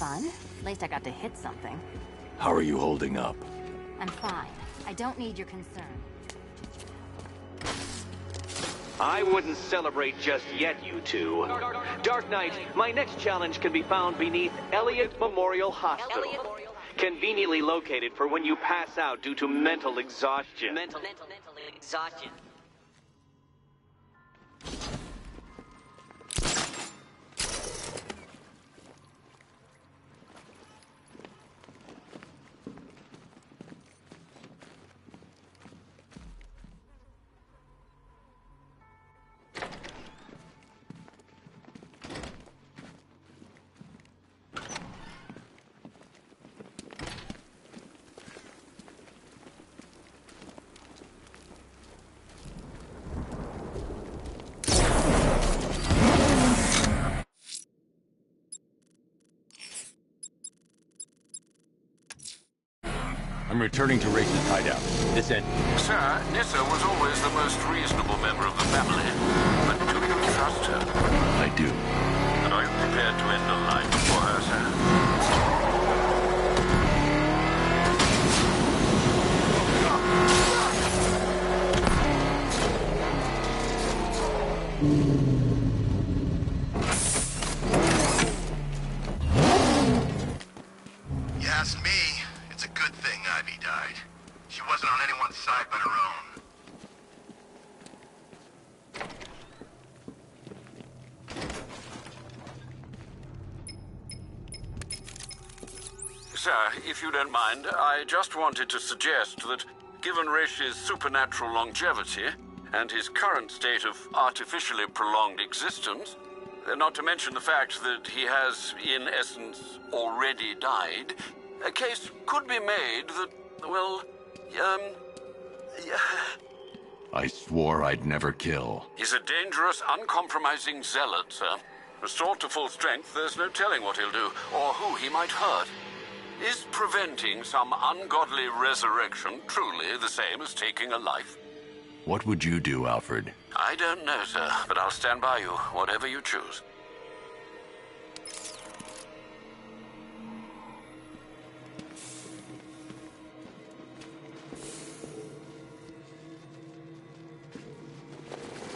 fun. At least I got to hit something. How are you holding up? I'm fine. I don't need your concern. I wouldn't celebrate just yet, you two. Dark Knight, my next challenge can be found beneath Elliott Memorial Hospital. Conveniently located for when you pass out due to mental exhaustion. Mental exhaustion. I'm returning to Race's hideout. This end. Sir, Nissa was always the most reasonable member of the family. But do you trust her? I do. And are you prepared to end a life for her, You ask me, it's a good thing Ivy died. She wasn't on anyone's side but her own. Sir, if you don't mind, I just wanted to suggest that, given Resh's supernatural longevity and his current state of artificially prolonged existence, not to mention the fact that he has, in essence, already died, a case could be made that, well, I swore I'd never kill. he's a dangerous, uncompromising zealot, sir. Restored to full strength, there's no telling what he'll do, or who he might hurt. Is preventing some ungodly resurrection truly the same as taking a life? What would you do, Alfred? I don't know, sir, but I'll stand by you, whatever you choose.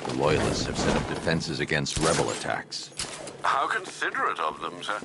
The Loyalists have set up defenses against rebel attacks. How considerate of them, sir.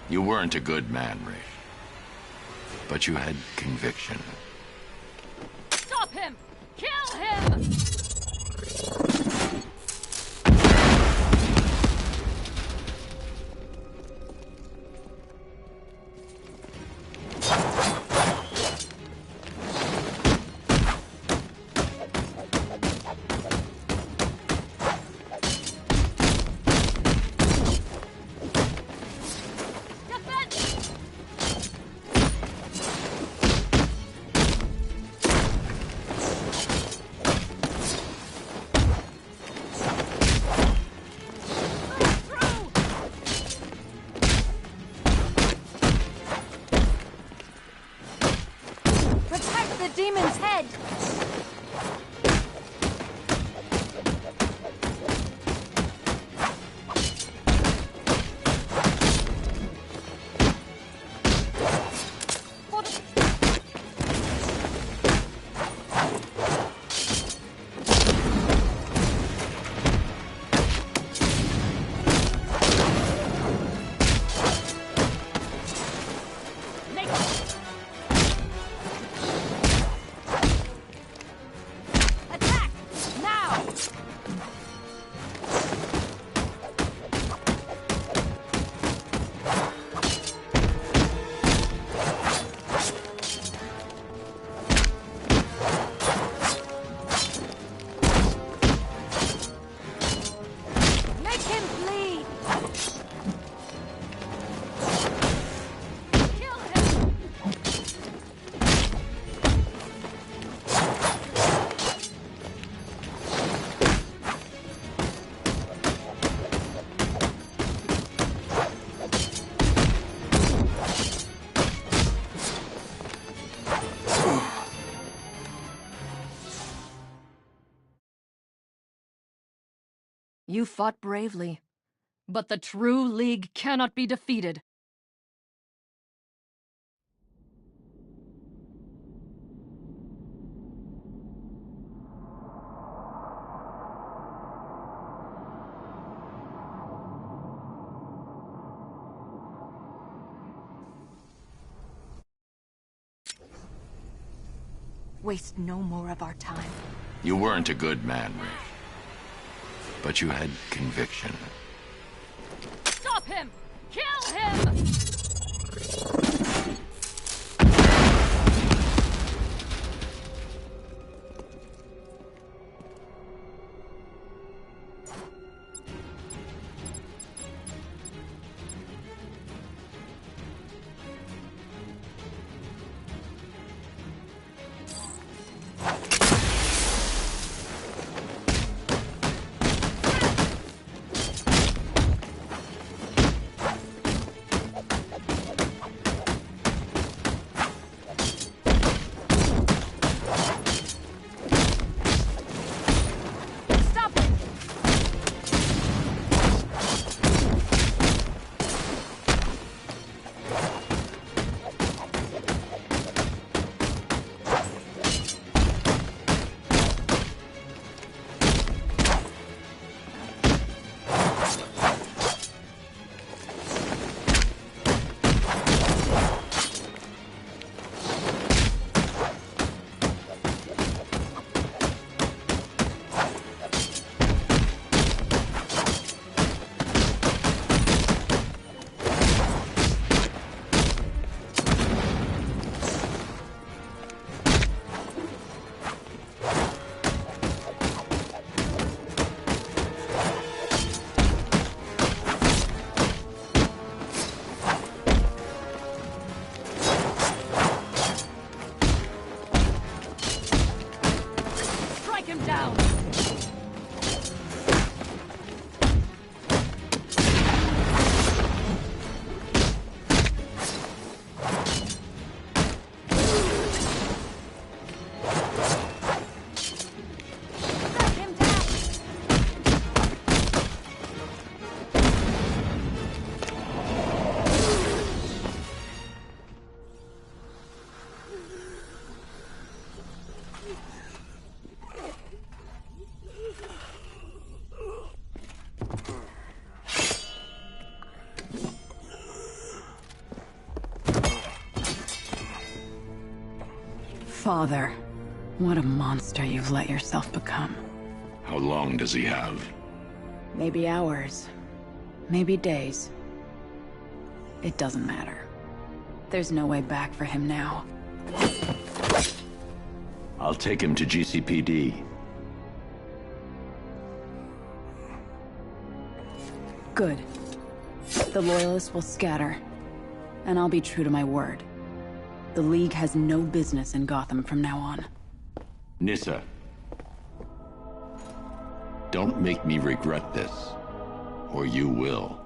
You weren't a good man, Rafe. But you had conviction. Stop him! Kill him! Protect the demon's head! You fought bravely, but the true League cannot be defeated. Waste no more of our time. You weren't a good man, Rish. But you had conviction. Stop him! Kill him! Father, what a monster you've let yourself become. How long does he have? Maybe hours. Maybe days. It doesn't matter. There's no way back for him now. I'll take him to GCPD. Good. The Loyalists will scatter, and I'll be true to my word. The League has no business in Gotham from now on. Nyssa. Don't make me regret this, or you will.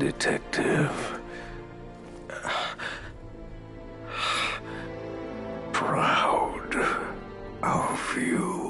detective. Proud of you.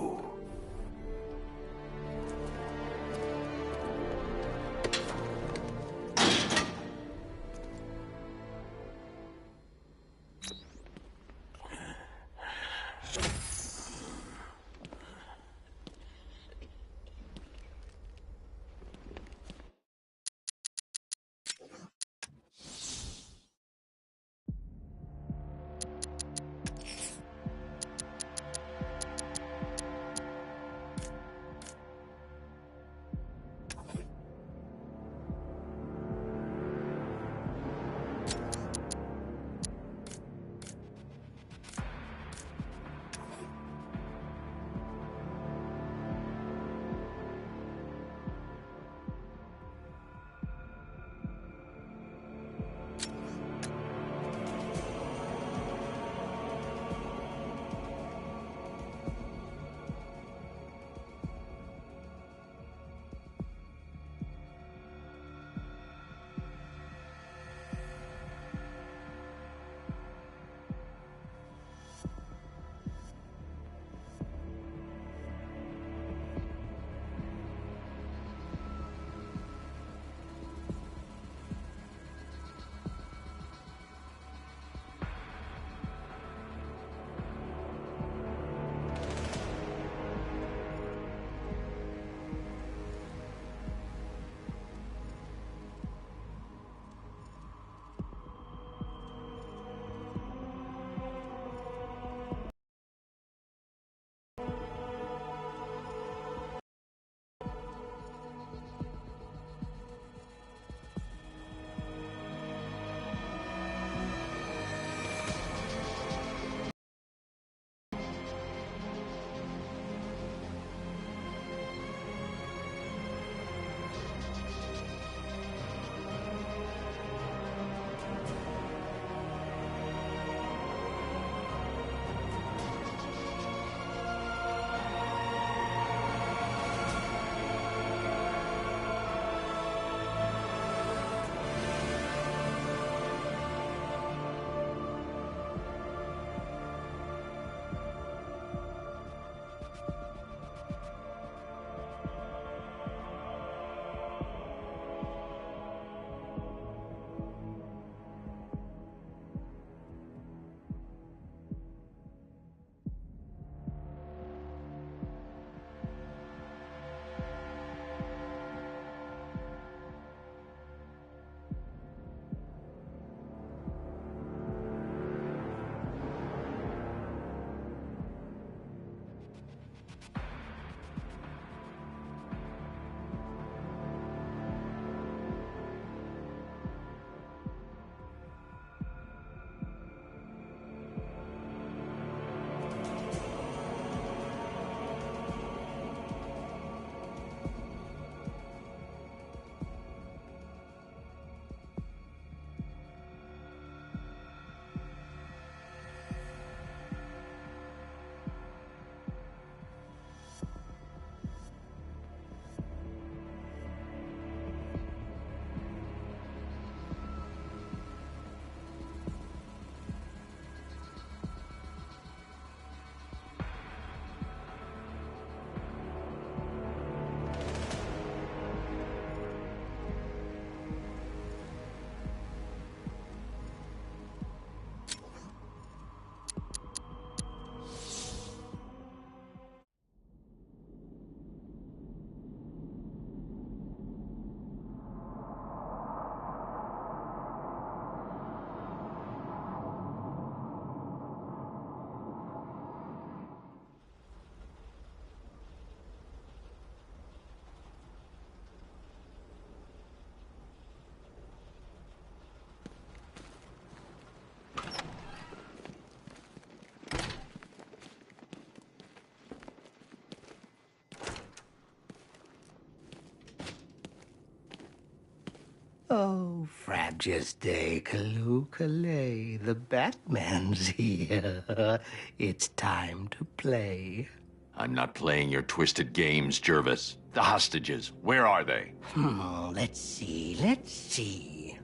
Oh, Frabjous Day, Kaloo-Kalay, the Batman's here. It's time to play. I'm not playing your twisted games, Jervis. The hostages, where are they? Let's see.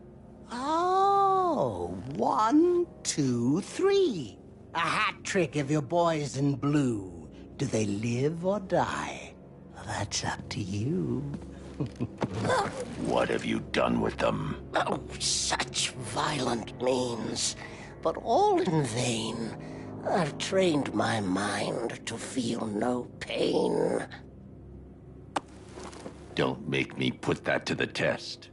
Oh, 1, 2, 3. A hat trick of your boys in blue. Do they live or die? That's up to you. What have you done with them? Oh, such violent means, but all in vain. I've trained my mind to feel no pain. Don't make me put that to the test.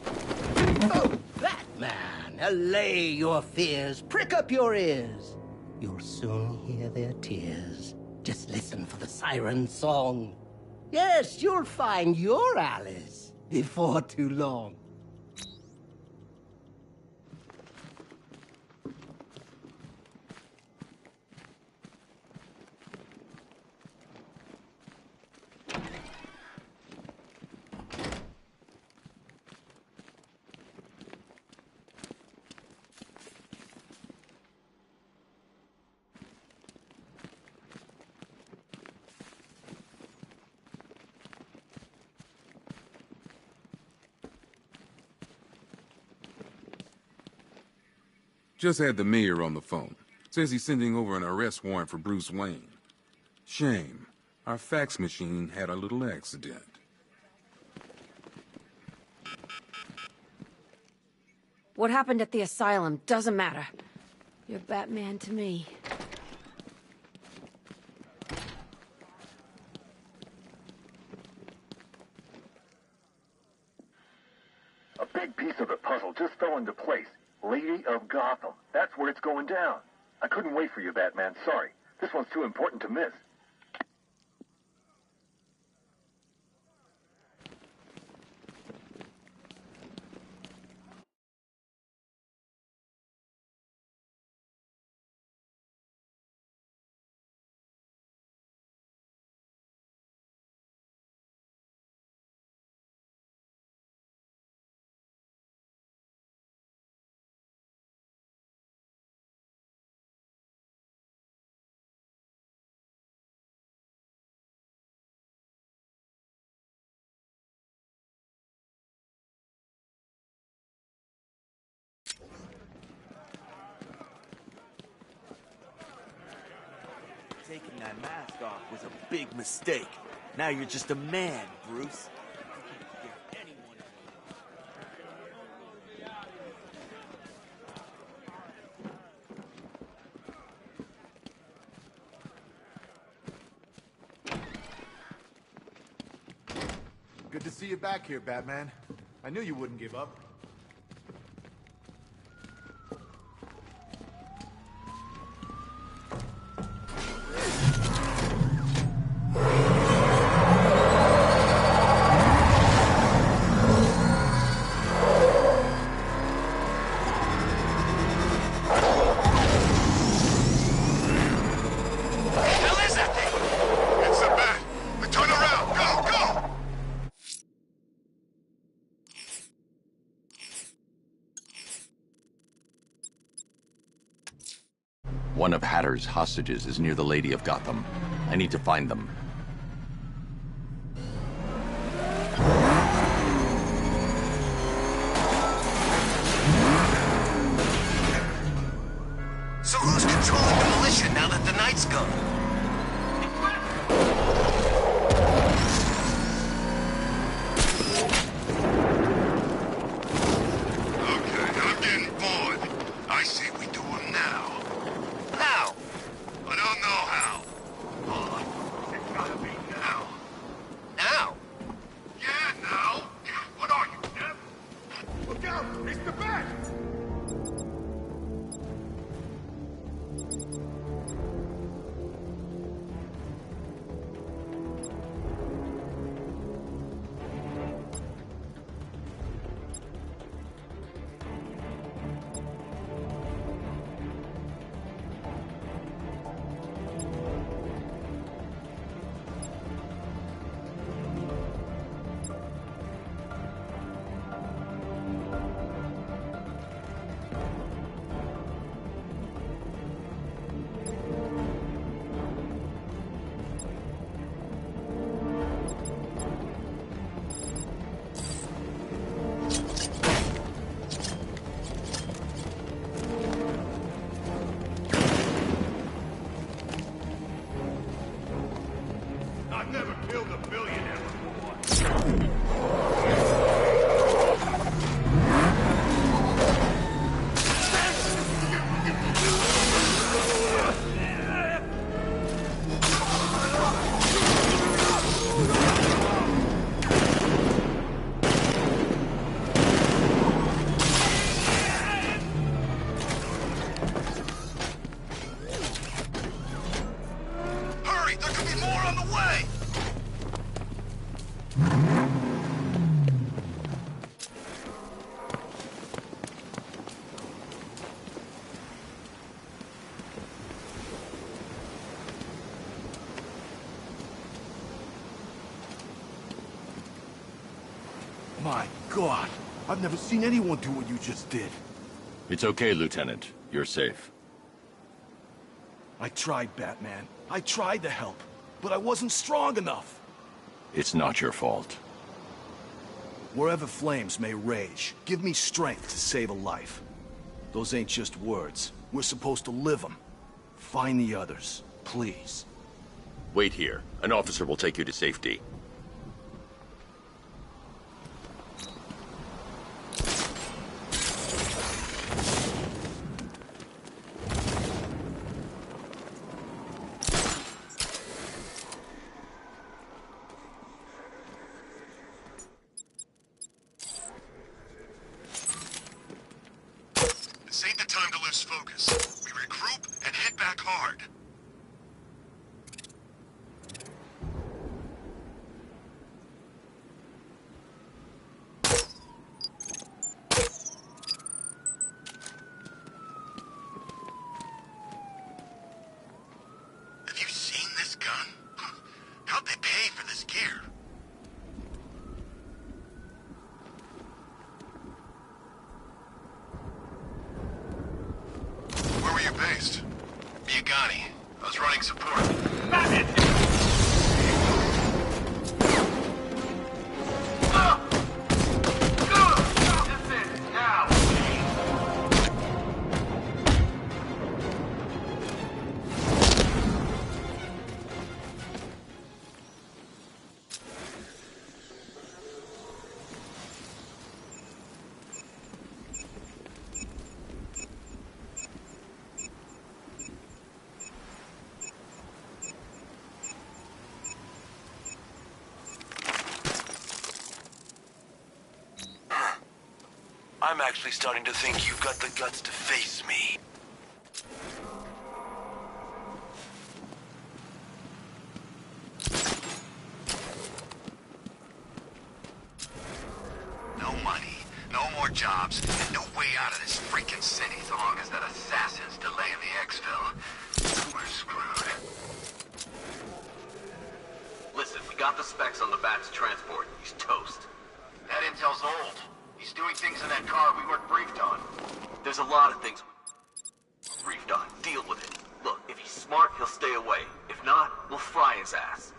Oh, Batman, allay your fears, prick up your ears. You'll soon hear their tears. Just listen for the siren song. Yes, you'll find your Alice before too long. Just had the mayor on the phone. Says he's sending over an arrest warrant for Bruce Wayne. Shame. Our fax machine had a little accident. What happened at the asylum doesn't matter. You're Batman to me. A big piece of the puzzle just fell into place. Lady of Gotham. That's where it's going down. I couldn't wait for you, Batman. Sorry. This one's too important to miss. Taking that mask off was a big mistake. Now you're just a man, Bruce. Good to see you back here, Batman. I knew you wouldn't give up. One of Hatter's hostages is near the Lady of Gotham. I need to find them. So who's controlling the militia now that the night's gone? Okay, I'm getting bored. I say we do them now. How? I don't know how. Hold on. never killed a billionaire before. Hurry! There could be more on the way! My God, I've never seen anyone do what you just did. It's okay, Lieutenant. You're safe. I tried, Batman. I tried to help, but I wasn't strong enough. It's not your fault. Wherever flames may rage, give me strength to save a life. Those ain't just words. We're supposed to live them. Find the others, please. Wait here. An officer will take you to safety. This ain't the time to lose focus. We regroup and hit back hard. Have you seen this gun? How'd they pay for this gear? Where were you based? Biagani. I was running support. I'm actually starting to think you've got the guts to face me. No money, no more jobs, and no way out of this freaking city so long as that assassin's delaying the exfil. We're screwed. Listen, we got the specs on the Bat's transport. He's toast. That intel's old. He's doing things in that car we weren't briefed on. There's a lot of things we briefed on. Deal with it. Look, if he's smart, he'll stay away. If not, we'll fry his ass.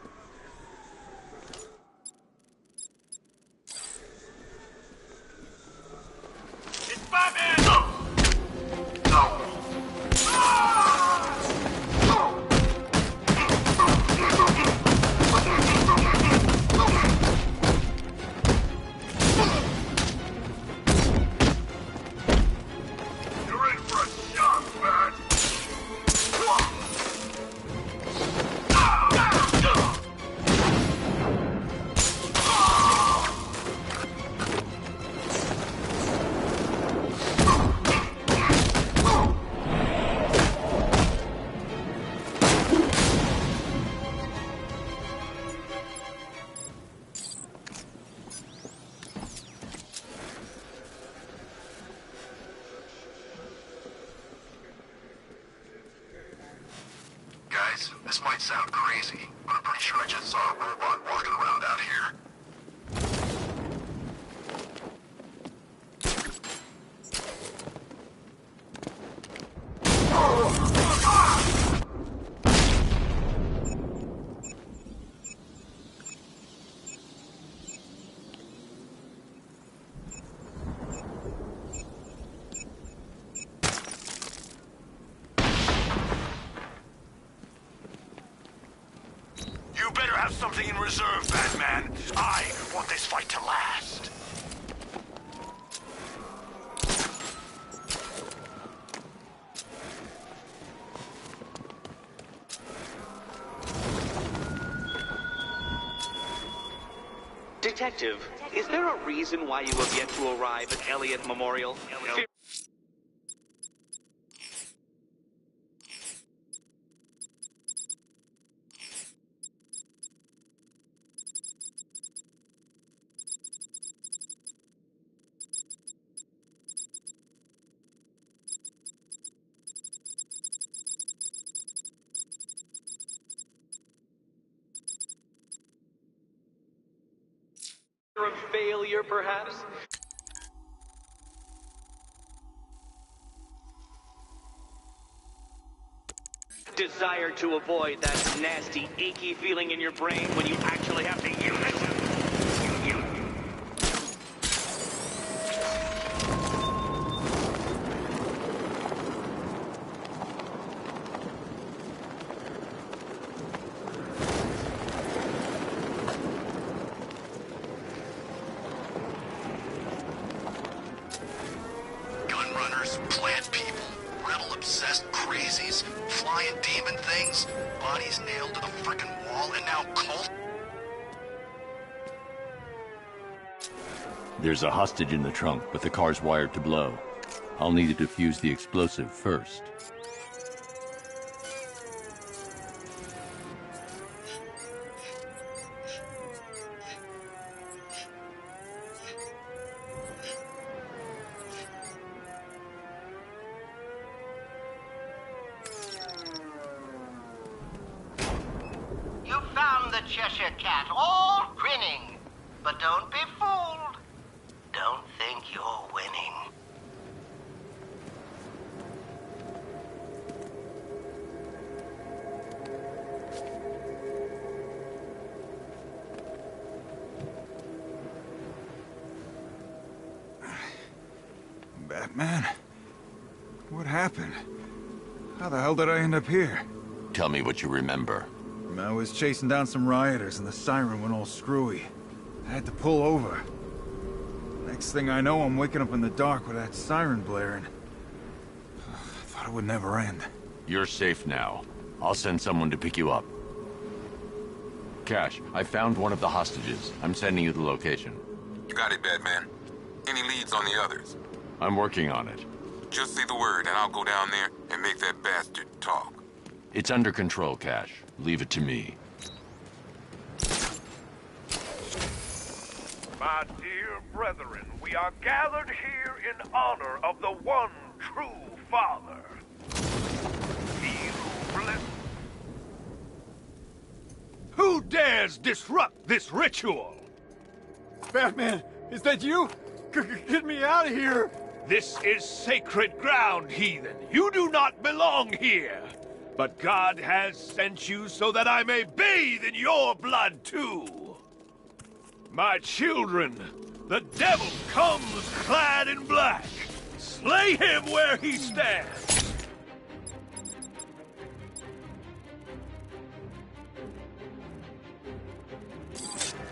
It's Batman! No! You're in for a shock, Bat! Guys, this might sound crazy, but I'm pretty sure I just saw a robot walking around out here. You better have something in reserve, Batman. I want this fight to last. Detective, is there a reason why you have yet to arrive at Elliott Memorial? Of failure, perhaps? Desire to avoid that nasty, achy feeling in your brain when you actually have to use it? Plant people, rebel-obsessed crazies, flying demon things, bodies nailed to the frickin' wall, and now cult. There's a hostage in the trunk, but the car's wired to blow. I'll need to defuse the explosive first. You found the Cheshire Cat, all grinning. But don't be fooled. Don't think you're winning. Batman? What happened? How the hell did I end up here? Tell me what you remember. I was chasing down some rioters and the siren went all screwy. I had to pull over. Next thing I know, I'm waking up in the dark with that siren blaring. I thought it would never end. You're safe now. I'll send someone to pick you up. Cash, I found one of the hostages. I'm sending you the location. You got it, Batman. Any leads on the others? I'm working on it. Just say the word and I'll go down there and make that bastard talk. It's under control, Cash. Leave it to me. My dear brethren, we are gathered here in honor of the one true Father. He who bless... Who dares disrupt this ritual? Batman, is that you? Get me out of here! This is sacred ground, heathen. You do not belong here. But God has sent you so that I may bathe in your blood too. My children, the devil comes clad in black. Slay him where he stands.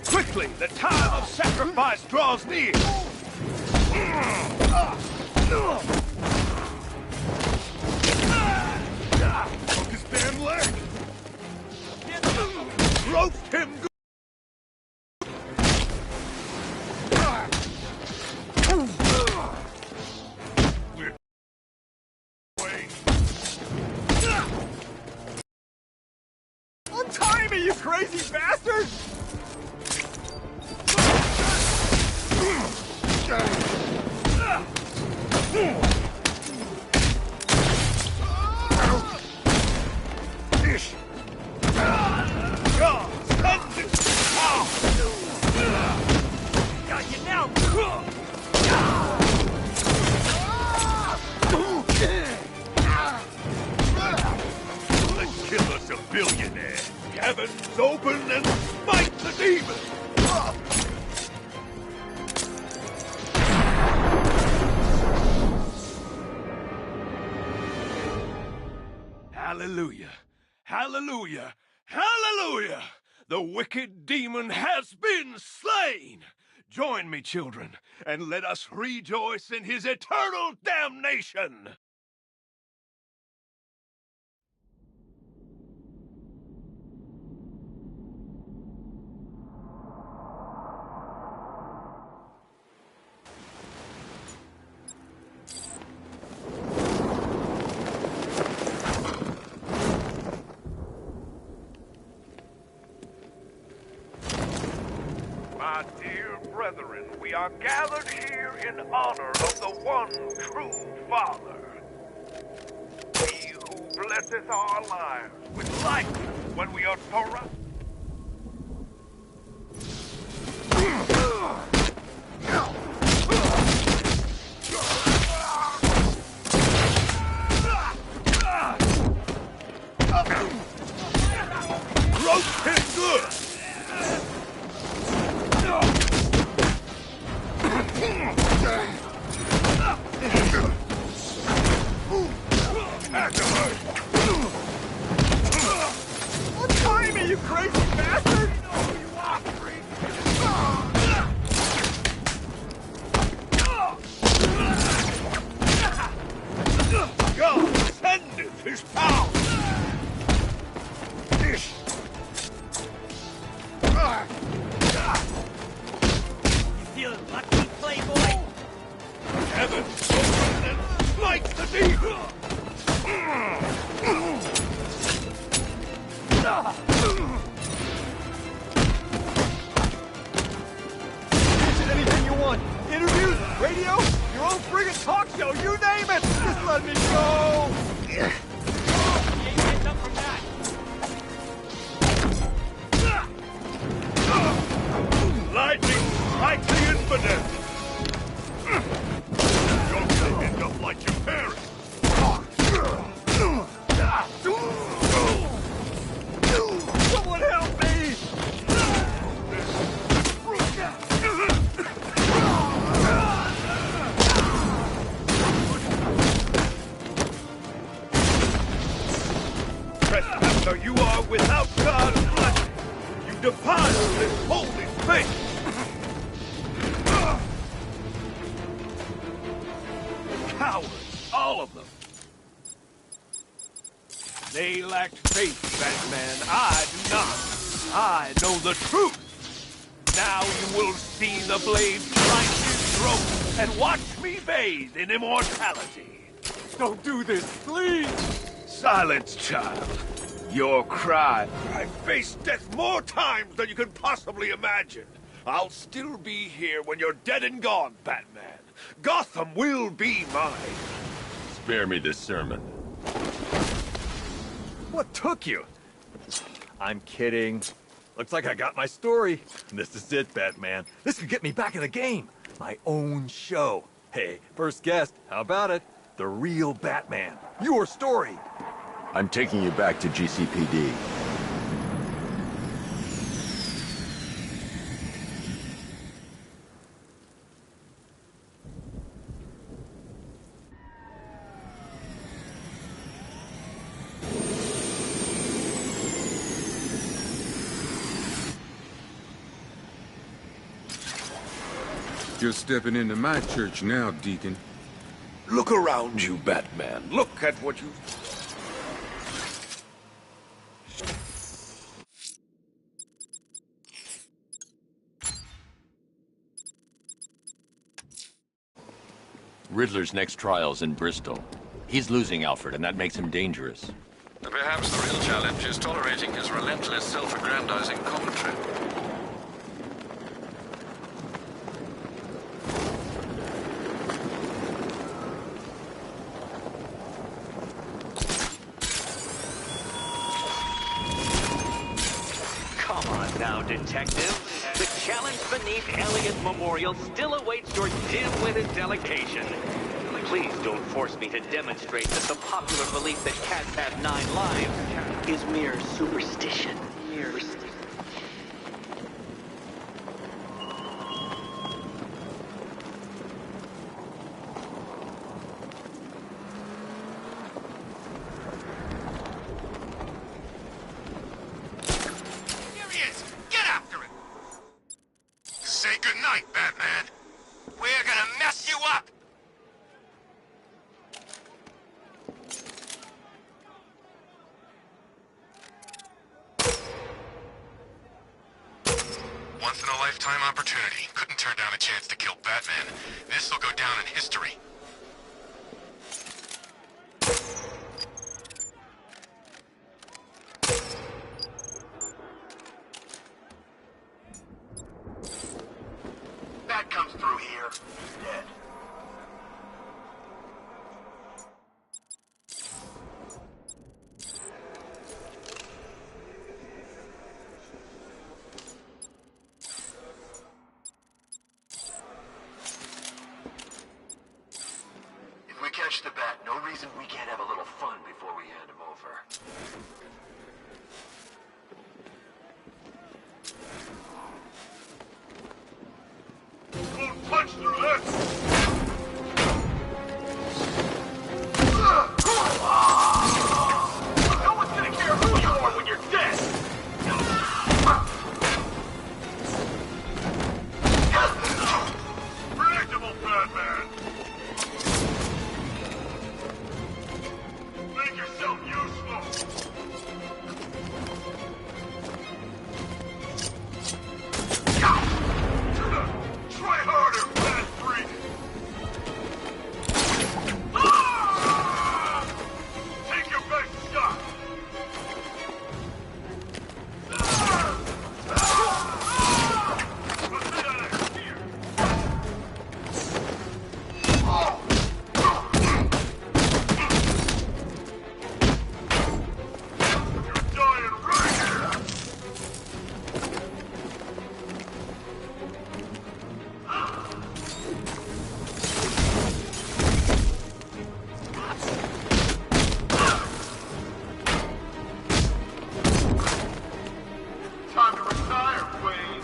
Quickly, the time of sacrifice draws near. Broke his damn leg! Roast him good! Untie me, you crazy bastard! Got you now! Let's kill us a billionaire. Heavens open and smite the demon! Hallelujah! Hallelujah! Hallelujah! The wicked demon has been slain! Join me, children, and let us rejoice in his eternal damnation! My dear brethren, we are gathered here in honor of the one true Father. He who blesseth our lives with life when we are surrounded. Roast him good! Untie me, you crazy bastard! No, you are God sendeth his power! You feeling lucky, playboy? Heaven open and smite the demon! Mention anything you want. Interviews, radio, your own friggin' talk show, you name it! Just let me go! You ain't getting up from that. Lightning strike the infidel! You're gonna end up like your parents! Someone help me! Trespasser, you are without God's blessing! You defile this holy faith! Cowards, all of them! They lacked faith, Batman. I do not. I know the truth. Now you will see the blade strike his throat and watch me bathe in immortality. Don't do this, please! Silence, child. Your cry. I faced death more times than you can possibly imagine. I'll still be here when you're dead and gone, Batman. Gotham will be mine. Spare me this sermon. What took you? I'm kidding. Looks like I got my story. This is it, Batman. This could get me back in the game. My own show. Hey, first guest, how about it? The real Batman. Your story. I'm taking you back to GCPD. You're stepping into my church now, Deacon. Look around you, Batman. Look at what you... Riddler's next trial's in Bristol. He's losing Alfred, and that makes him dangerous. Perhaps the real challenge is tolerating his relentless self-aggrandizing commentary. Come on now, detective. The challenge beneath Elliot Memorial still awaits your dim-witted delegation. Please don't force me to demonstrate that the popular belief that cats have 9 lives is mere superstition. Here he is! Once-in-a-lifetime opportunity. Couldn't turn down a chance to kill Batman. This'll go down in history. Bat comes through here. He's dead. If we catch the Bat, no reason we can't have a little fun before we hand him over. Won't punch through this! No one's gonna care who you are when you're dead! Predictable, Batman! Make yourself useful! Try harder, Bat Freak! Take your best shot! Pathetic! Here! You're dying right here! Time to retire, Wayne!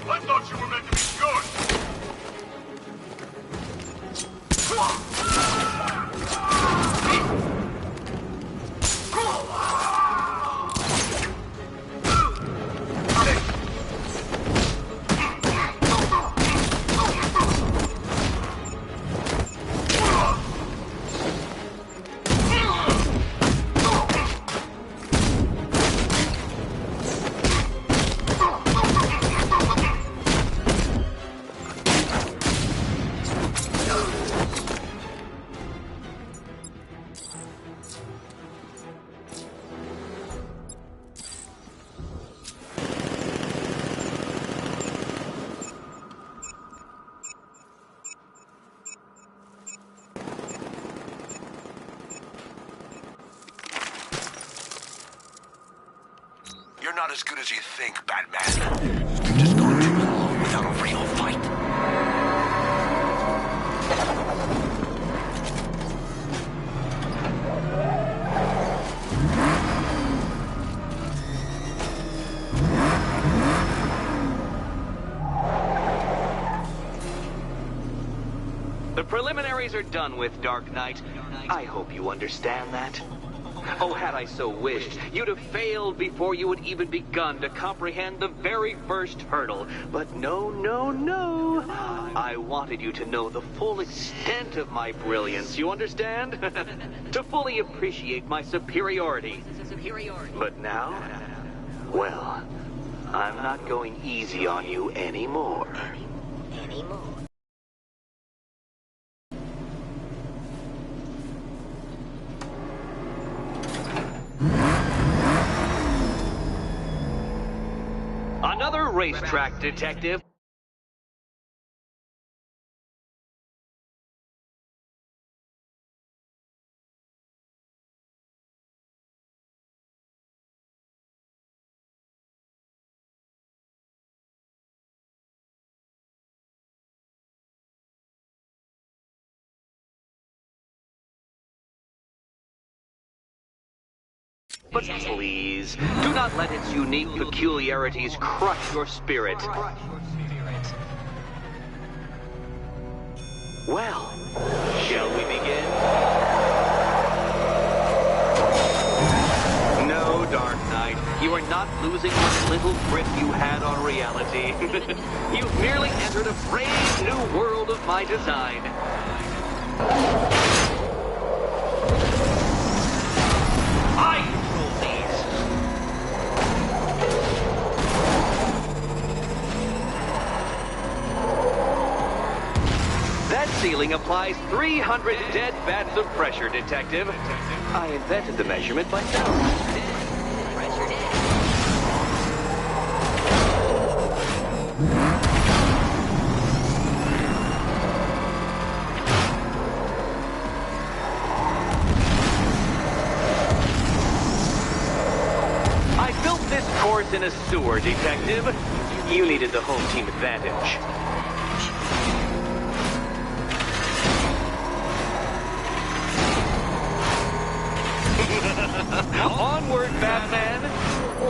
I thought you were meant to be good! You're not as good as you think, Batman. You've just gone too long without a real fight. The preliminaries are done with, Dark Knight. I hope you understand that. Oh, had I so wished, you'd have failed before you had even begun to comprehend the very first hurdle. But no, no, no. I wanted you to know the full extent of my brilliance, you understand? To fully appreciate my superiority. But now, well, I'm not going easy on you anymore. Another racetrack detective. But please, do not let its unique peculiarities crush your spirit. Well, shall we begin? No, Dark Knight, you are not not losing what little grip you had on reality. You've merely entered a brave new world of my design. I control these. That ceiling applies 300 dead bats of pressure, Detective. I invented the measurement myself. I built this course in a sewer, Detective. You needed the home team advantage. Onward, Batman!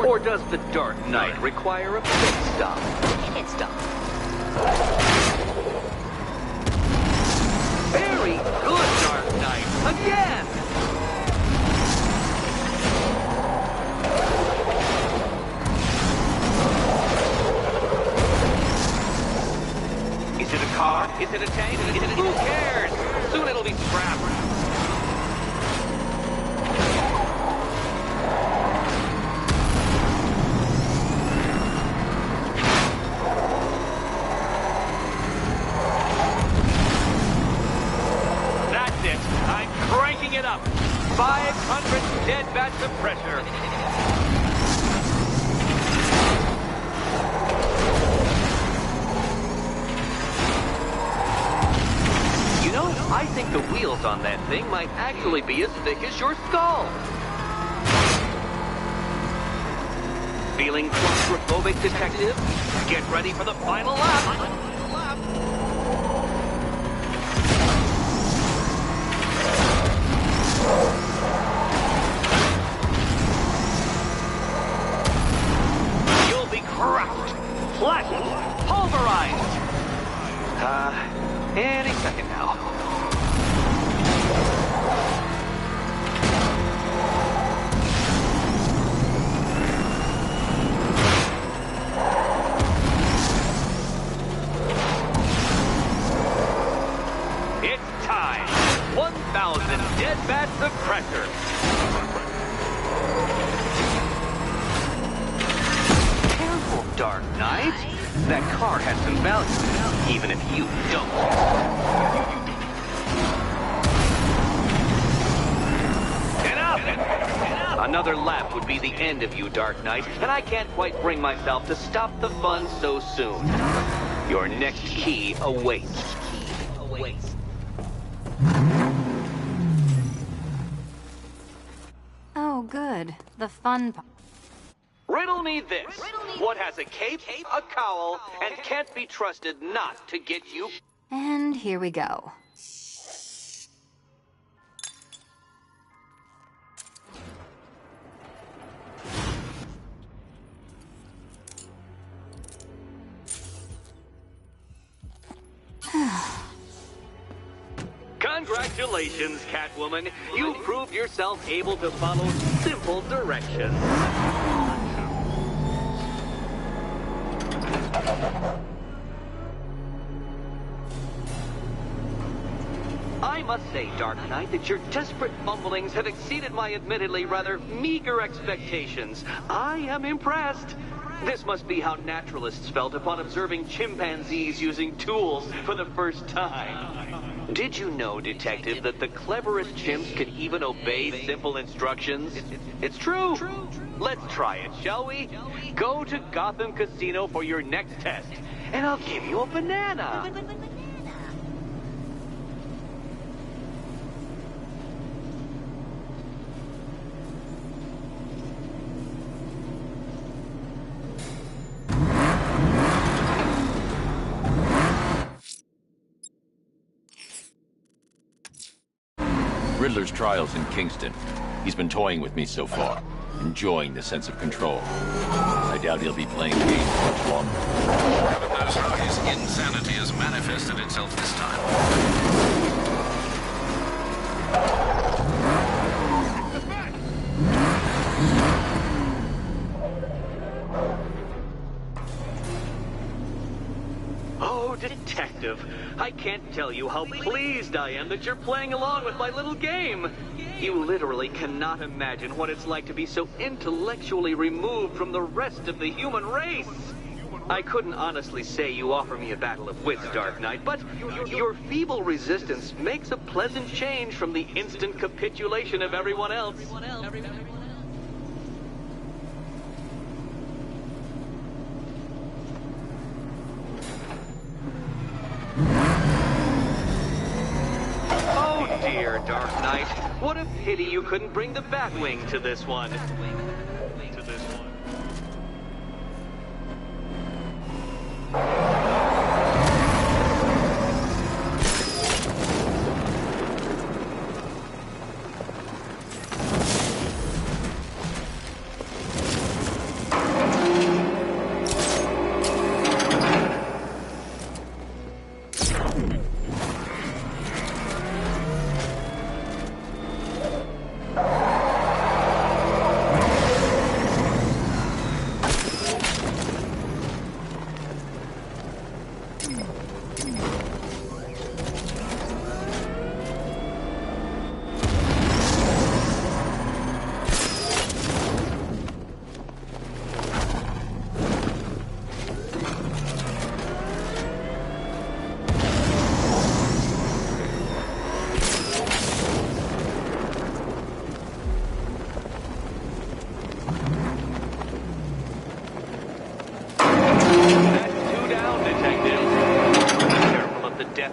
Or does the Dark Knight require a pit stop? Pit stop. Very good, Dark Knight! Again! Is it a car? Is it a tank? Who cares? Soon it'll be scrapped. It up. 500 dead bats of pressure. You know, I think the wheels on that thing might actually be as thick as your skull. Feeling claustrophobic, Detective? Get ready for the final lap. You'll be crushed, flattened, pulverized. Any second now. It's time. 1,000 dead bats of pressure. Careful, Dark Knight. That car has some value, even if you don't. Enough! Another lap would be the end of you, Dark Knight, and I can't quite bring myself to stop the fun so soon. Your next key awaits. Oh, good. The fun part. Riddle me this. What has a cape, a cowl, and can't be trusted not to get you... And here we go. Congratulations, Catwoman. You proved yourself able to follow simple directions. I must say, Dark Knight, that your desperate fumblings have exceeded my admittedly rather meager expectations. I am impressed. This must be how naturalists felt upon observing chimpanzees using tools for the first time. Did you know, Detective, that the cleverest chimps can even obey simple instructions? It's true. Let's try it, shall we? Go to Gotham Casino for your next test, and I'll give you a banana. Riddler's trial's in Kingston. He's been toying with me so far, enjoying the sense of control. I doubt he'll be playing games much longer. Heaven knows how his insanity has manifested itself this time. Detective, I can't tell you how pleased I am that you're playing along with my little game. You literally cannot imagine what it's like to be so intellectually removed from the rest of the human race. I couldn't honestly say you offer me a battle of wits, Dark Knight, but your feeble resistance makes a pleasant change from the instant capitulation of everyone else. Oh dear, Dark Knight. What a pity you couldn't bring the Batwing to this one.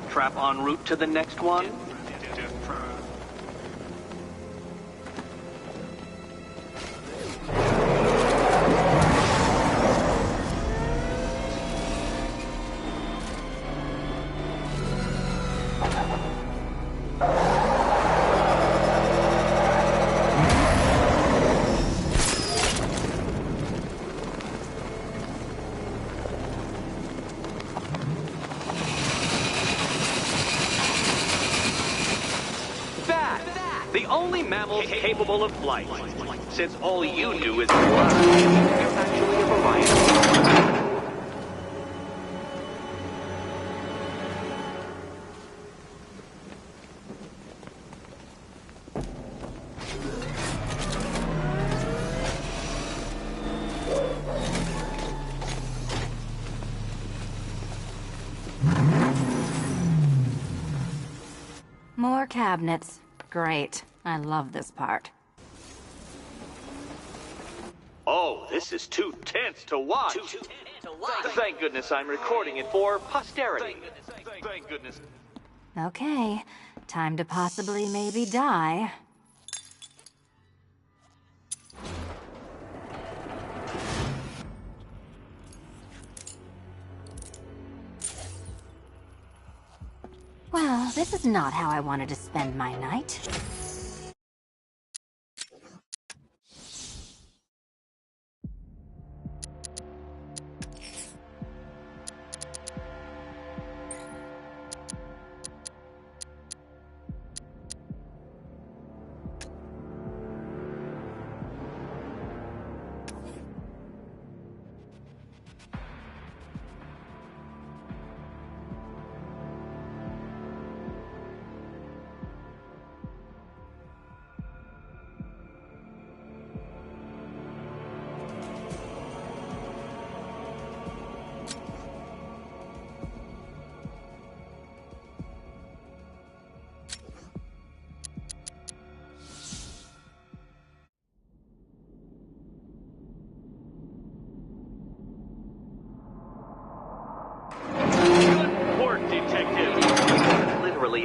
Trap en route to the next one? The only mammal capable of flight. Since all you do is fly, you're actually a variety. More cabinets. Great. I love this part. Oh, this is too tense to watch. Thank goodness I'm recording it for posterity. Thank goodness. Okay. Time to possibly maybe die. Well, this is not how I wanted to spend my night.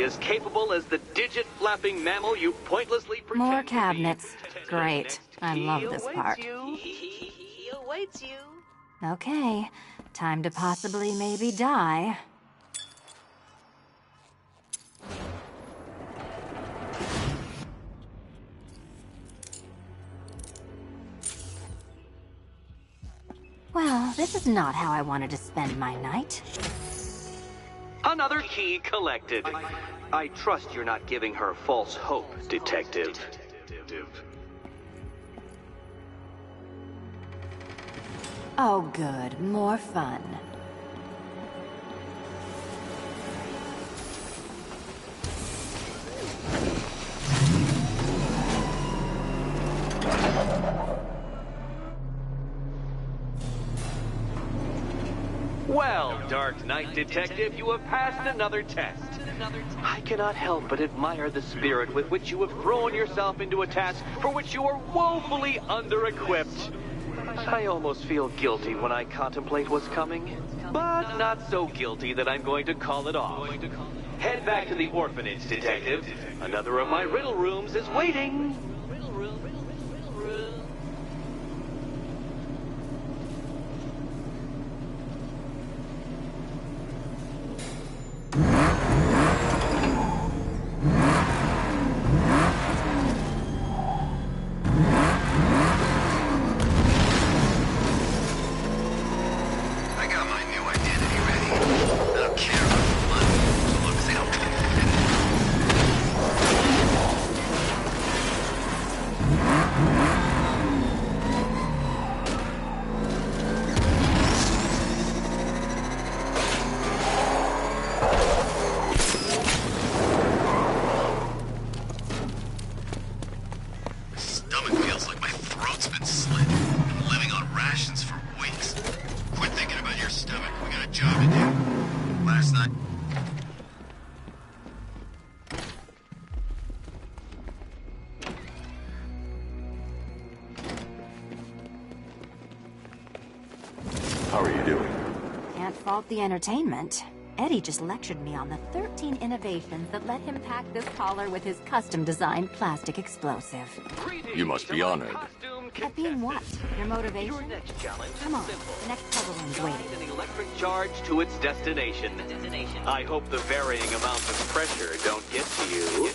As capable as the digit-flapping mammal you pointlessly pretend More to cabinets. be. Great. I love this part. He awaits you. Okay. Time to possibly maybe die. Well, this is not how I wanted to spend my night. Another key collected. I trust you're not giving her false hope, Detective. Oh, good. More fun. Well, Dark Knight Detective, you have passed another test. I cannot help but admire the spirit with which you have thrown yourself into a task for which you are woefully under-equipped. I almost feel guilty when I contemplate what's coming, but not so guilty that I'm going to call it off. Head back to the orphanage, Detective. Another of my riddle rooms is waiting. I got my new identity ready. I don't care about the money, as long as they don't come My stomach feels like my throat's been slit. I'm living on rations for weeks. Quit thinking about your stomach. We got a job to do. Last night... How are you doing? Can't fault the entertainment. Eddie just lectured me on the 13 innovations that let him pack this collar with his custom-designed plastic explosive. You must be honored. At being what? Your motivation? Your next challenge Come on, is simple. the next puzzle room's waiting. An electric charge to its destination. I hope the varying amounts of pressure don't get to you.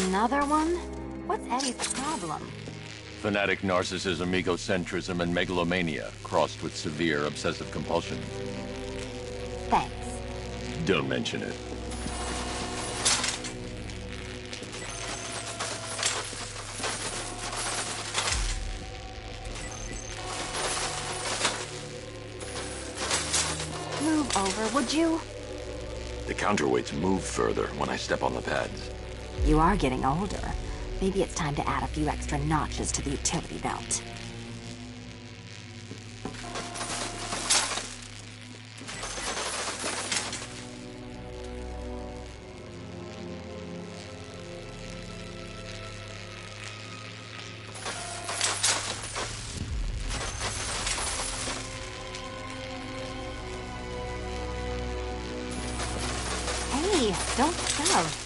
Another one? What's Eddie's problem? Fanatic narcissism, egocentrism, and megalomania, crossed with severe obsessive compulsion. Thanks. Don't mention it. Move over, would you? The counterweights move further when I step on the pads. You are getting older. Maybe it's time to add a few extra notches to the utility belt. Hey, don't shove.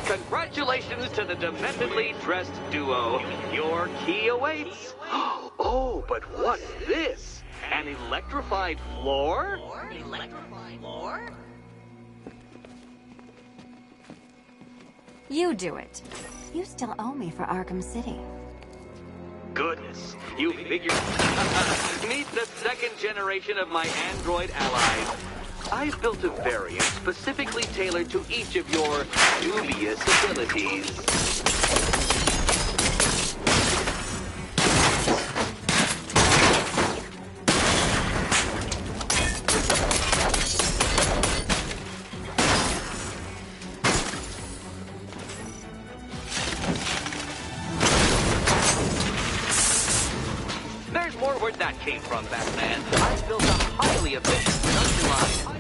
Congratulations to the dementedly dressed duo. Your key awaits. Oh, but what's this? An electrified floor? Electrified floor? You do it. You still owe me for Arkham City. Goodness, you figured... Meet the second generation of my android allies. I've built a variant specifically tailored to each of your dubious abilities. There's more where that came from, Batman. I've built a highly efficient production line.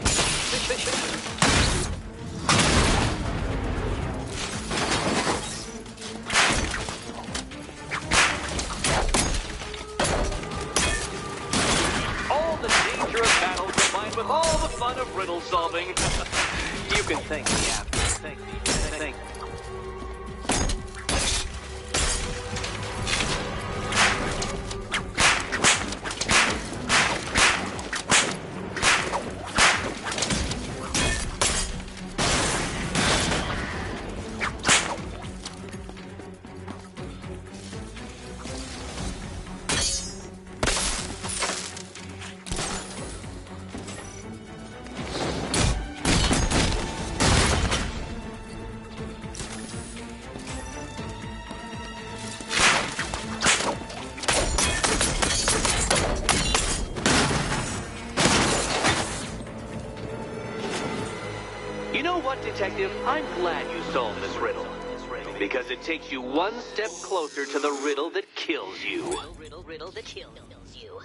All the danger of battle combined with all the fun of riddle solving. You can thank me after. Thank me. Detective, I'm glad you solved this riddle. Because it takes you one step closer to the riddle that kills you. Riddle that kills you.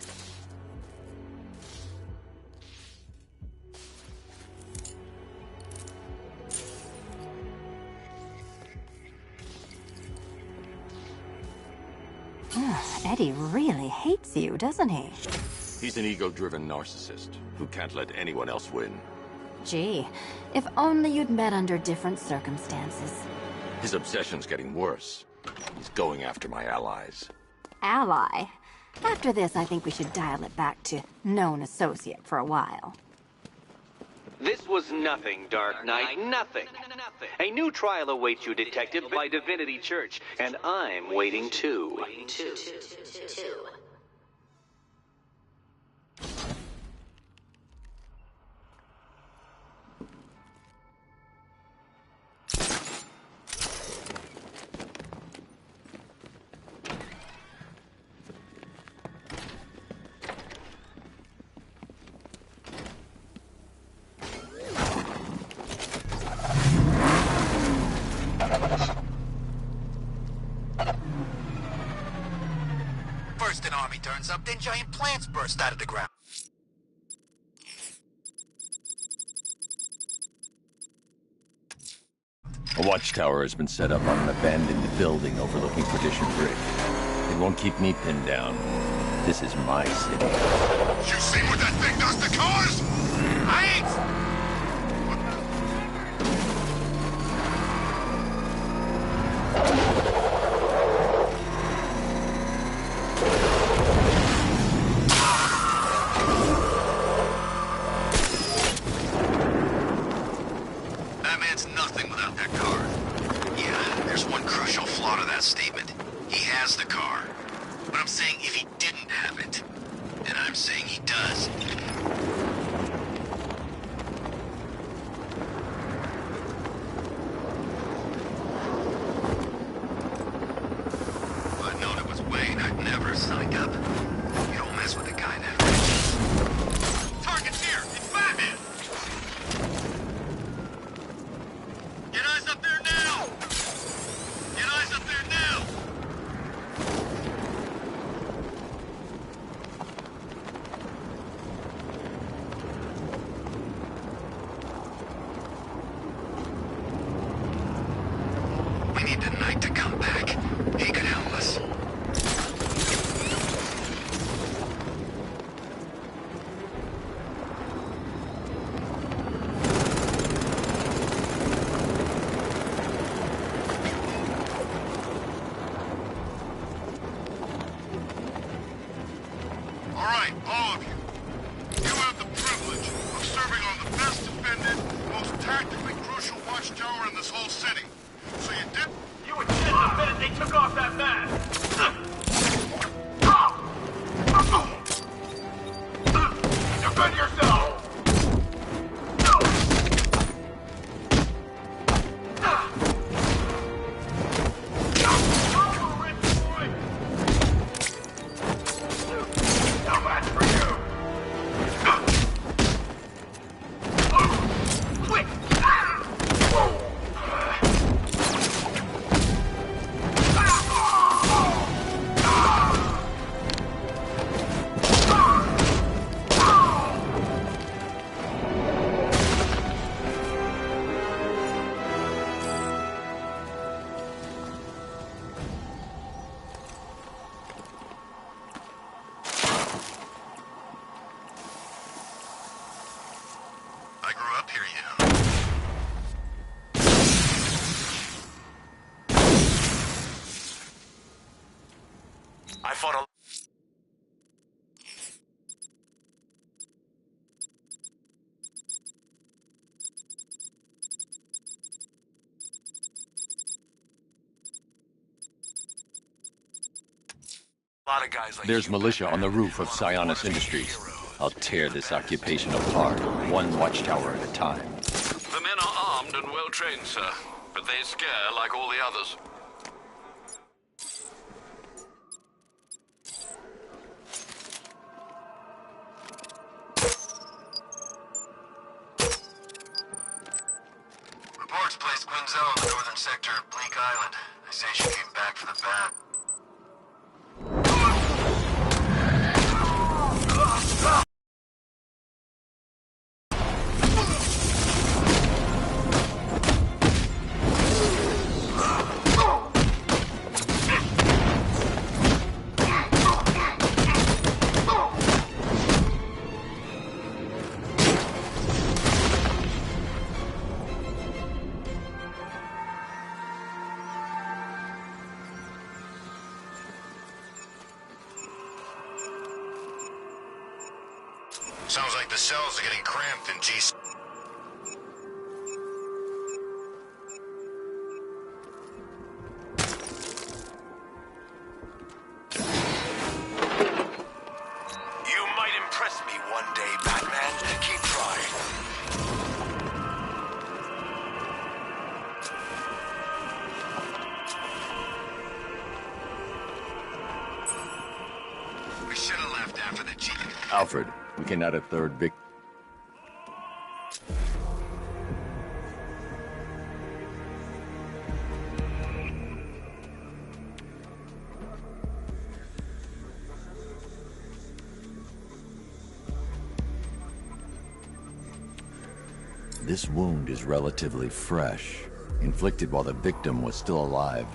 Eddie really hates you, doesn't he? He's an ego-driven narcissist who can't let anyone else win. Gee, if only you'd met under different circumstances. His obsession's getting worse. He's going after my allies. Ally? After this, I think we should dial it back to known associate for a while. This was nothing, Dark Knight, nothing. A new trial awaits you, Detective, by Divinity Church, and I'm waiting too. First an army turns up, then giant plants burst out of the ground. A watchtower has been set up on an abandoned building overlooking Perdition Bridge. It won't keep me pinned down. This is my city. You see what that thing does to cars? I ain't... Batman's nothing without that car. Yeah, there's one crucial flaw to that statement. He has the car. But I'm saying if he didn't have it. And I'm saying he does. If I'd known it was Wayne, I'd never have signed up. You don't mess with a guy that rich. Target's here! It's Batman! Get eyes up there now! Get eyes up there now! We need the Knight to come back. He could help us. All right, all of you. You have the privilege of serving on the best defended, most tactically crucial watchtower in this whole city. So you did... You would shit the minute they took off that mask! Defend yourself! No match for you! Quick! I grew up here, you know. I fought a... lot of guys like There's you, militia Batman. on the roof of Sionis Industries. I'll tear this occupation apart, one watchtower at a time. The men are armed and well trained, sir, but they scare like all the others. Sounds like the cells are getting cramped in GC. You might impress me one day, Batman. Keep trying. We should have left after the G. Alfred, we can add a third victim. This wound is relatively fresh, inflicted while the victim was still alive.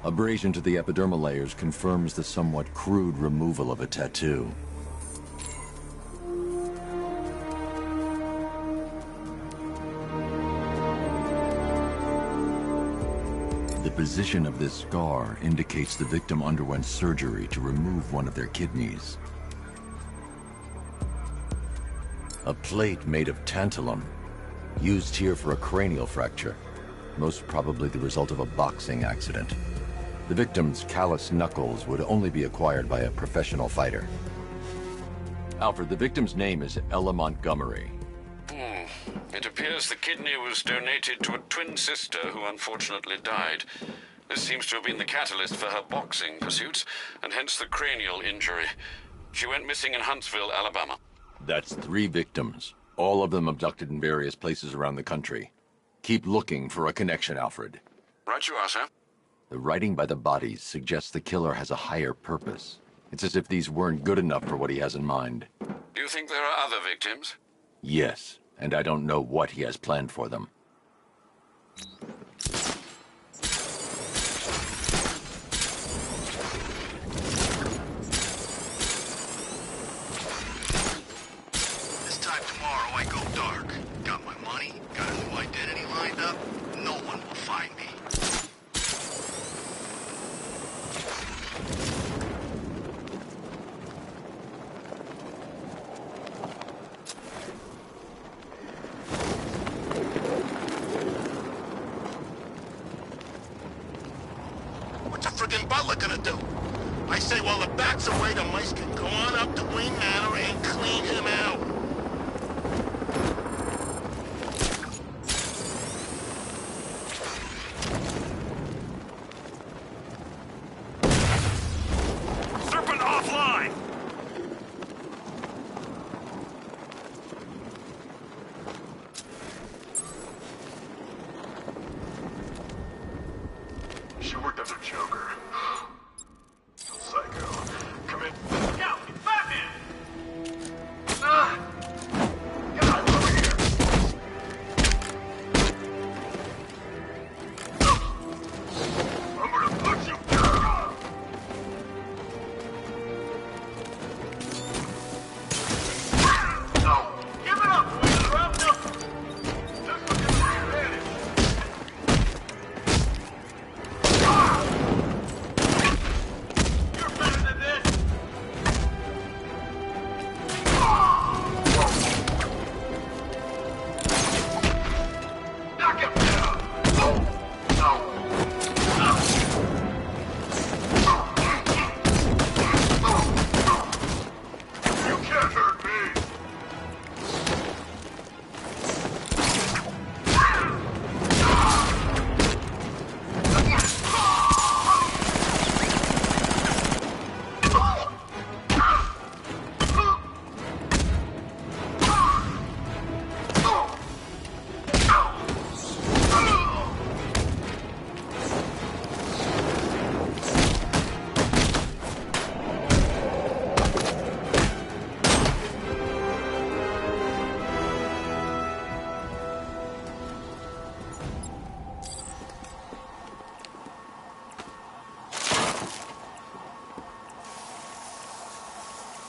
Abrasion to the epidermal layers confirms the somewhat crude removal of a tattoo. The position of this scar indicates the victim underwent surgery to remove one of their kidneys. A plate made of tantalum, used here for a cranial fracture, most probably the result of a boxing accident. The victim's callous knuckles would only be acquired by a professional fighter. Alfred, the victim's name is Ella Montgomery. It appears the kidney was donated to a twin sister who unfortunately died. This seems to have been the catalyst for her boxing pursuits, and hence the cranial injury. She went missing in Huntsville, Alabama. That's 3 victims, all of them abducted in various places around the country. Keep looking for a connection, Alfred. Right you are, sir. The writing by the bodies suggests the killer has a higher purpose. It's as if these weren't good enough for what he has in mind. Do you think there are other victims? Yes, and I don't know what he has planned for them. This time tomorrow I go dark. Got my money, got a new identity lined up. No one will find me. What's a friggin' butler gonna do? I say while the bat's away, the mice can go on up to Wayne Manor and clean him out. Serpent offline! She worked under Joker. Psycho. Come in. Yo, it's Batman! Get out over here! I'm gonna put you. No! Give it up, Wheeler! I'm nothing! This one gets the advantage! You're better than this! Knock him down! You can't hurt me!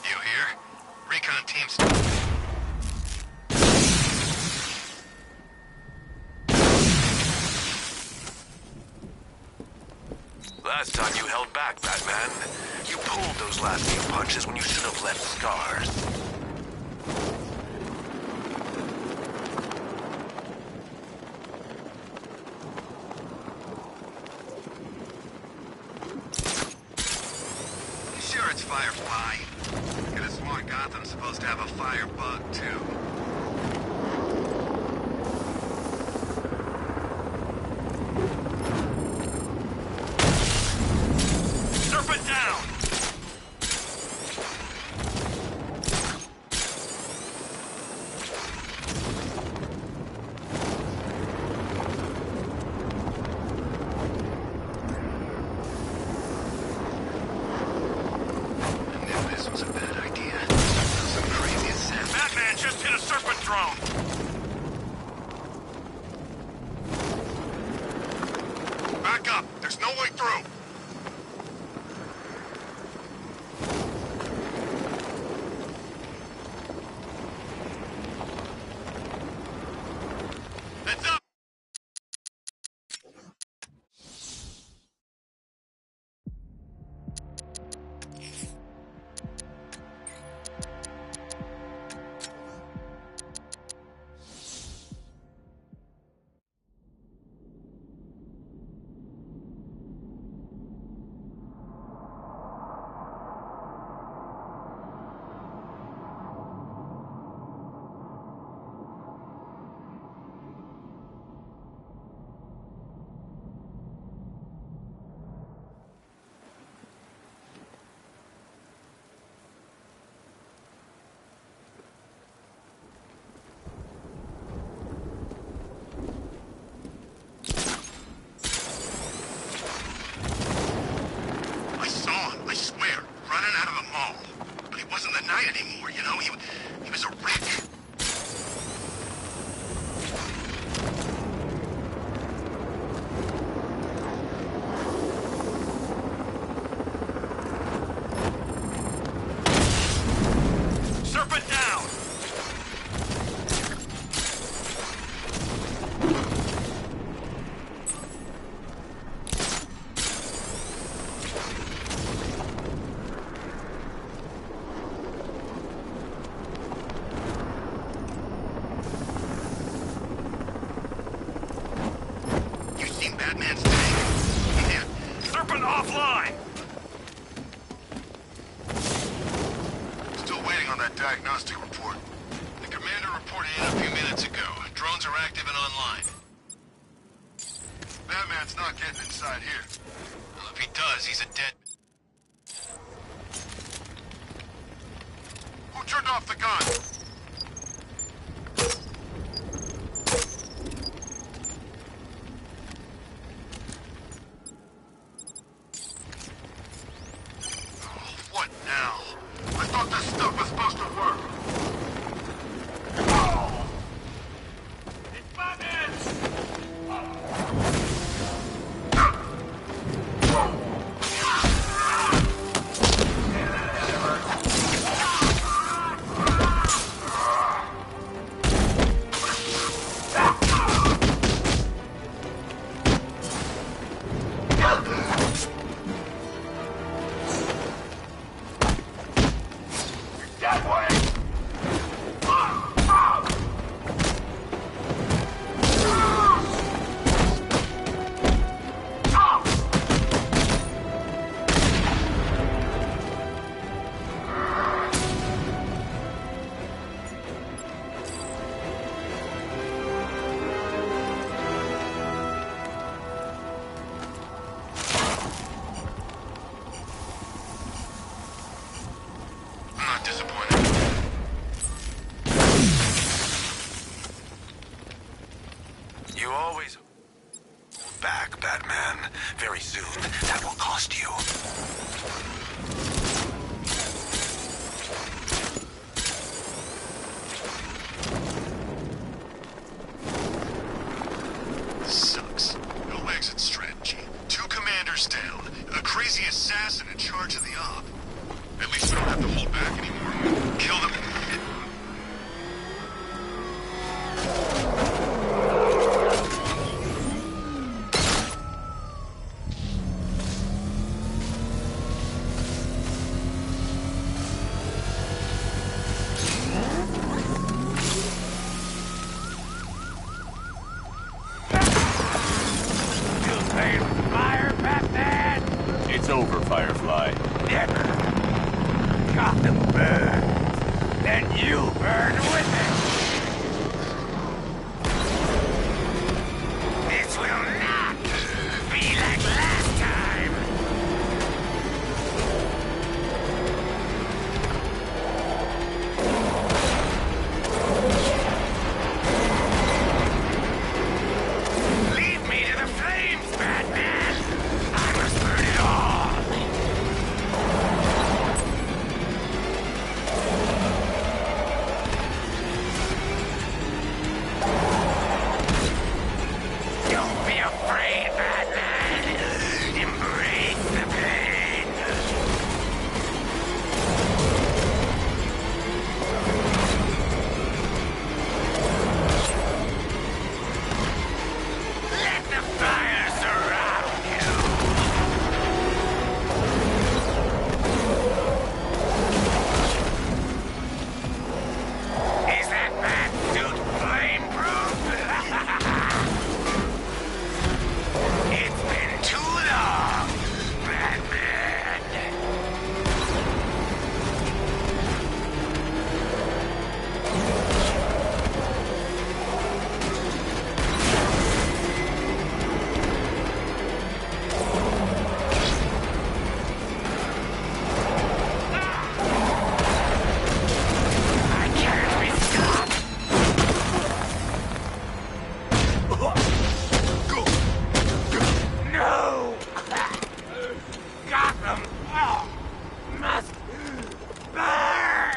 You here? Recon teams. Last time you held back, Batman. You pulled those last few punches when you should have left scars. it's Firefly. Could have sworn Gotham's supposed to have a firebug, too. Serpent down! Diagnostic report. The commander reported in a few minutes ago. Drones are active and online. Batman's not getting inside here. Well, if he does, he's a dead... Who turned off the gun? It's over, Firefly. Never. Gotham burns, then you burn with it. This will not be like last time. Lead me to the flames, Batman. I must burn it all. Don't be afraid, Batman. Embrace the pain. Let the fire surround you. Is that bat suit flame-proof? It's been too long, Batman. I can't be stopped. No! Gotham must burn!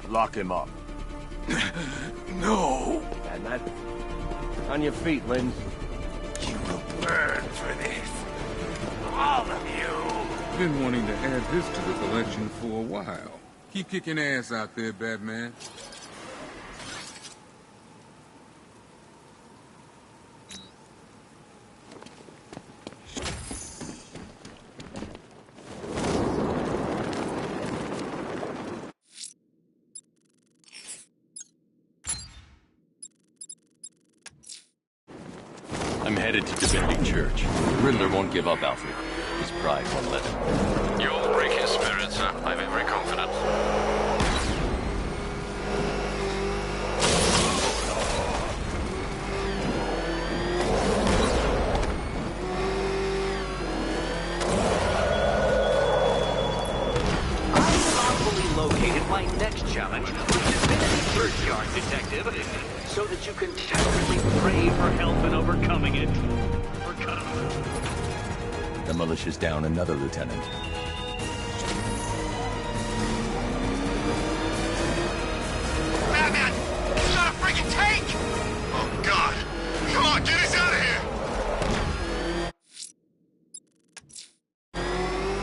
Lock him up. No! Batman. On your feet, Lynn. You will burn for this. All of you! Been wanting to add this to the collection for a while. Keep kicking ass out there, Batman. I'm headed to Divinity Church. Riddler won't give up, Alfred. His pride won't let him. You'll break his spirit, sir. I've every confidence. Lawfully located my next challenge, which is Divinity Churchyard, Detective, so that you can desperately pray for help in overcoming it. The militia's down another lieutenant. Batman! He's got a freaking tank! Oh, God. Come on, get us out of here!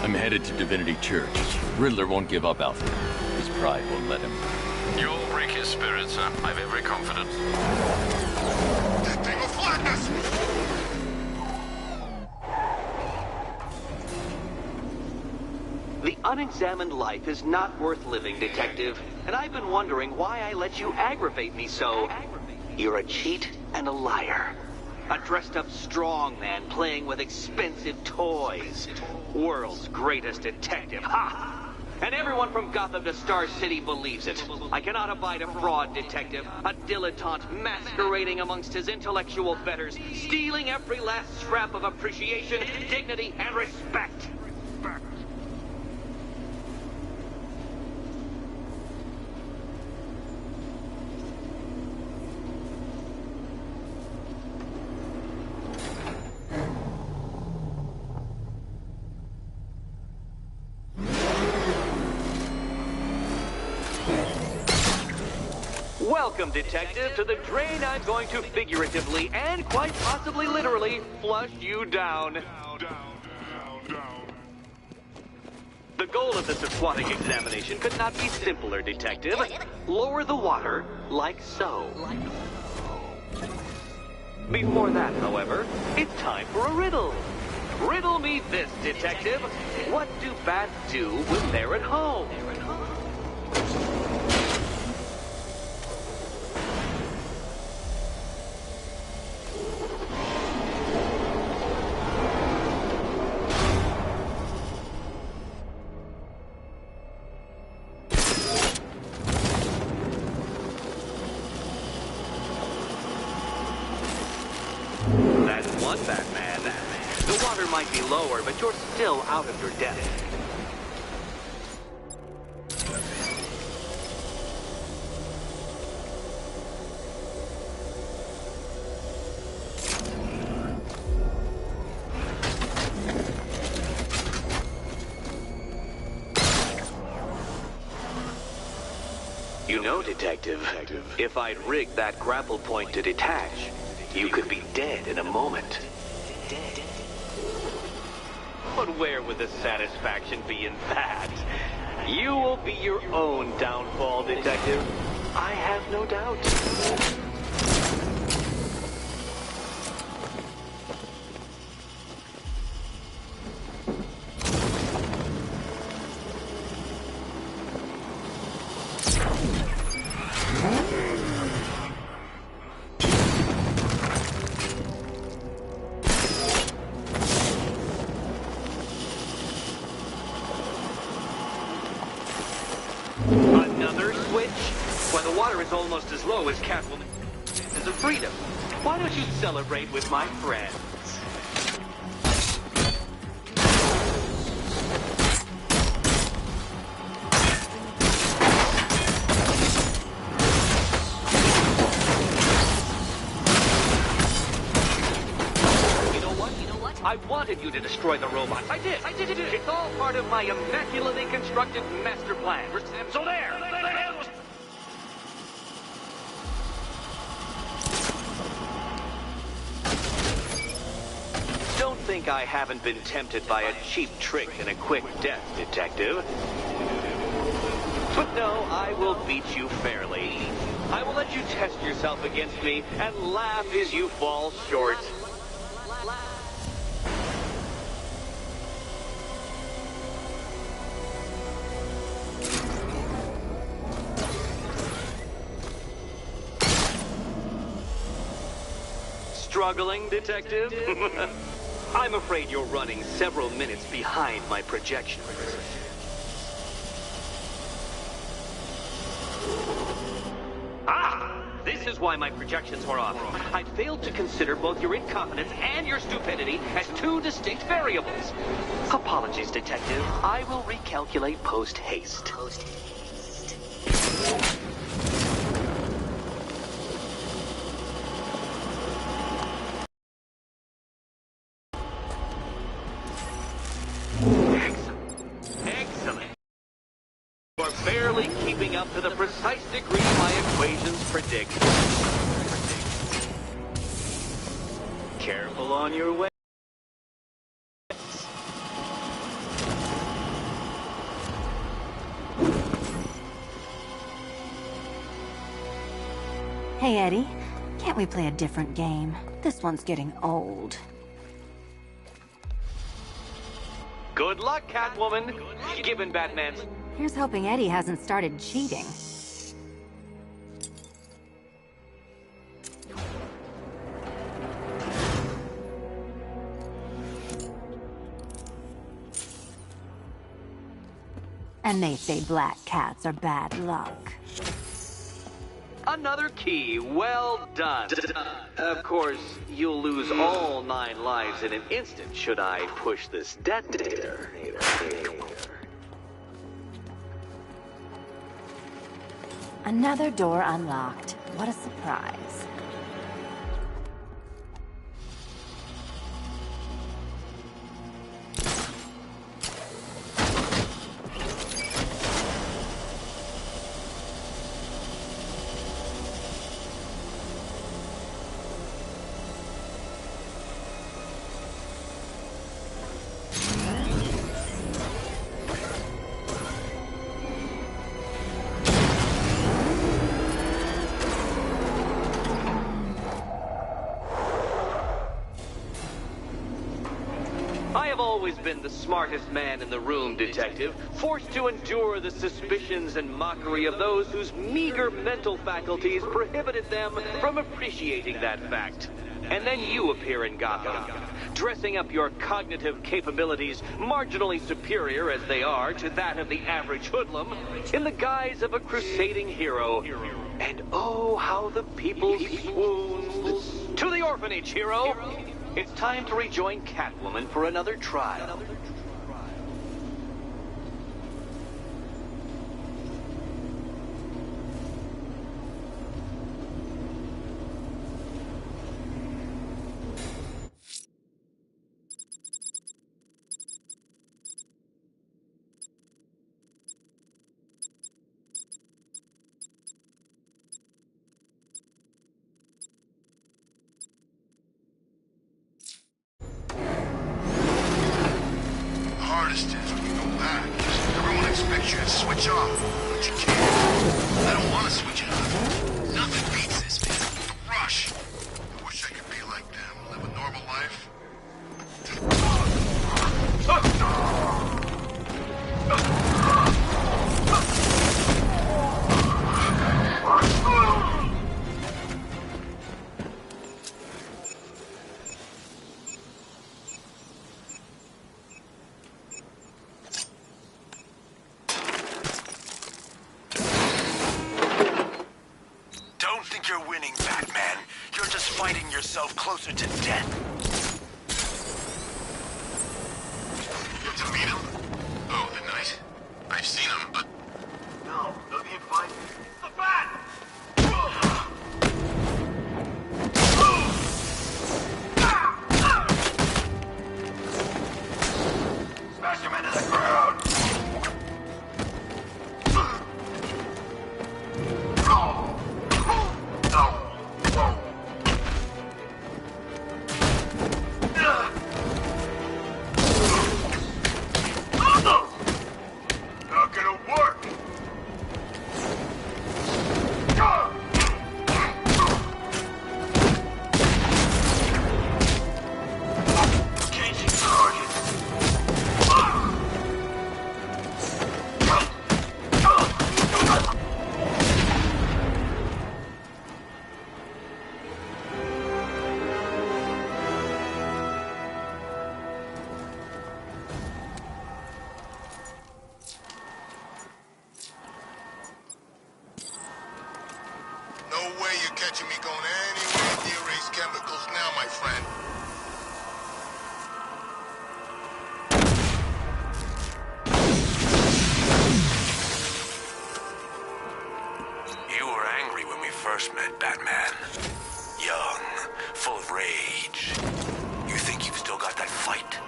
I'm headed to Divinity Church. Riddler won't give up, Alfred. His pride won't let him. You'll break his spirit, sir. I've every confidence. That thing will flatten us! The unexamined life is not worth living, Detective. And I've been wondering why I let you aggravate me so. You're a cheat and a liar. A dressed-up strongman playing with expensive toys. World's greatest detective. Ha! And everyone from Gotham to Star City believes it. I cannot abide a fraud, Detective. A dilettante masquerading amongst his intellectual betters, stealing every last scrap of appreciation, dignity, and respect. Welcome, Detective, to the drain I'm going to figuratively and quite possibly literally flush you down. The goal of this aquatic examination could not be simpler, Detective. Lower the water, like so. Before that, however, it's time for a riddle. Riddle me this, Detective. What do bats do when they're at home? on, Batman. The water might be lower, but you're still out of your depth. You know, Detective, if I'd rigged that grapple point to detach, you could be dead in a moment. But where would the satisfaction be in that? You will be your own downfall, Detective. I have no doubt. Almost as low as Catwoman is a freedom. Why don't you celebrate with my friends? You know what? I wanted you to destroy the robots. I did. It's all part of my immaculately constructed master plan. So there. Don't think I haven't been tempted by a cheap trick and a quick death, Detective. But no, I will beat you fairly. I will let you test yourself against me and laugh as you fall short. Struggling, Detective? I'm afraid you're running several minutes behind my projections. Ah! This is why my projections were off. I failed to consider both your incompetence and your stupidity as two distinct variables. Apologies, Detective. I will recalculate post-haste. You are barely keeping up to the precise degree my equations predict. Careful on your way. Hey, Eddie. Can't we play a different game? This one's getting old. Good luck, Catwoman. Given Batman's... Here's hoping Eddie hasn't started cheating. And they say black cats are bad luck. Another key. Well done. Of course, you'll lose all 9 lives in an instant should I push this detonator. Another door unlocked. What a surprise. Always been the smartest man in the room, Detective, forced to endure the suspicions and mockery of those whose meager mental faculties prohibited them from appreciating that fact. And then you appear in Gotham, dressing up your cognitive capabilities marginally superior as they are to that of the average hoodlum, in the guise of a crusading hero. And oh, how the people swooned. To the orphanage, hero! It's time to rejoin Catwoman for another trial. Hardest is when you go back. Everyone expects you to switch off, but you can't. I don't want to switch it off. Nothing beats this, man. The rush. I wish I could be like them, live a normal life. Don't think you're winning, Batman. You're just fighting yourself closer to death. To meet him? Oh, the Knight? I've seen him, but... No, don't you find the Bat! Smash him into the ground! Not gonna work! Changing target. No way you're catching me going anywhere near these chemicals now, my friend. You were angry when we first met, Batman. Young, full of rage. You think you've still got that fight?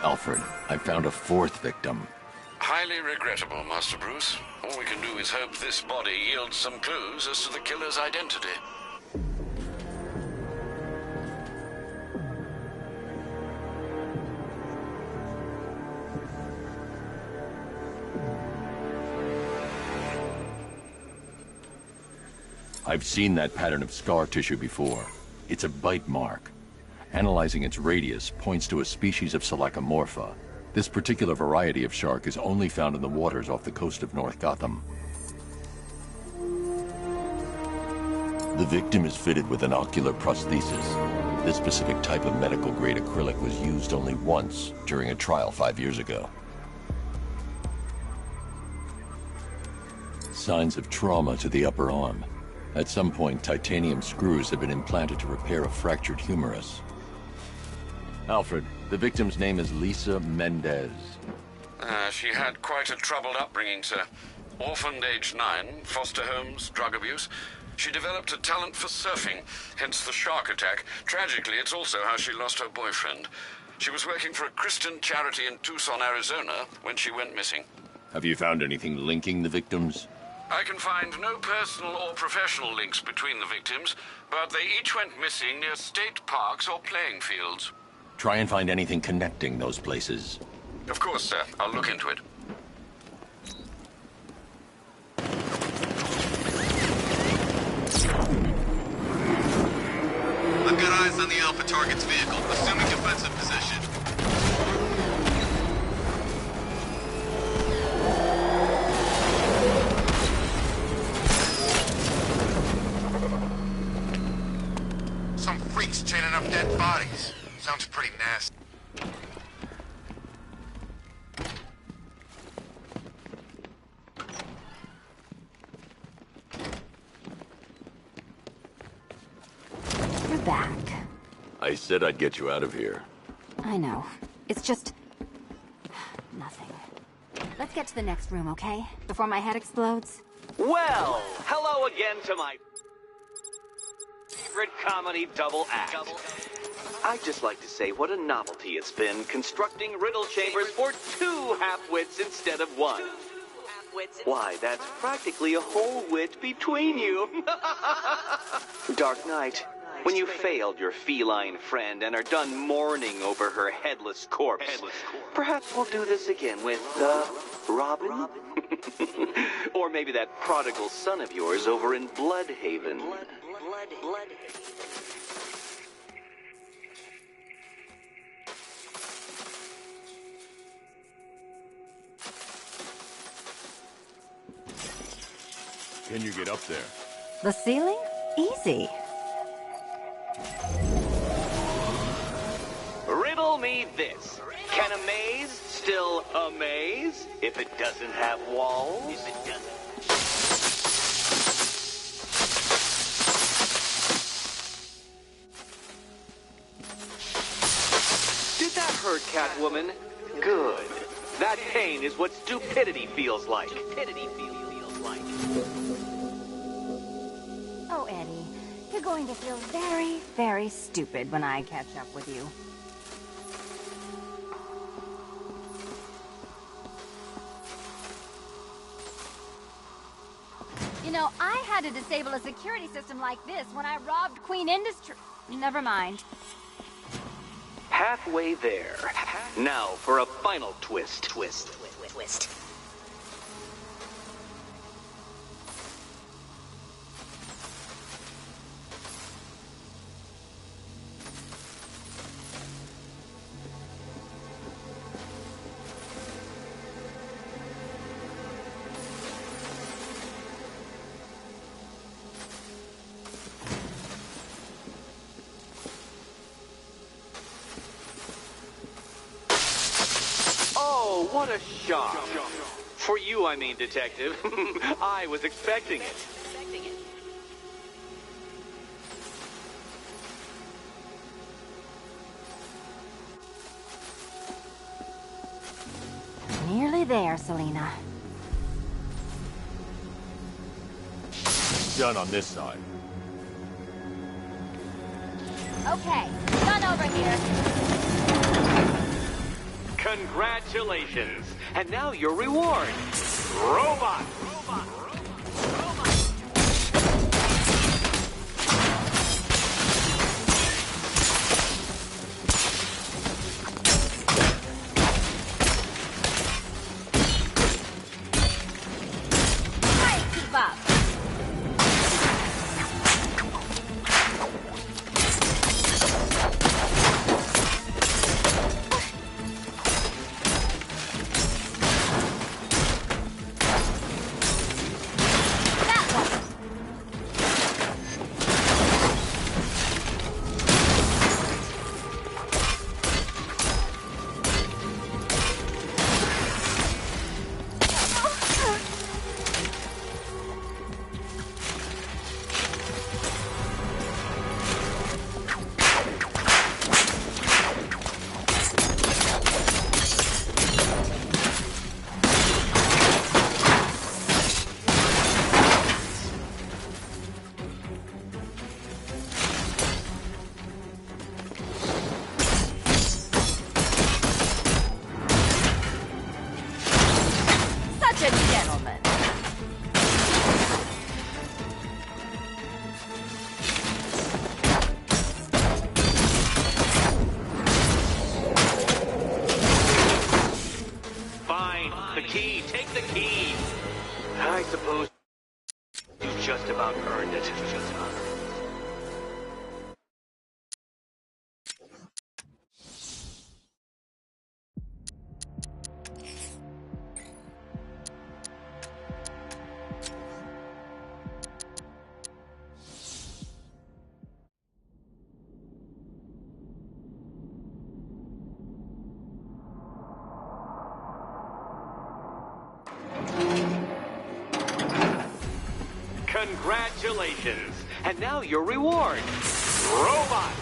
Alfred, I found a fourth victim. Highly regrettable, Master Bruce. All we can do is hope this body yields some clues as to the killer's identity. I've seen that pattern of scar tissue before. It's a bite mark. Analyzing its radius points to a species of Selachomorpha. This particular variety of shark is only found in the waters off the coast of North Gotham. The victim is fitted with an ocular prosthesis. This specific type of medical-grade acrylic was used only once during a trial 5 years ago. Signs of trauma to the upper arm. At some point, titanium screws have been implanted to repair a fractured humerus. Alfred, the victim's name is Lisa Mendez. She had quite a troubled upbringing, sir. Orphaned age 9, foster homes, drug abuse. She developed a talent for surfing, hence the shark attack. Tragically, it's also how she lost her boyfriend. She was working for a Christian charity in Tucson, Arizona, when she went missing. Have you found anything linking the victims? I can find no personal or professional links between the victims, but they each went missing near state parks or playing fields. Try and find anything connecting those places. Of course, sir. I'll look into it. I've got eyes on the Alpha target's vehicle, assuming defensive position. Some freaks chaining up dead bodies. Sounds pretty nasty. back. I said I'd get you out of here. I know. It's just... nothing. Let's get to the next room, okay? Before my head explodes. Well, hello again to my favorite comedy double act. I'd just like to say what a novelty it's been constructing riddle chambers for 2 half-wits instead of 1. Why, that's practically a whole wit between you. Dark Knight, when you failed your feline friend and are done mourning over her headless corpse, perhaps we'll do this again with, Robin? Or maybe that prodigal son of yours over in Bloodhaven. Can you get up there? The ceiling? Easy. Riddle me this. Can a maze still amaze if it doesn't have walls? Did that hurt, Catwoman? Good. That pain is what stupidity feels like. Oh, Eddie, you're going to feel very, very stupid when I catch up with you. You know, I had to disable a security system like this when I robbed Queen Industry. Never mind. Halfway there. Now for a final twist. Twist. Oh, what a shock. For you, I mean, Detective. I was expecting it. Nearly there, Selina. Done on this side. Okay, done over here. Congratulations. And now your reward. Robot. Keep up. Such a gentleman. Fine. The key. Take the key. I suppose you just about earned it. Congratulations. And now your reward. Robot!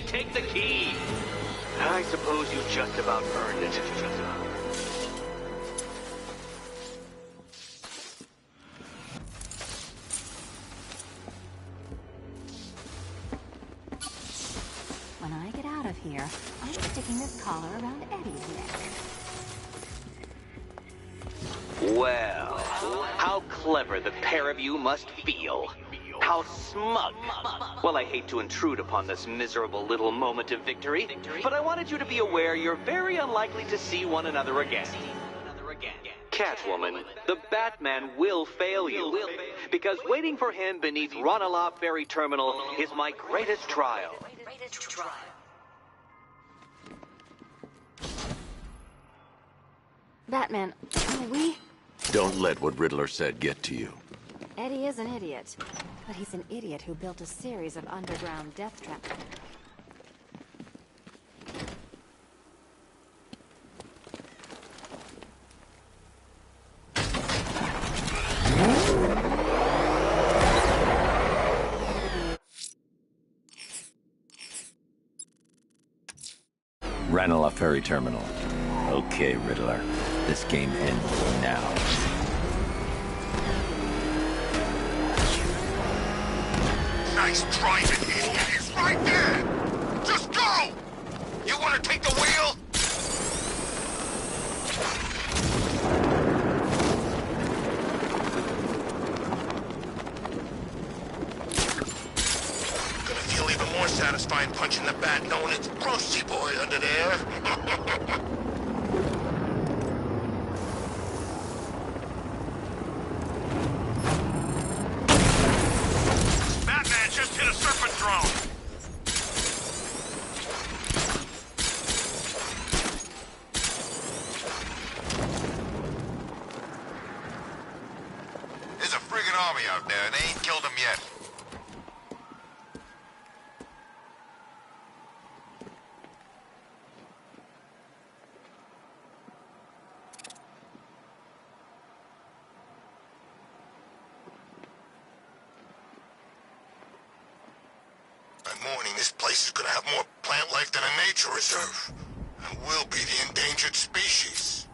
Take the key. I suppose you just about earned it. When I get out of here, I'm sticking this collar around Eddie's neck. Well, how clever the pair of you must feel. How smug. Well, I hate to intrude upon this miserable little moment of victory, but I wanted you to be aware you're very unlikely to see one another again. Catwoman, the Batman will fail you, because waiting for him beneath Ronalop Ferry Terminal is my greatest trial. Batman, we... Don't let what Riddler said get to you. Eddie is an idiot, but he's an idiot who built a series of underground death traps. Ranelagh Ferry Terminal. Okay, Riddler. This game ends now. Nice driving, idiot. He's right there. Just go. You want to take the wheel? Gonna feel even more satisfying punching the bat knowing it's Grossy Boy under there. Just hit a serpent drone. There's a friggin' army out there, and they ain't killed them yet. Morning, this place is gonna have more plant life than a nature reserve. And we'll be the endangered species.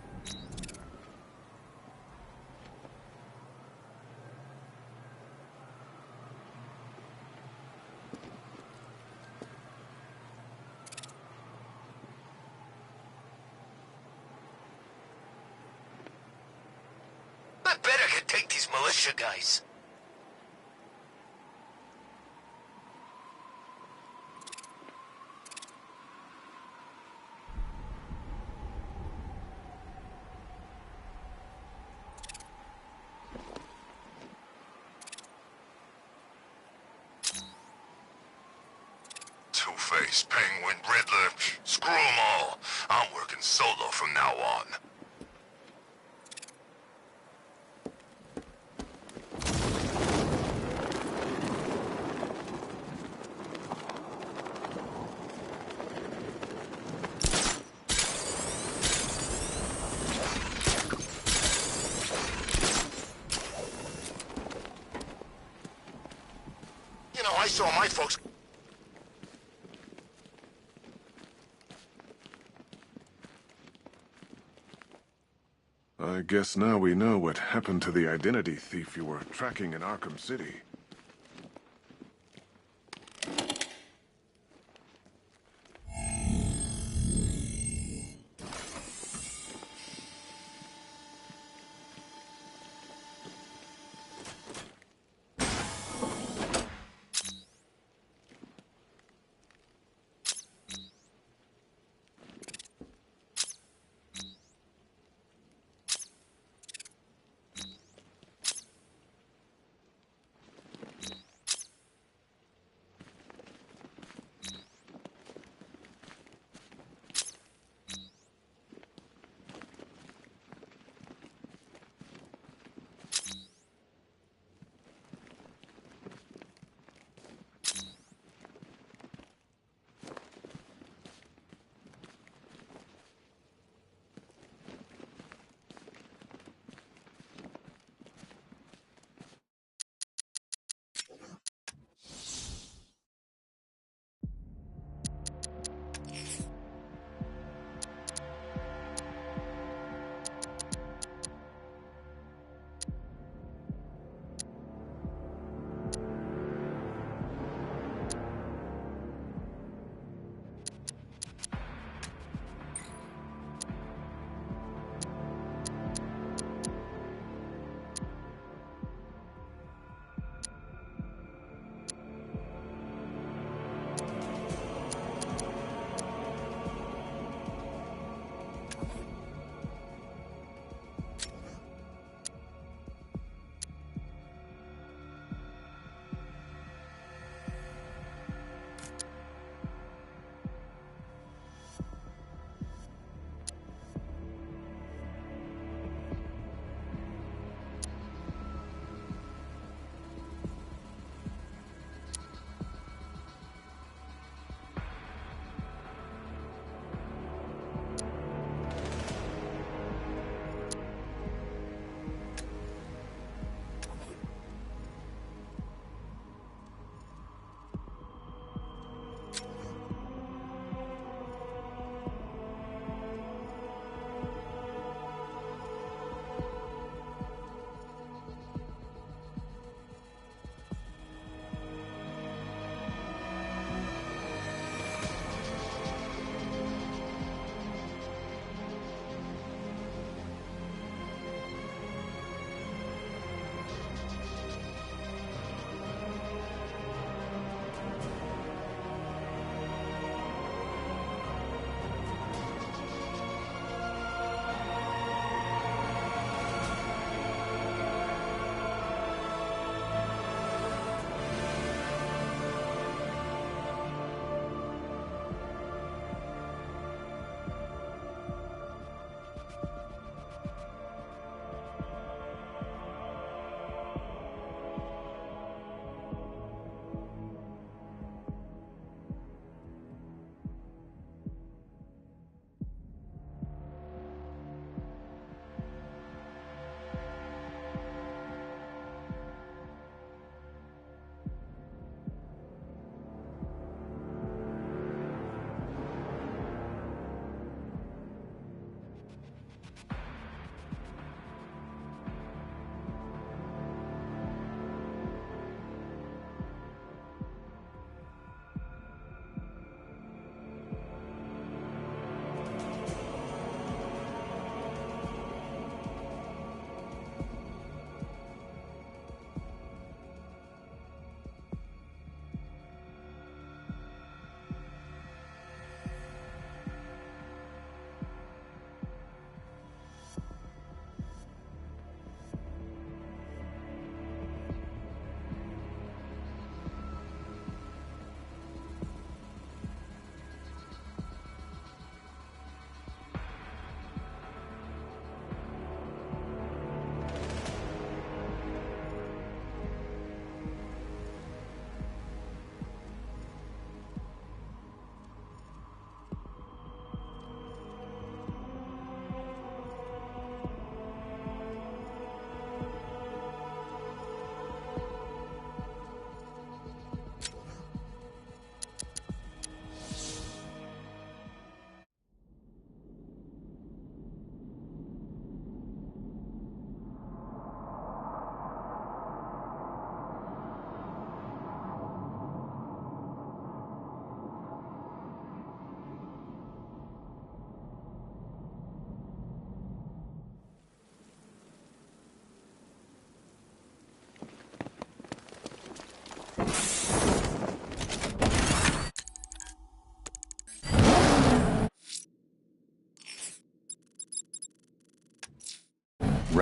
I bet I could take these militia guys. Two-Face, Penguin, Riddler, screw them all. I'm working solo from now on. You know, I saw my folks... I guess now we know what happened to the identity thief you were tracking in Arkham City.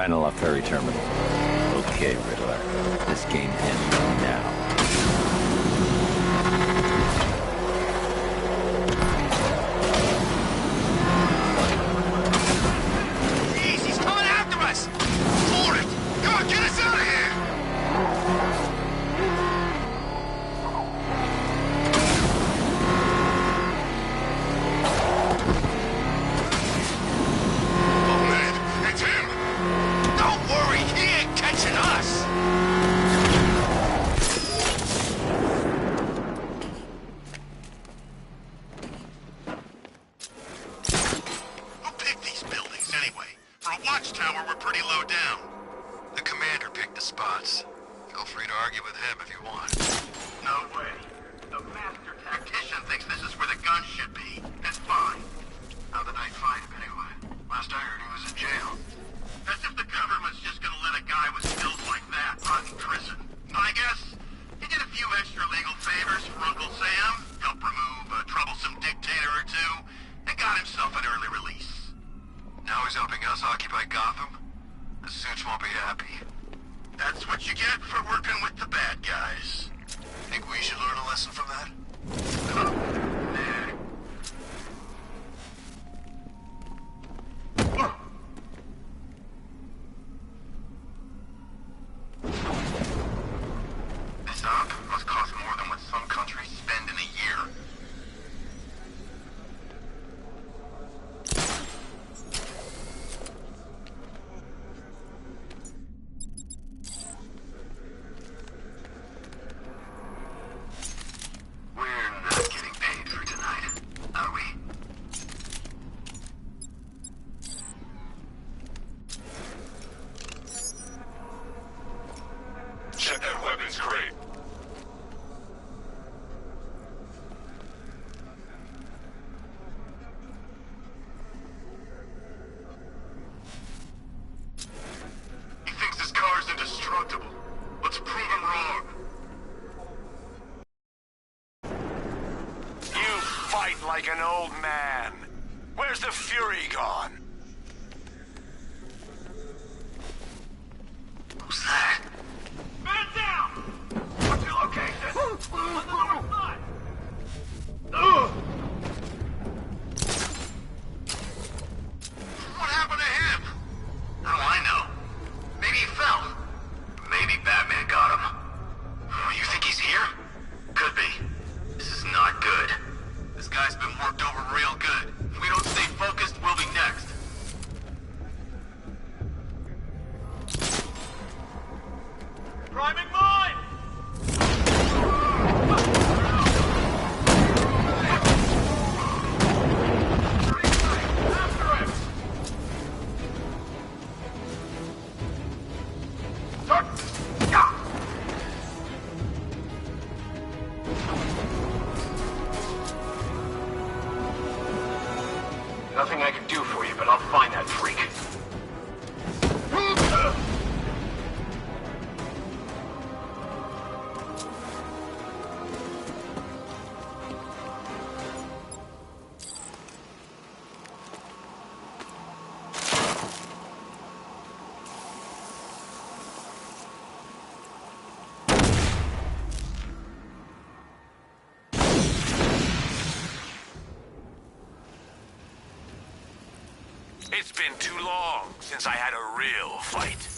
Ranelagh Ferry Terminal. Okay, Riddler. This game ends now. Jeez, he's coming after us! For it! Come on, get us out of here! Oh man, it's him! Don't worry, he ain't catching us! Who picked these buildings anyway? For a watchtower, we're pretty low down. The commander picked the spots. Feel free to argue with him if you want. No way. The master tactician thinks this is where the guns should be. That's fine. How did I find him anyway? Last I heard he was in jail. As if the government's just gonna let a guy with skills like that rot in prison. I guess he did a few extra legal favors for Uncle Sam, helped remove a troublesome dictator or two, and got himself an early release. Now he's helping us occupy Gotham? The suits won't be happy. That's what you get for working with the bad guys. Think we should learn a lesson from that? This op must cost more than what some countries spend in a year. We're not getting paid for tonight, are we? Check that weapons crate. He thinks this car's indestructible. Let's prove him wrong. You fight like an old man. Where's the fury gone? Who's that? Man down! What's your location? On the north side! What happened to him? How do I know? Maybe he fell. Maybe Batman got him. You think he's here? Could be. This is not good. This guy's been worked over real good. If we don't stay focused, we'll be next. Priming mine! After him! Nothing I can do for you, but I'll find that freak. It's been too long since I had a real fight.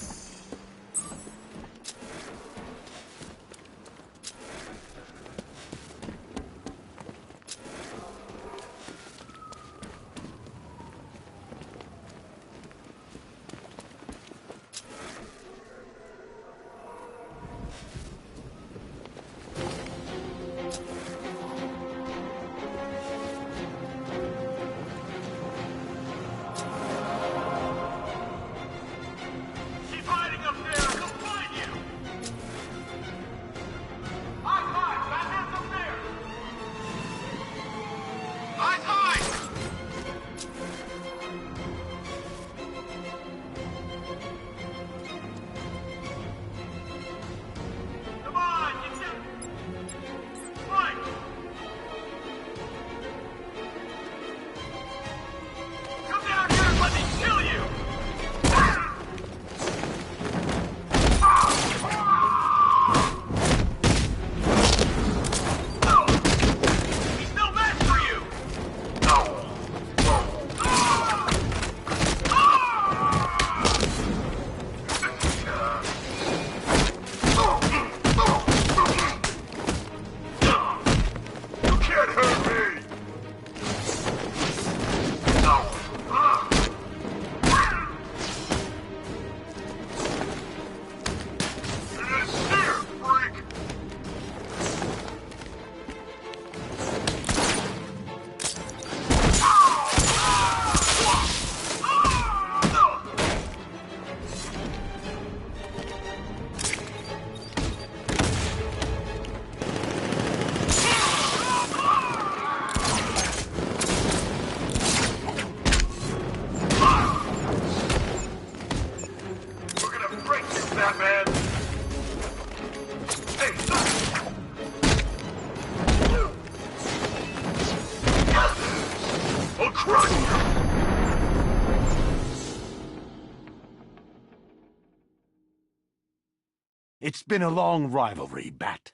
It's been a long rivalry, Bat.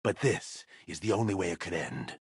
But this is the only way it could end.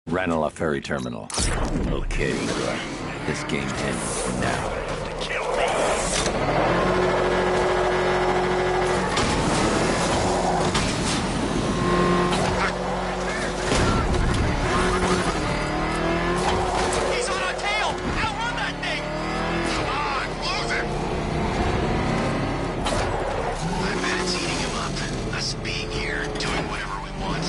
Ranelagh Ferry Terminal. Okay, Igor. This game ends now. He's on our tail! Outrun that thing! Come on, close it! I bet it's eating him up. Us being here, doing whatever we want.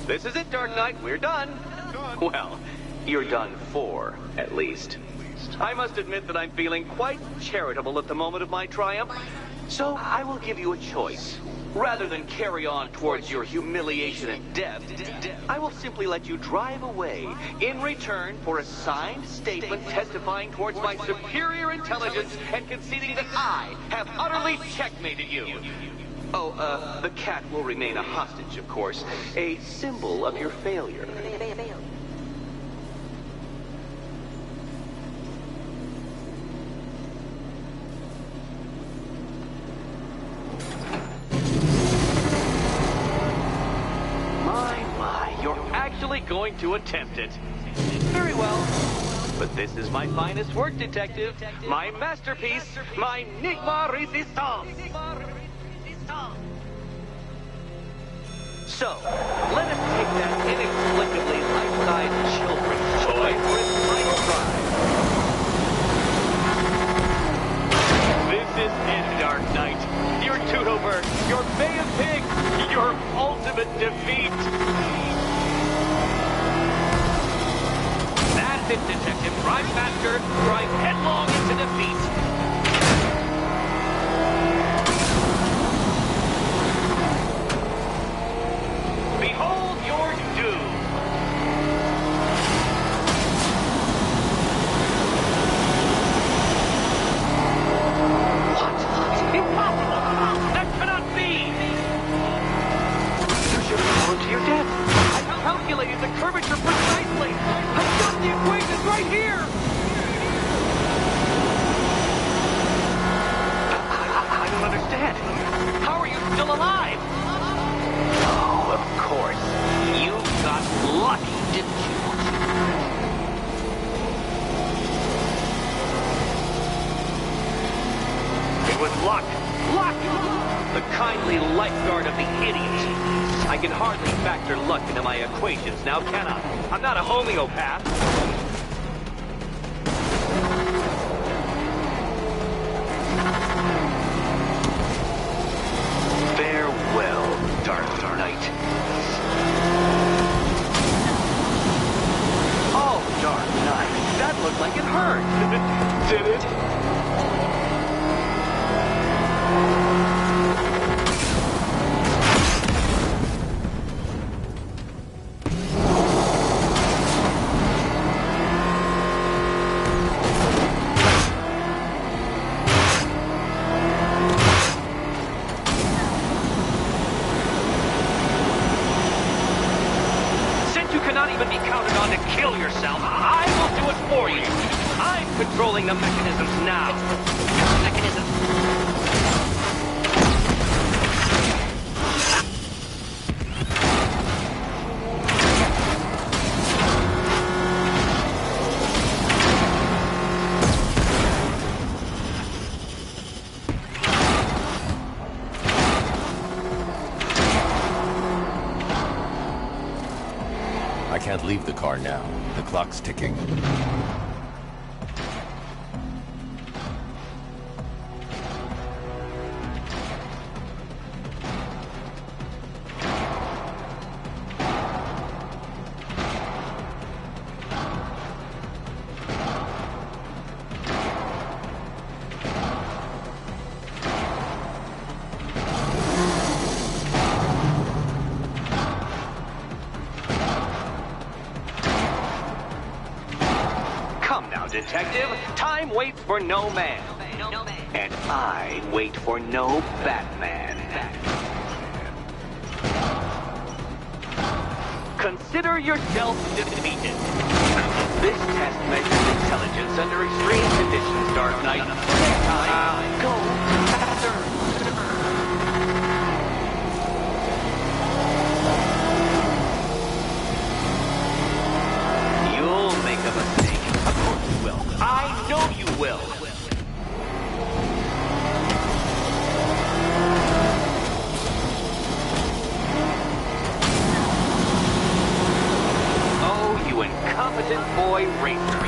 This is it, Dark Knight. We're done. Well, you're done for, at least. I must admit that I'm feeling quite charitable at the moment of my triumph, so I will give you a choice. Rather than carry on towards your humiliation and death, I will simply let you drive away in return for a signed statement testifying towards my superior intelligence and conceding that I have utterly checkmated you. Oh, the cat will remain a hostage, of course. A symbol of your failure. My, you're actually going to attempt it. Very well. But this is my finest work, Detective. My masterpiece, my Nigma Resistance. So, let us take that inexplicably life-sized children's toy for its final ride. This is it, Dark Knight. Your Toodleberg, your Bay of Pigs, your ultimate defeat. That's it, Detective. Drive faster, drive headlong into defeat. Behold your doom! What? Impossible! That cannot be! You should have gone to your death. I calculated the curvature precisely. I've got the equations right here! I don't understand. How are you still alive? Oh, of course. You got lucky, didn't you? It was luck. Luck! The kindly lifeguard of the idiot. I can hardly factor luck into my equations now, can I? I'm not a homeopath. Farewell, Dark Knight. Oh, Dark Knight, that looked like it hurt. Did it? kill yourself, I will do it for you. I'm controlling the mechanisms now. I can't leave the car now. The clock's ticking. Detective, time waits for no man. And I wait for no Batman. Consider yourself defeated. This test measures intelligence under extreme conditions, Dark Knight. Next time, go faster. You'll make a mistake. Of course you will. I know you will. Oh, you incompetent boy racer.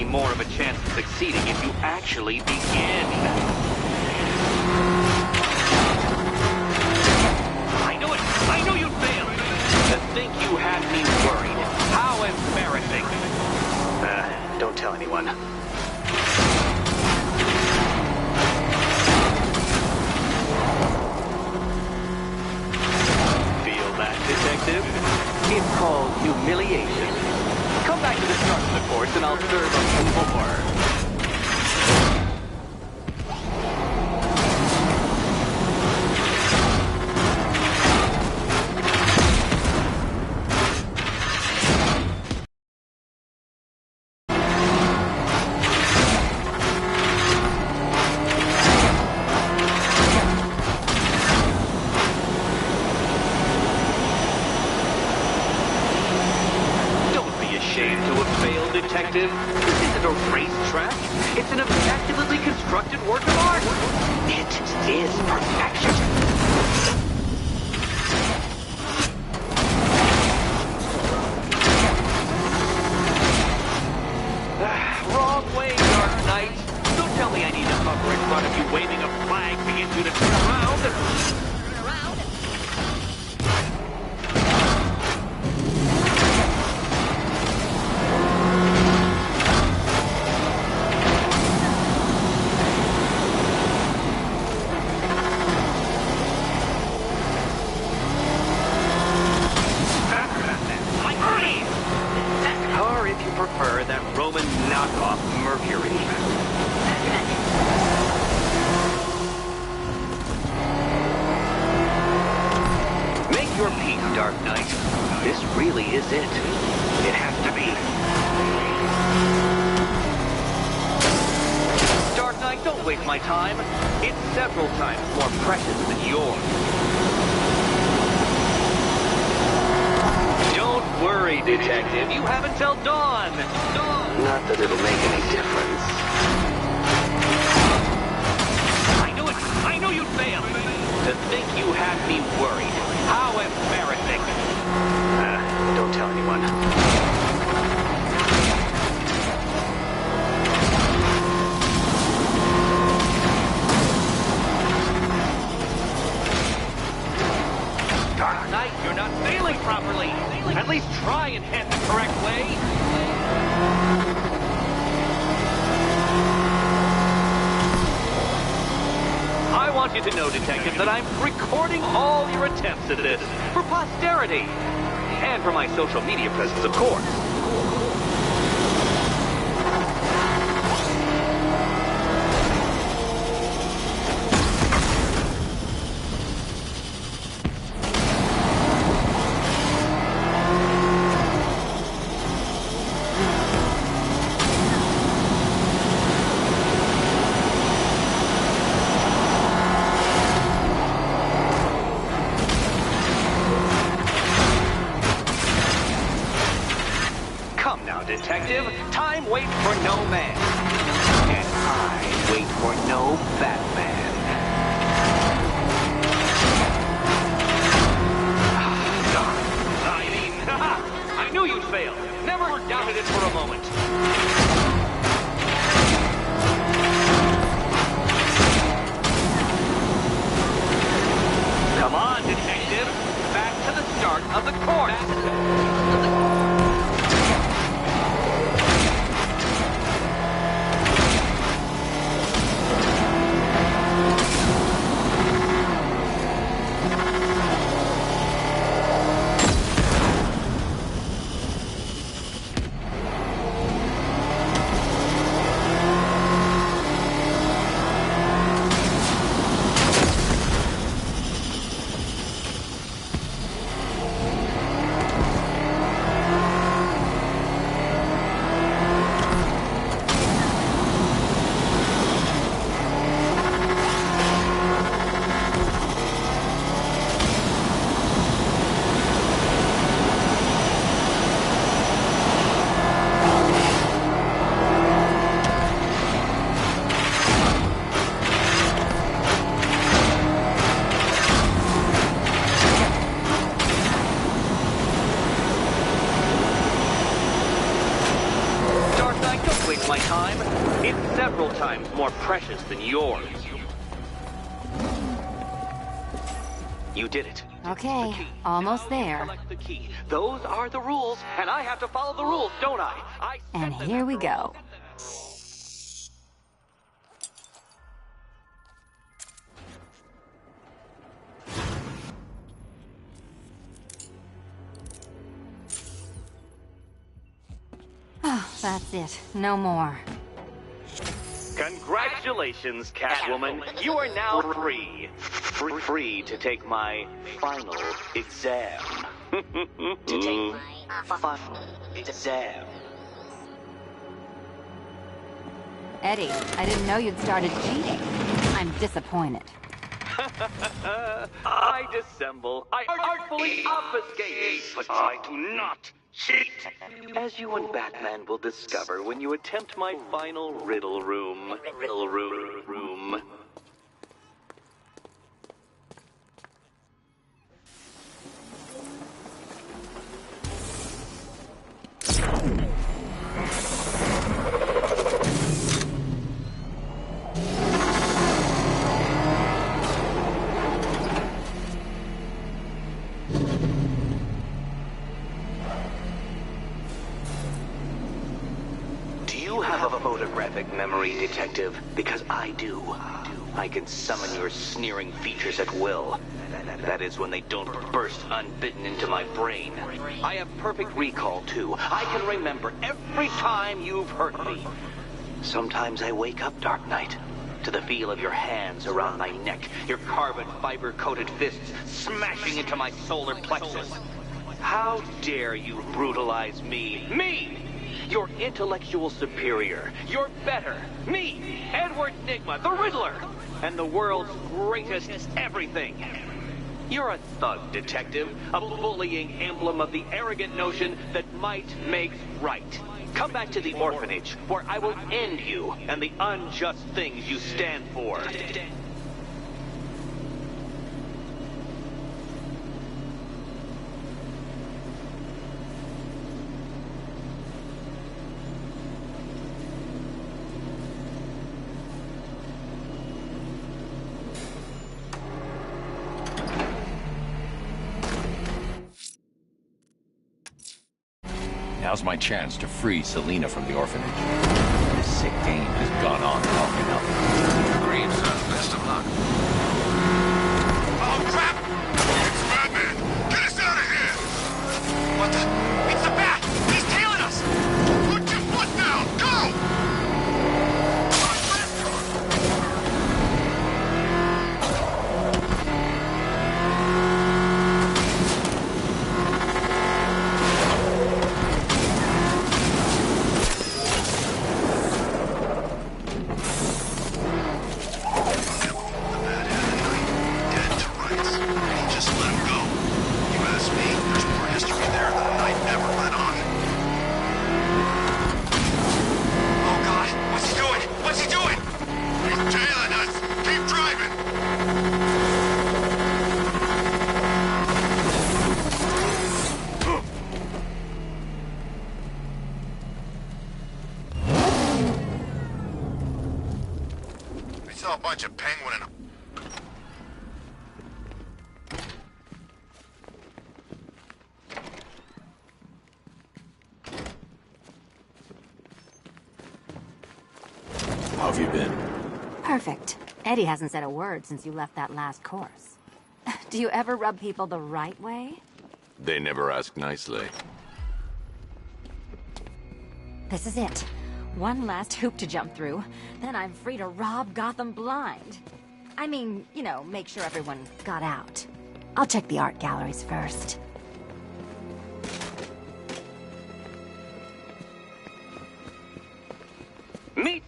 More of a chance of succeeding if you actually begin. I knew it! I knew you'd fail! To think you had me worried. How embarrassing. Don't tell anyone. Feel that, detective? It's called humiliation. Come back to the start of the course and I'll serve up some more. Detective, this isn't a racetrack. It's an immaculately constructed work of art. It is perfection. Wrong way, Dark Knight. Don't tell me I need to hover in front of you waving a flag to get you to turn around. Prefer that Roman knockoff Mercury. Make your peace, Dark Knight. This really is it. It has to be. Dark Knight, don't waste my time. It's several times more precious than yours. Don't worry, Detective. You have until dawn. Not that it'll make any difference. I knew it. I knew you'd fail. To think you had me worried. How embarrassing. Don't tell anyone. know, Detective, that I'm recording all your attempts at this for posterity. And for my social media presence, of course. Detective, time waits for no man. And I wait for no Batman. I knew you'd fail. Never doubted it for a moment. Come on, Detective. Back to the start of the course. My time, it's several times more precious than yours. You did it. Okay, almost there. Collect the key. Those are the rules, and I have to follow the rules, don't I? And here we go. Oh, that's it. No more. Congratulations, Catwoman. You are now free. Free to take my final exam. To take my final exam. Eddie, I didn't know you'd started cheating. I'm disappointed. I dissemble. I artfully obfuscate. But I do not cheat. As you and Batman will discover when you attempt my final riddle room. Riddle room. Photographic memory, Detective, because I do. I can summon your sneering features at will. That is when they don't burst unbidden into my brain. I have perfect recall, too. I can remember every time you've hurt me. Sometimes I wake up, Dark Knight, to the feel of your hands around my neck, your carbon fiber-coated fists smashing into my solar plexus. How dare you brutalize me? Me! Your intellectual superior. You're better. Me, Edward Nygma, the Riddler, and the world's greatest everything. You're a thug, Detective, a bullying emblem of the arrogant notion that might makes right. Come back to the orphanage, where I will end you and the unjust things you stand for. Now's my chance to free Selina from the orphanage. This sick dame has gone on long enough. Green, son, best of luck. Tell a bunch of penguin and... How have you been? Perfect. Eddie hasn't said a word since you left that last course. Do you ever rub people the right way? They never ask nicely. This is it. One last hoop to jump through, then I'm free to rob Gotham blind. I mean, you know, make sure everyone got out. I'll check the art galleries first. Meet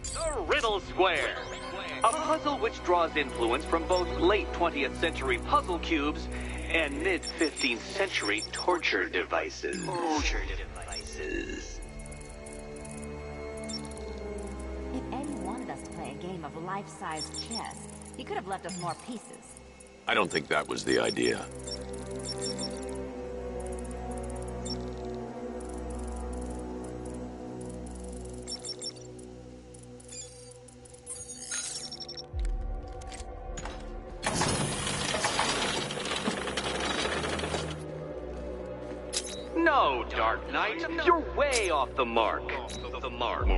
the Riddle Square, a puzzle which draws influence from both late 20th century puzzle cubes and mid-15th century torture devices. If Eddie wanted us to play a game of life-size chess, he could have left us more pieces. I don't think that was the idea. No, Dark Knight, you're way off the mark. The mark.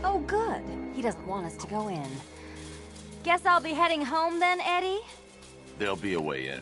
Oh, good. He doesn't want us to go in. Guess I'll be heading home then, Eddie? There'll be a way in.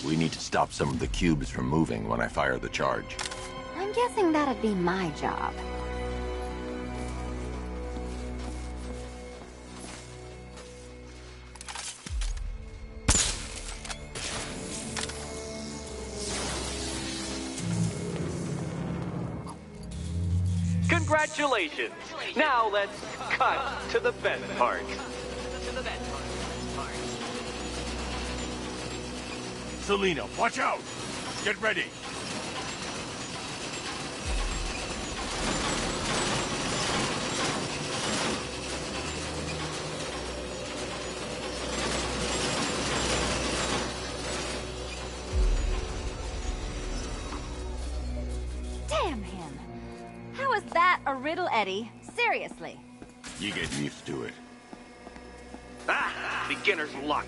We need to stop some of the cubes from moving when I fire the charge. I'm guessing that'd be my job. Congratulations! Now let's cut to the best part. Selina, watch out! Get ready! Damn him! How is that a riddle, Eddie? Seriously. You get used to it. Ah! Beginner's luck.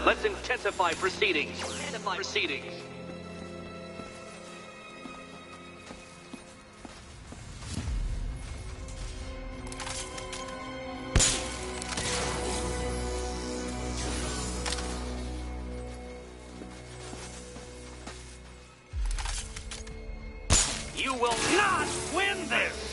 Let's intensify proceedings. You will not win this!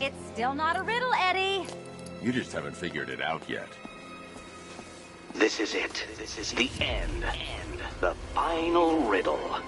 It's still not a riddle, Eddie. You just haven't figured it out yet. This is it. This is the end. The final riddle.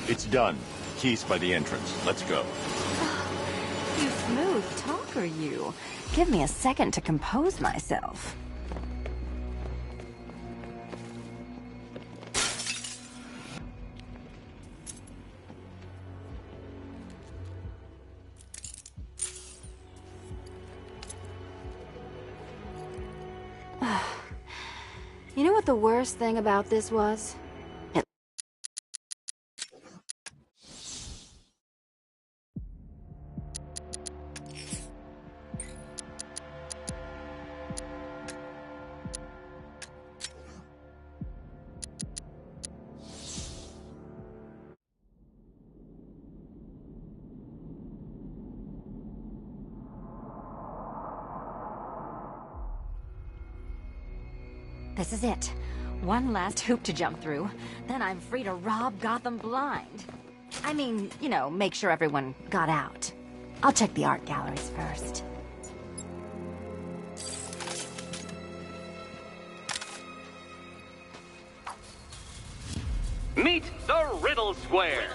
It's done. Keys by the entrance. Let's go. You smooth talker, you. Give me a second to compose myself. You know what the worst thing about this was? This is it. One last hoop to jump through. Then I'm free to rob Gotham blind. I mean, you know, make sure everyone got out. I'll check the art galleries first. Meet the Riddle Square,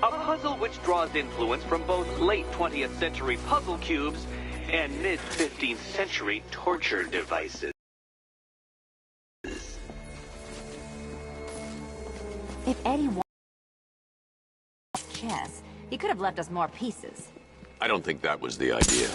a puzzle which draws influence from both late 20th century puzzle cubes and mid 15th century torture devices. If Eddie wanted chess, he could have left us more pieces. I don't think that was the idea.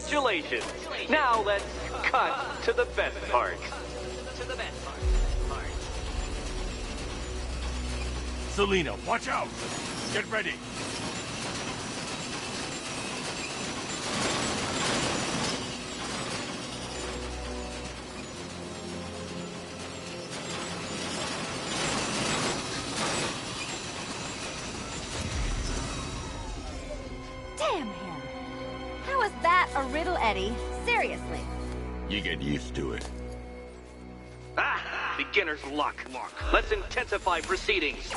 Congratulations. Now let's cut to the best part. Selina, watch out! Get ready. Damn him. How is that a riddle, Eddie? Seriously. You get used to it. Ah, beginner's luck. Let's intensify proceedings.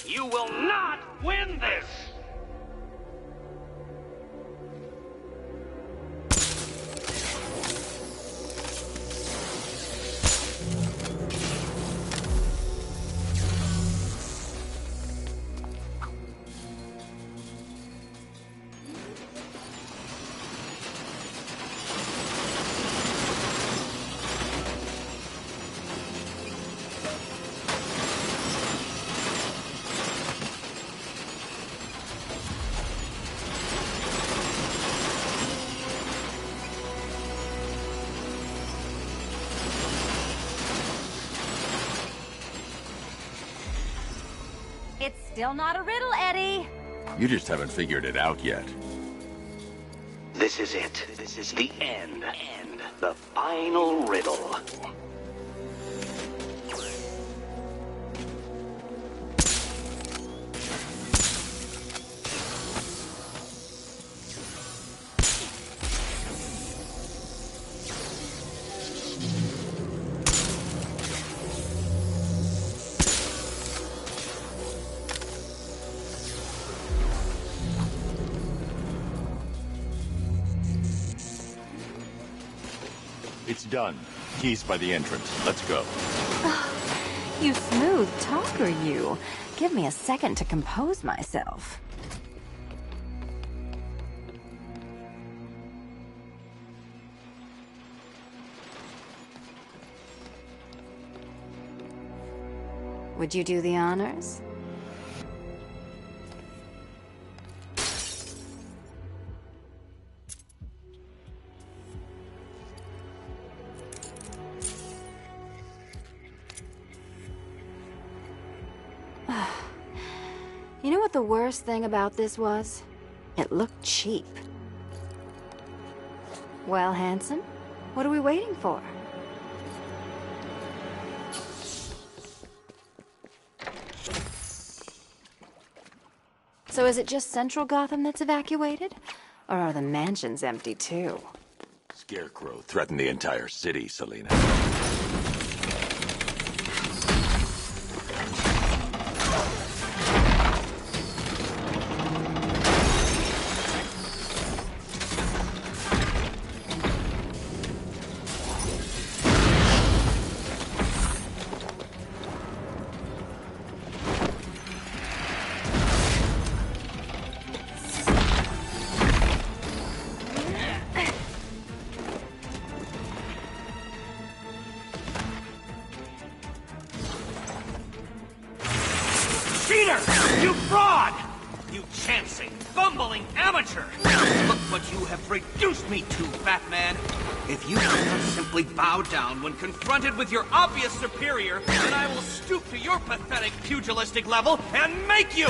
You will not win this! It's still not a riddle, Eddie. You just haven't figured it out yet. This is it. This is the end. The final riddle. It's done. Keys by the entrance. Let's go. You smooth talker, you. Give me a second to compose myself. Would you do the honors? You know what the worst thing about this was? It looked cheap. Well, Hanson, what are we waiting for? So is it just Central Gotham that's evacuated? Or are the mansions empty too? Scarecrow threatened the entire city, Selina. Cheater! You fraud! You chancing, fumbling amateur! Look what you have reduced me to, Batman! If you do not simply bow down when confronted with your obvious superior, then I will stoop to your pathetic pugilistic level and make you!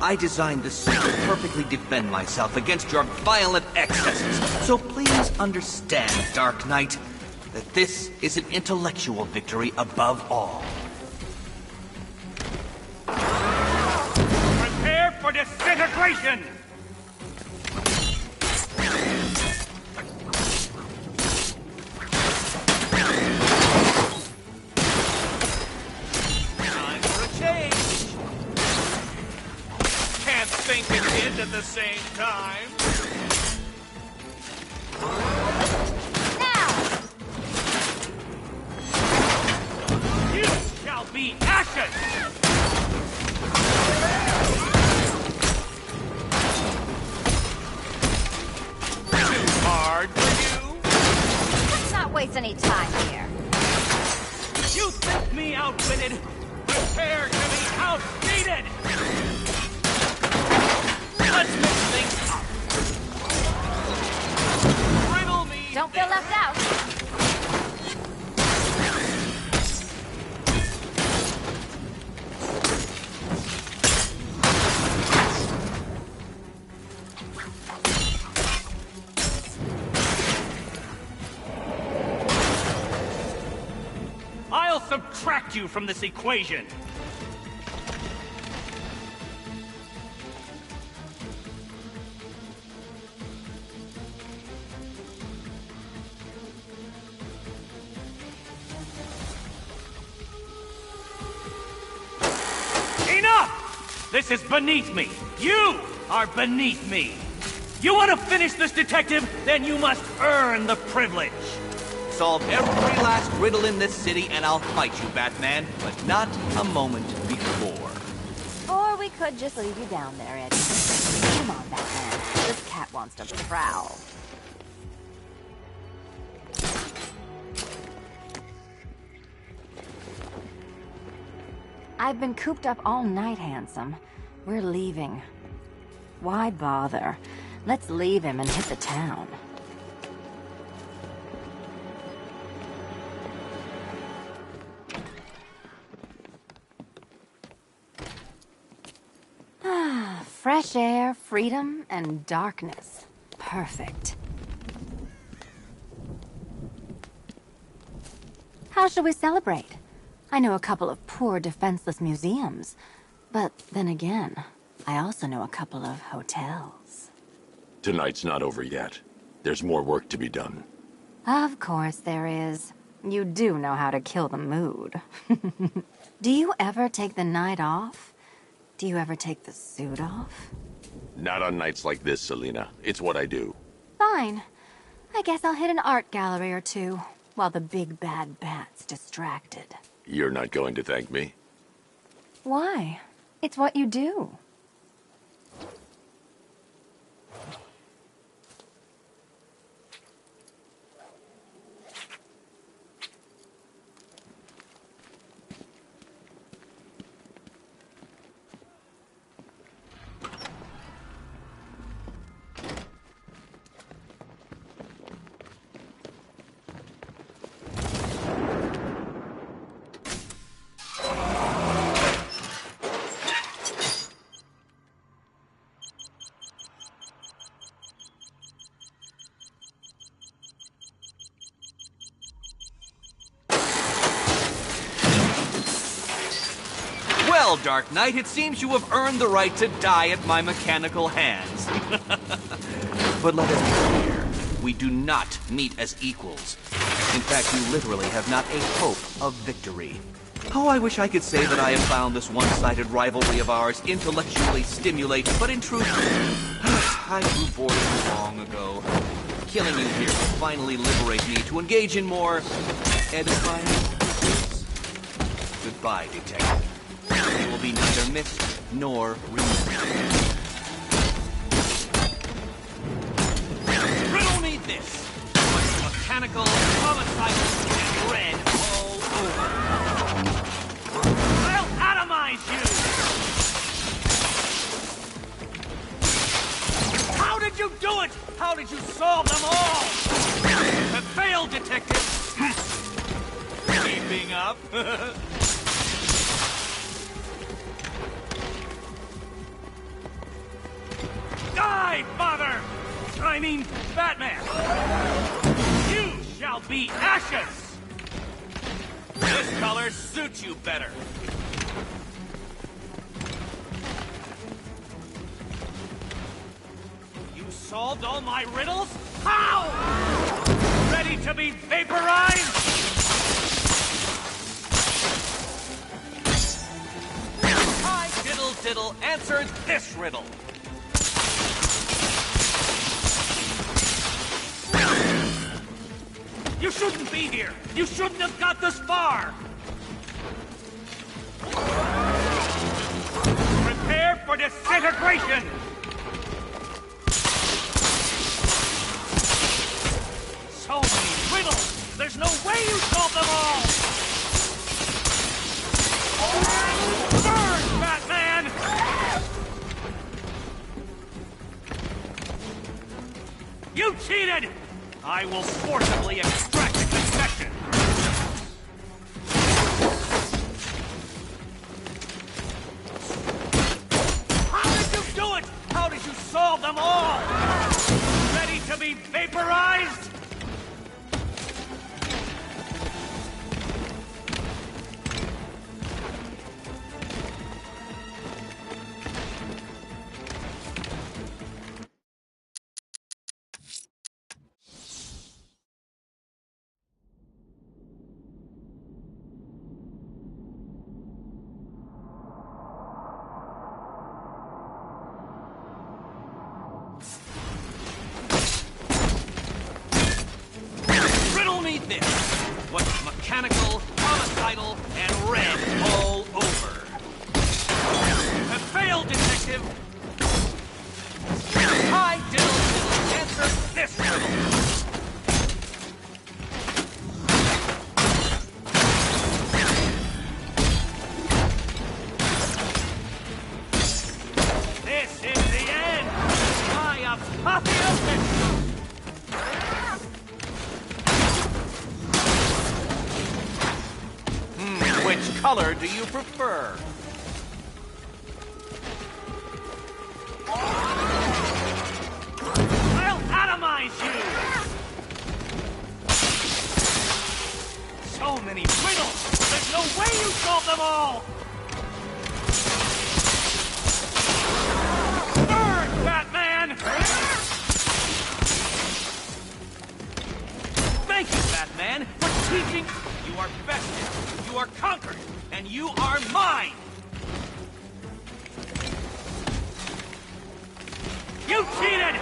I designed this suit to perfectly defend myself against your violent excesses, so please understand, Dark Knight, that this is an intellectual victory above all. Prepare for disintegration! Time for a change! Can't think and hit at the same time. You shall be ashes! waste any time here. You think me outwitted? Prepare to be outseated! Let's mix things up. Riddle me. Don't feel left out. I'll subtract you from this equation. Enough! This is beneath me. You are beneath me. You want to finish this, detective? Then you must earn the privilege. Solve every last riddle in this city and I'll fight you, Batman, but not a moment before. Or we could just leave you down there, Eddie. Come on, Batman. This cat wants to prowl. I've been cooped up all night, handsome. We're leaving. Why bother? Let's leave him and hit the town. Fresh air, freedom, and darkness. Perfect. How shall we celebrate? I know a couple of poor, defenseless museums. But then again, I also know a couple of hotels. Tonight's not over yet. There's more work to be done. Of course there is. You do know how to kill the mood. Do you ever take the night off? Do you ever take the suit off? Not on nights like this, Selina. It's what I do. Fine. I guess I'll hit an art gallery or two, while the big bad bat's distracted. You're not going to thank me? Why? It's what you do. Well, Dark Knight, it seems you have earned the right to die at my mechanical hands. But let us be clear, we do not meet as equals. In fact, you literally have not a hope of victory. Oh, I wish I could say that I have found this one-sided rivalry of ours intellectually stimulating, but in truth, I grew bored of you long ago. Killing you here will finally liberate me to engage in more edifying pursuits. Goodbye, detective. You will be neither missed nor remembered. Riddle me this. Mechanical, homicidal, and red all over. I'll atomize you! How did you do it? How did you solve them all? Have failed, detective. Keeping up. Die, father! I mean, Batman! You shall be ashes! This color suits you better. You solved all my riddles? How? Ready to be vaporized? I, Diddle Diddle, answered this riddle. You shouldn't be here! You shouldn't have got this far! Prepare for disintegration! So many riddles! There's no You cheated! I will forcibly extract a confession. How did you do it? How did you solve them all? Ready to be vaporized? Riddle me this. What's mechanical, homicidal, and red all over? Have failed, detective. I will answer this riddle. This is the end. My apotheosis. Which color do you prefer? I'll atomize you! So many riddles! There's no way you solve them all! Burn, Batman! Thank you, Batman, for teaching. You are bested, you are conquered, and you are mine! You cheated!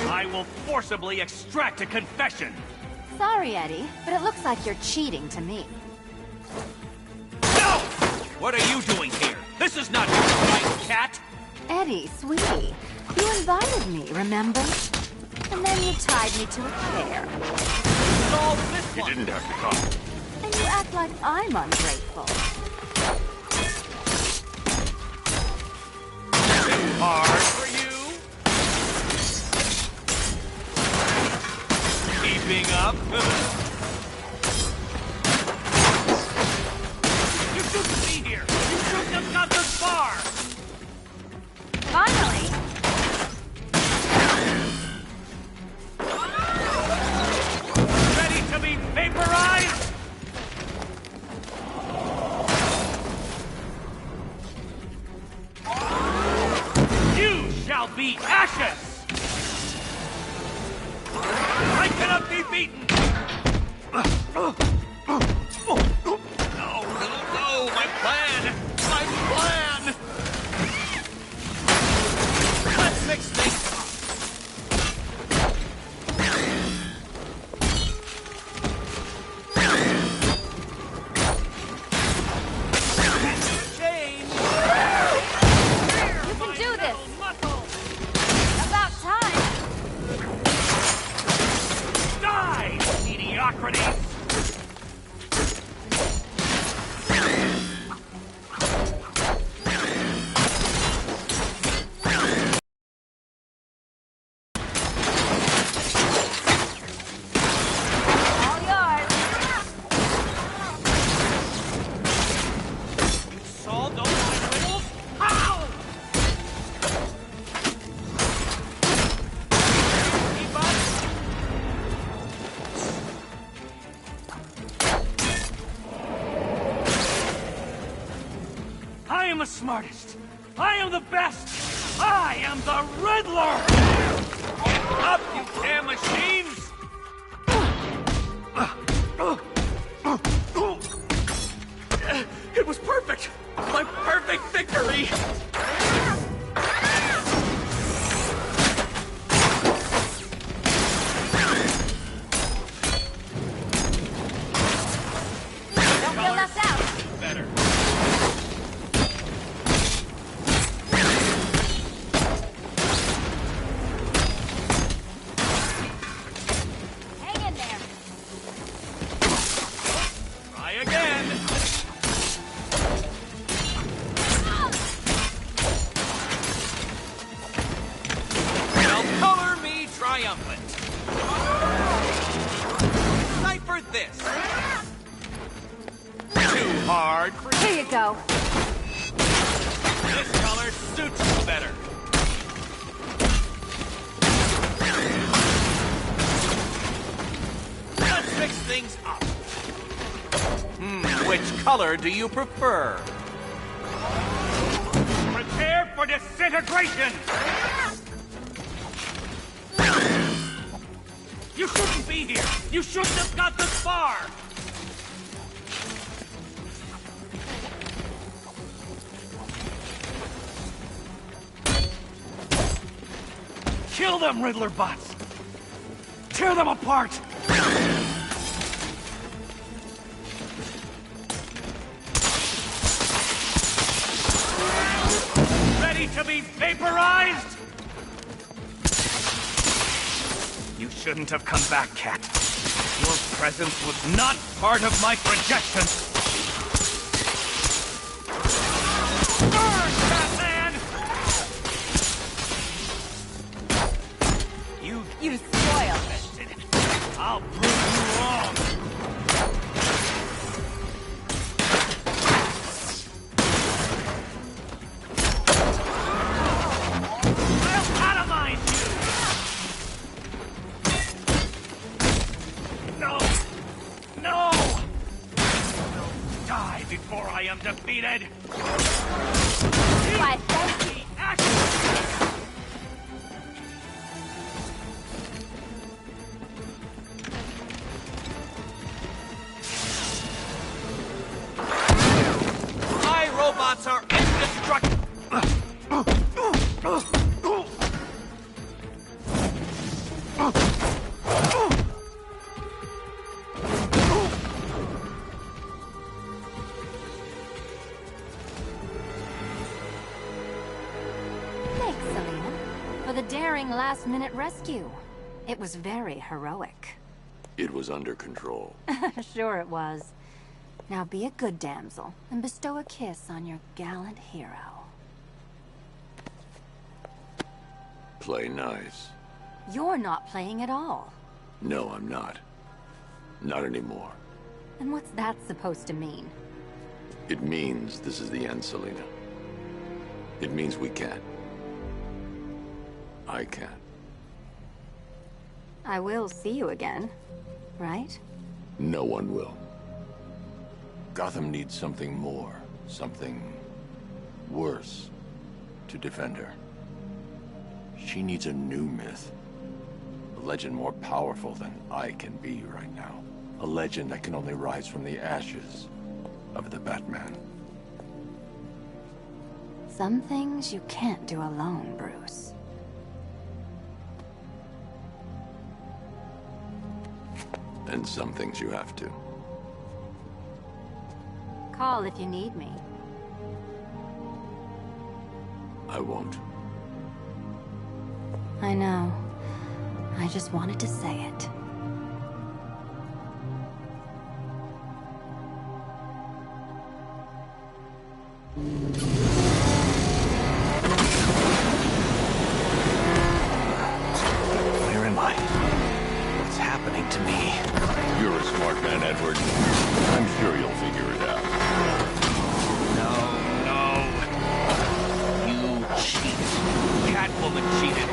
I will forcibly extract a confession! Sorry, Eddie, but it looks like you're cheating to me. No! What are you doing here? This is not your right, cat! Eddie, sweetie, you invited me, remember? And then you tied me to a chair. Solve this one! You didn't have to come. And you act like I'm ungrateful. Too hard for you? Keeping up? You shouldn't be here! You shouldn't have got this far! Finally! Ready to be vaporized? You shall be ashes! I cannot be beaten! No, my plan! My plan! Let's fix things! Change! You can do this! About time! Die, mediocrity! All yours! You solved all my riddles? How? Keep up. I am the smartest. I am the best. I am the Riddler. Up, you damn machines! It was perfect. My perfect victory. Don't feel left out! Better. Hang in there! Try again. Well, color me triumphant. Cipher this! Too hard for Here you go. This color suits you better. Let's mix things up. Which color do you prefer? Prepare for disintegration! You shouldn't be here! You shouldn't have got this far! Kill them, Riddler bots! Tear them apart! Ready to be vaporized? You shouldn't have come back, Cat. Your presence was not part of my projection. Burn, Batman! You spoiled it. I'll prove you wrong. I'll atomize you! No! No! Die before I am defeated! What? Robots are indestructible. Thanks, Selina, for the daring last-minute rescue. It was very heroic. It was under control. Sure it was. Now be a good damsel and bestow a kiss on your gallant hero. Play nice. You're not playing at all. No, I'm not. Not anymore. And what's that supposed to mean? It means this is the end, Selina. It means we can't. I can't. I will see you again, right? No one will. Gotham needs something more, something worse to defend her. She needs a new myth. A legend more powerful than I can be right now. A legend that can only rise from the ashes of the Batman. Some things you can't do alone, Bruce. And some things you have to. Call if you need me. I won't. I know. I just wanted to say it. Where am I? What's happening to me? You're a smart man, Edward. I'm sure you'll figure it out. You cheat. Catwoman cheated.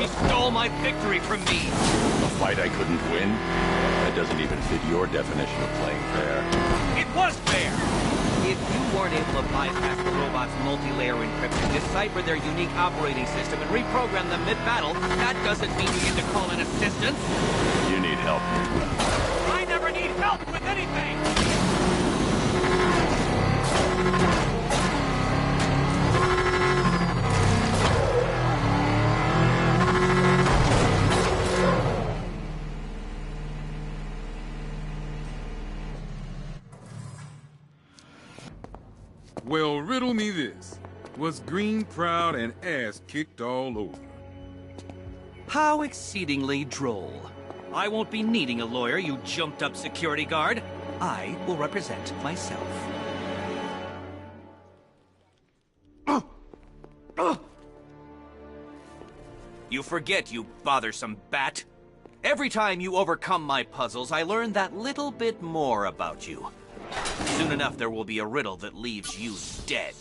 She stole my victory from me. A fight I couldn't win? That doesn't even fit your definition of playing fair. It was fair. If you weren't able to bypass the robot's multi-layer encryption, decipher their unique operating system, and reprogram them mid-battle, that doesn't mean you get to call in assistance. You need help. I never need help with anything! Well, riddle me this. Was Green proud and ass kicked all over? How exceedingly droll. I won't be needing a lawyer, you jumped-up security guard. I will represent myself. You forget, you bothersome bat. Every time you overcome my puzzles, I learn that little bit more about you. Soon enough, there will be a riddle that leaves you dead.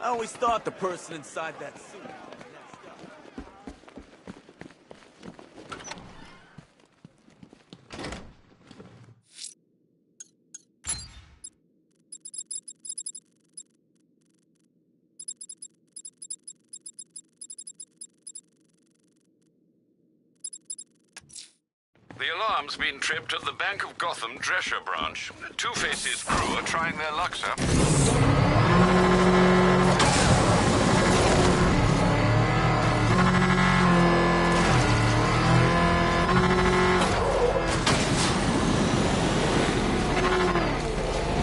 I always thought the person inside that suit... The alarm's been tripped at the Bank of Gotham Drescher branch. Two-Face's crew are trying their luck, sir.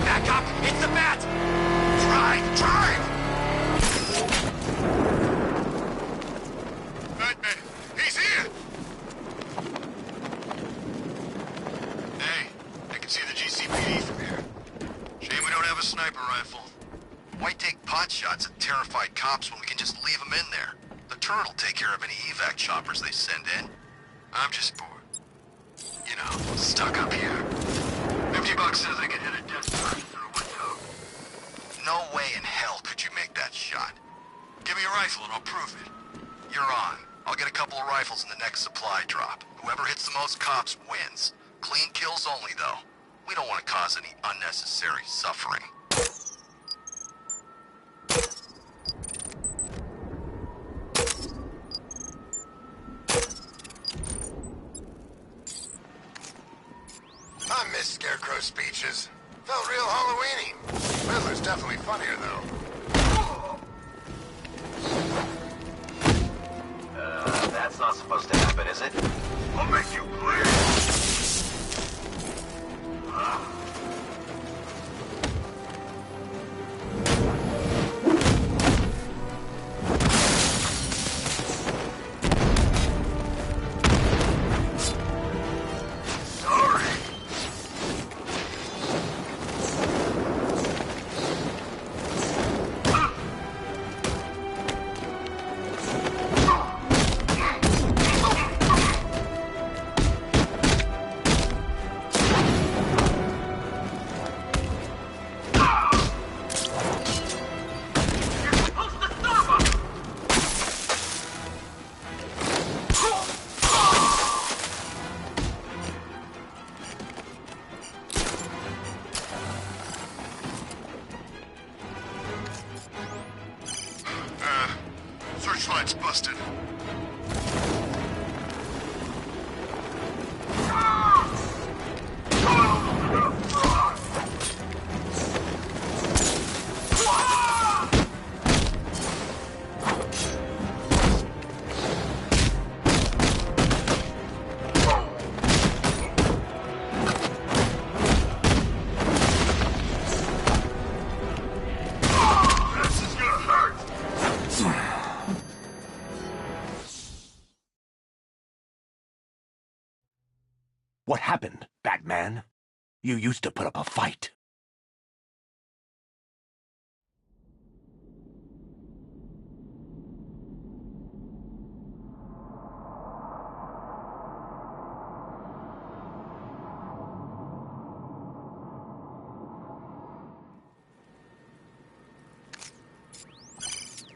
Back up! It's the bat! Drive! Drive! Batman! He's here! Hey, I can see the GCPD from here. Shame we don't have a sniper rifle. Why take pot shots at terrified cops when we can just leave them in there? The turret will take care of any evac choppers they send in. I'm just bored. You know, stuck up here. $50 says I can hit a death target through a window. No way in hell could you make that shot. Give me a rifle and I'll prove it. You're on. I'll get a couple of rifles in the next supply drop. Whoever hits the most cops wins. Clean kills only, though. We don't want to cause any unnecessary suffering. I miss Scarecrow speeches. Felt real Halloween-y. Riddler's definitely funnier, though. That's not supposed to happen, is it? I'll make you bleed. Searchlight's busted. What happened, Batman? You used to put up a fight.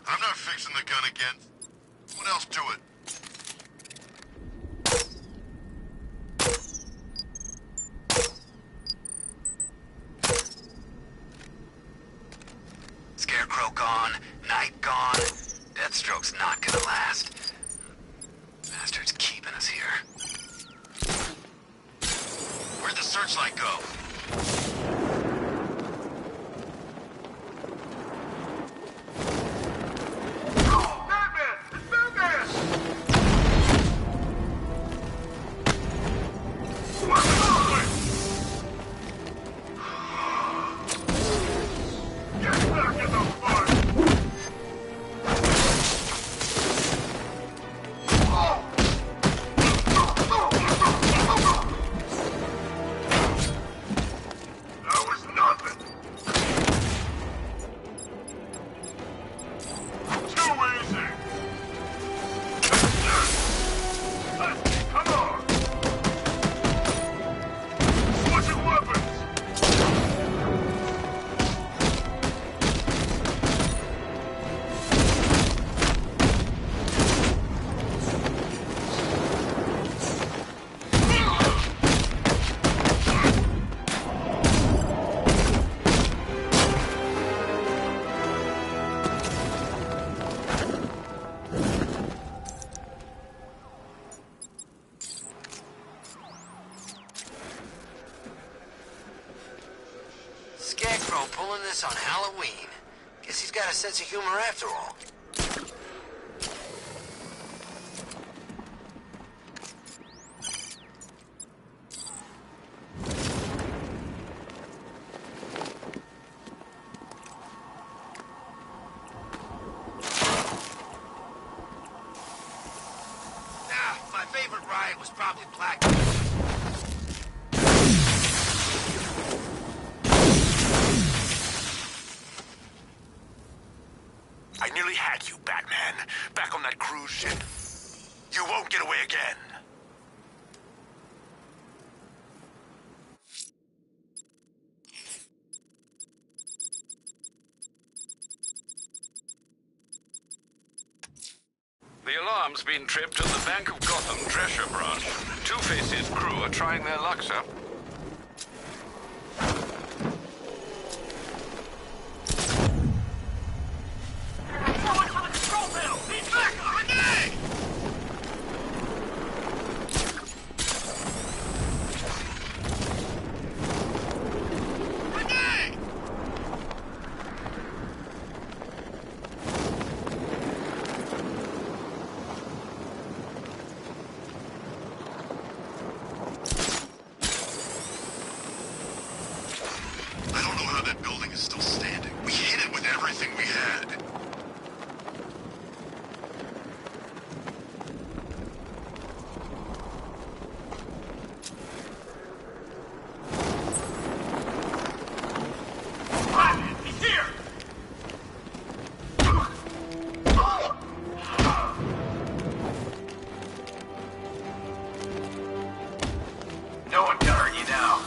I'm not fixing the gun again. Someone else do it. Scarecrow gone, Night gone. Deathstroke's not gonna last. Bastard's keeping us here. Where'd the searchlight go? pulling this on Halloween. Guess he's got a sense of humor after all. My favorite riot was probably Black. I nearly had you, Batman. Back on that cruise ship. You won't get away again. The alarm's been tripped at the Bank of Gotham Drescher branch. Two-Face's crew are trying their luck, sir. Someone to the control panel! He's back! Grenade! Grenade! I don't know how that building is still standing. We hit it with everything we had. Batman, he's here! No one can hurt you now.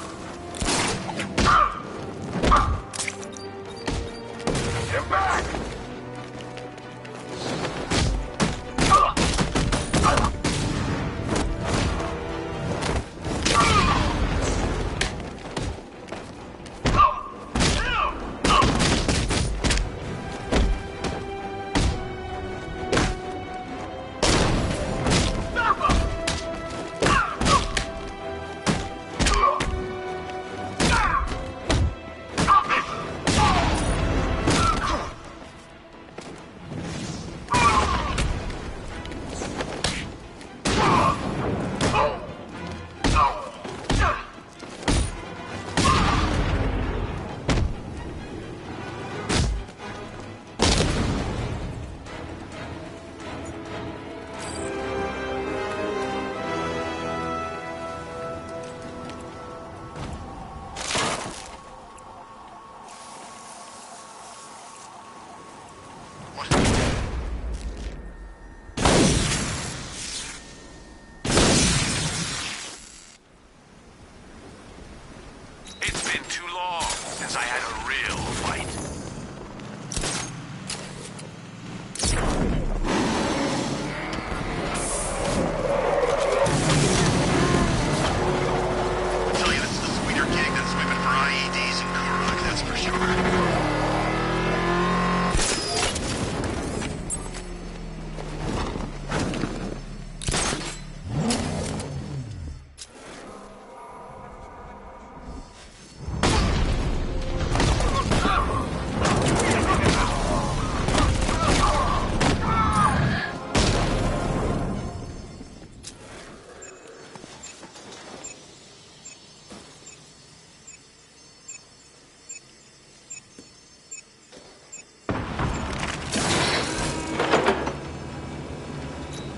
Get back! It's been too long since I had a real fight. I tell you, this is a sweeter gig than swimming for IEDs in Kuruk, that's for sure.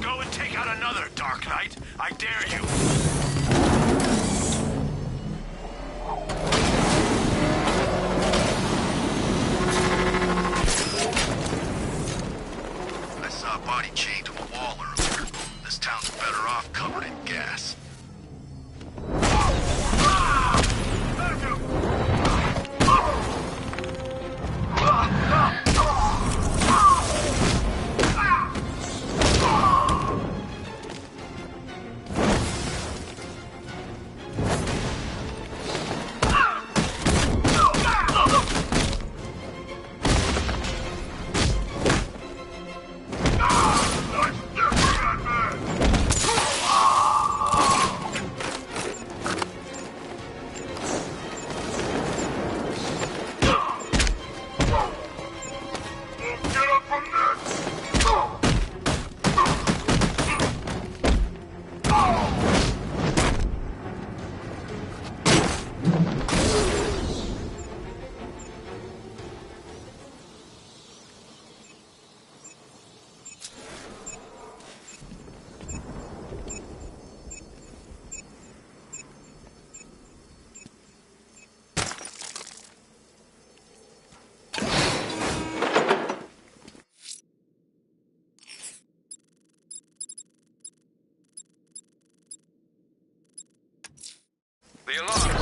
Go and take out another, Dark Knight. I dare you. I saw a body chained to a wall earlier. This town's better off covered in gas.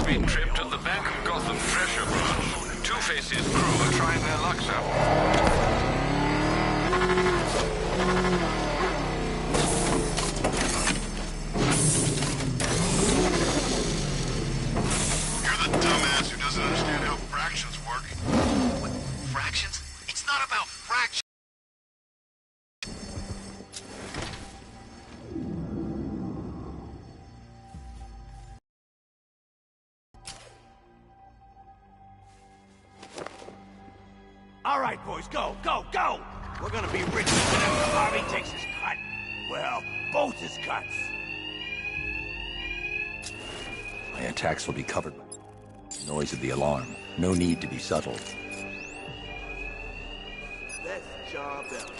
been tripped at the Bank of Gotham Treasure Branch. Two-Face's crew are trying their lucks out. You're the dumbass who doesn't understand how fractions work. What? Fractions? It's not about fractions. All right, boys, go, go, go! We're gonna be rich whenever Harvey takes his cut. Well, both his cuts. My attacks will be covered by the noise of the alarm. No need to be subtle. Best job ever.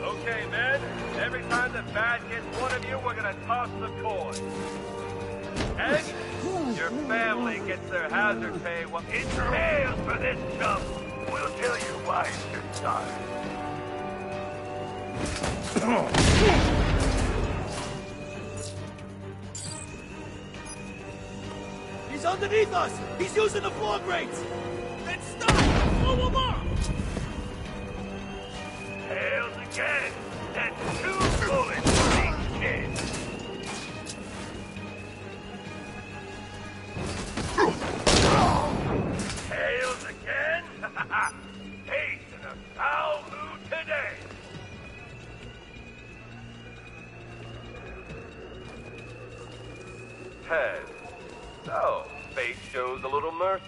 Okay, men. Every time the bat hits one of you, we're gonna toss the coin. Ed, your family gets their hazard pay while it's tails for this chump. We'll tell you why it's your time. He's underneath us! He's using the floor grates! Then stop! Blow him up! Tails again. That's 2 bullets for each kid. Tails again? He's in a foul mood today. Ted. So, fate shows a little mercy.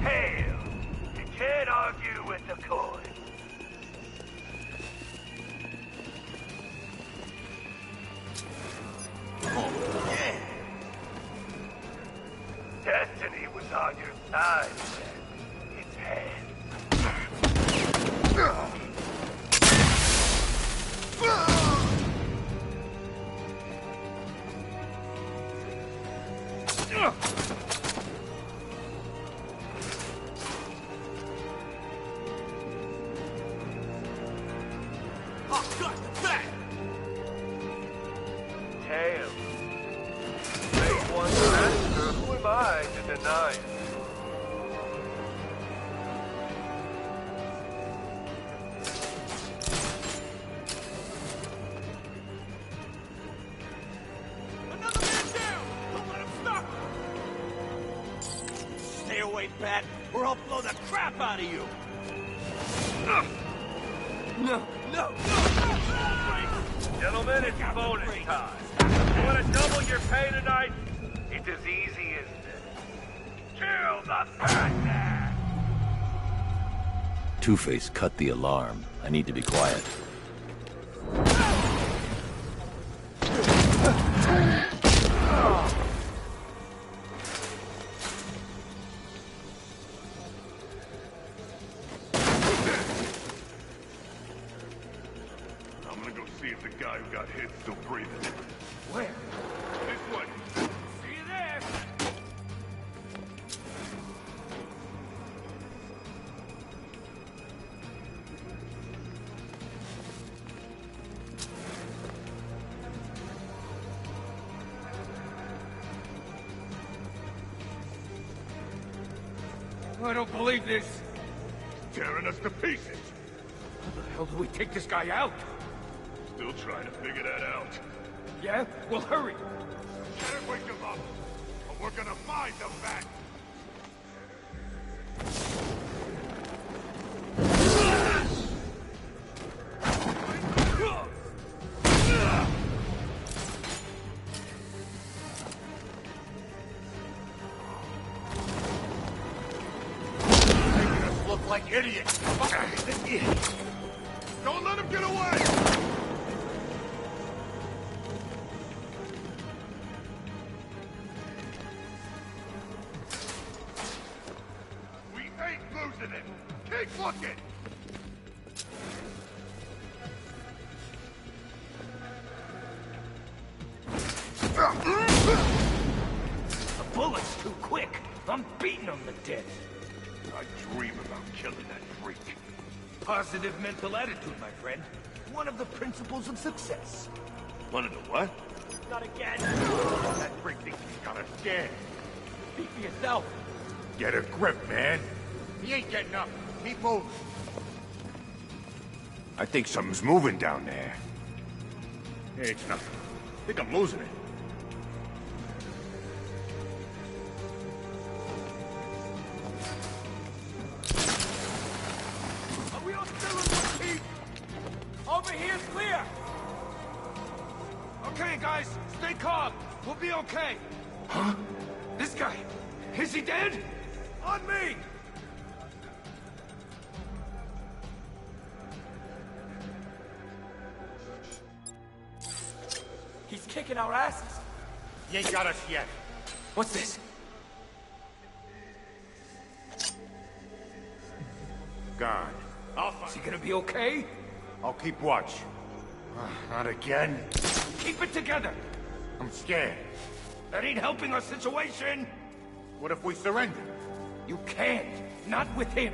Tails. You can't argue with the coin. Oh, yeah! Destiny was on your side, man. It's head. Oh, God, the bat! Tails. Make one master. Who am I to deny it? Another man down! Don't let him stop! Stay away, Bat, or I'll blow the crap out of you! No, no, no! Gentlemen, it's bonus time. You want to double your pay tonight? It's as easy as this. Kill the fat man! Two-Face cut the alarm. I need to be quiet. I'm gonna go see if the guy who got hit still breathing. Where? This way. See you there! I don't believe this. Tearing us to pieces. How the hell do we take this guy out? Still trying to figure that out. Yeah? Well, hurry. Can't wake him up. But we're gonna find the bat. Making us look like idiots. Don't let him get away! quick, look it! The bullet's too quick. I'm beating him to death. I dream about killing that freak. Positive mental attitude, my friend. One of the principles of success. One of the what? Not again. That freak thinks he's got us scared. Speak for yourself. Get a grip, man. He ain't getting up. Keep moving. I think something's moving down there. Hey, it's nothing. I think I'm losing it. Are we all still in one piece? Over here's clear. Okay, guys, stay calm. We'll be okay. Huh? This guy, is he dead? On me! He's kicking our asses. He ain't got us yet. What's this? Gone. Is he gonna be okay? I'll keep watch. Not again. Keep it together. I'm scared. That ain't helping our situation. What if we surrender? You can't. Not with him.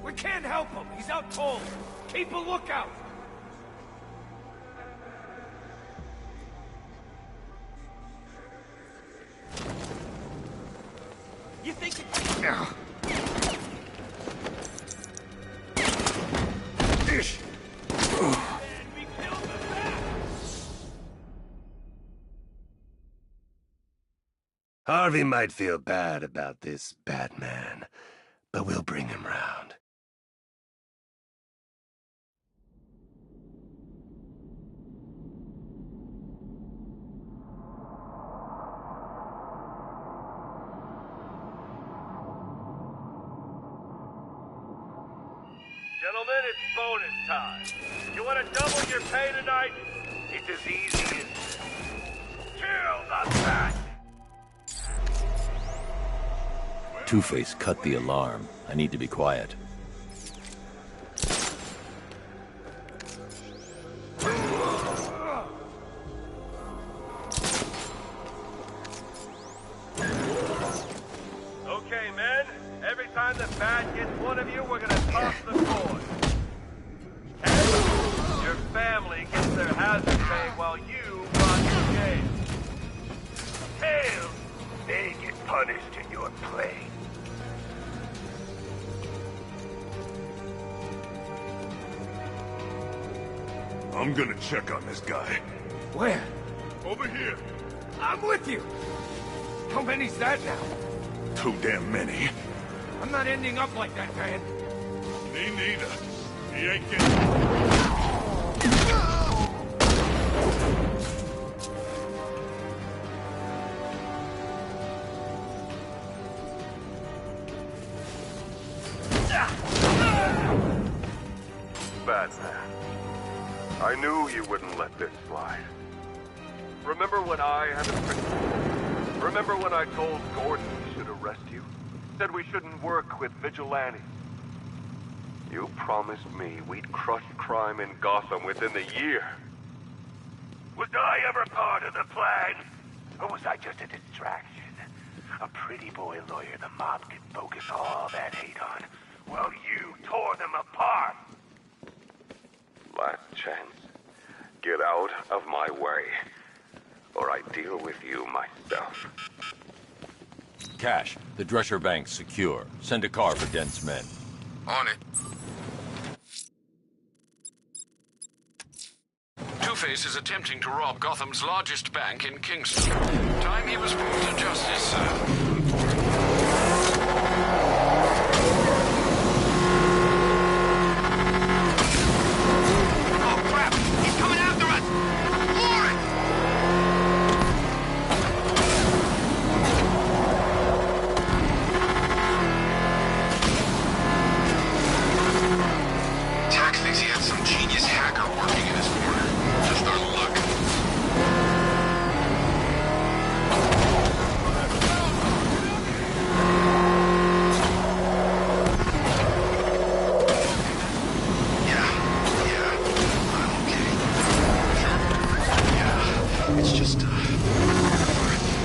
We can't help him. He's out cold. Keep a lookout. You think it... Ish. Harvey might feel bad about this, Batman, but we'll bring him round. Gentlemen, it's bonus time. You want to double your pay tonight? It's as easy as... Kill the Bat! Two-Face cut the alarm. I need to be quiet. Okay, men. Every time the Bat gets one of you, we're gonna toss the coin. And your family gets their hazard pay while you rot in jail. Tails, they get punished in your place. I'm gonna check on this guy. Where? Over here. I'm with you. How many's that now? Too damn many. I'm not ending up like that, man. Me neither. He ain't getting... Batman, I knew you wouldn't let this slide. Remember when I had a principle? Remember when I told Gordon we should arrest you? Said we shouldn't work with vigilantes? You promised me we'd crush crime in Gotham within the year. Was I ever part of the plan? Or was I just a distraction? A pretty boy lawyer the mob could focus all that hate on, while you tore them apart. Last chance. Get out of my way, or I deal with you myself. Cash, the Drescher Bank's secure. Send a car for Dent's men. On it. Two-Face is attempting to rob Gotham's largest bank in Kingston. Time he was brought to justice, sir.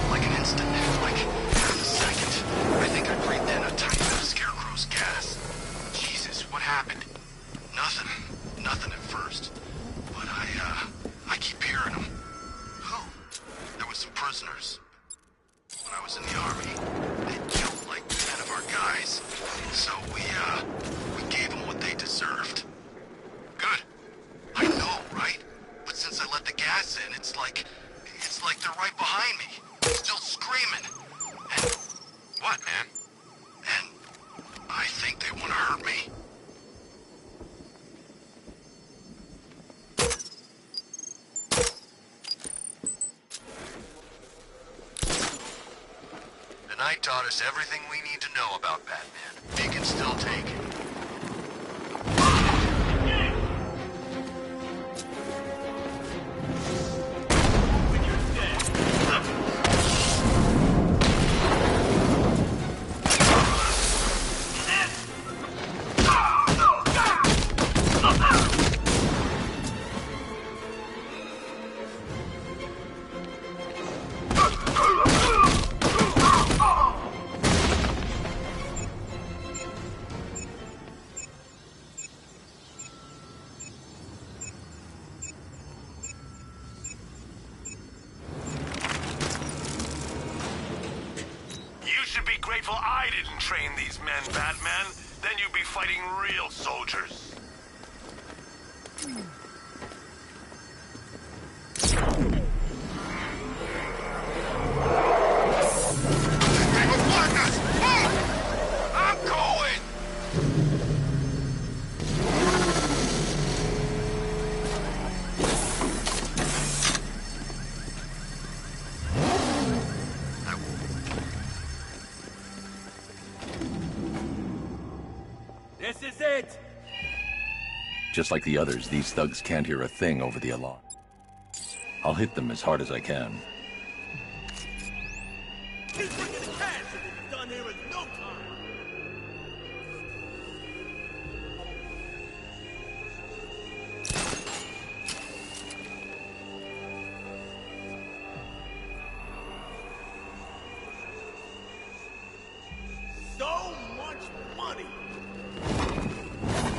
like an instant, like half a second. I think I breathed in a tiny bit of Scarecrow's gas. Jesus, what happened? Nothing. Nothing at first. But I keep hearing them. Who? There was some prisoners. When I was in the army, they killed like 10 of our guys. So we gave them what they deserved. Good. I know, right? But since I let the gas in, it's like they're right behind me. Still screaming. And what, man? And I think they want to hurt me. The night taught us everything we need to know about Batman. He can still take it. Grateful I didn't train these men, Batman. Then you'd be fighting real soldiers. I'm going! This is it! Just like the others, these thugs can't hear a thing over the alarm. I'll hit them as hard as I can. Keep bringing the cash and we'll be done here in no time! So much money!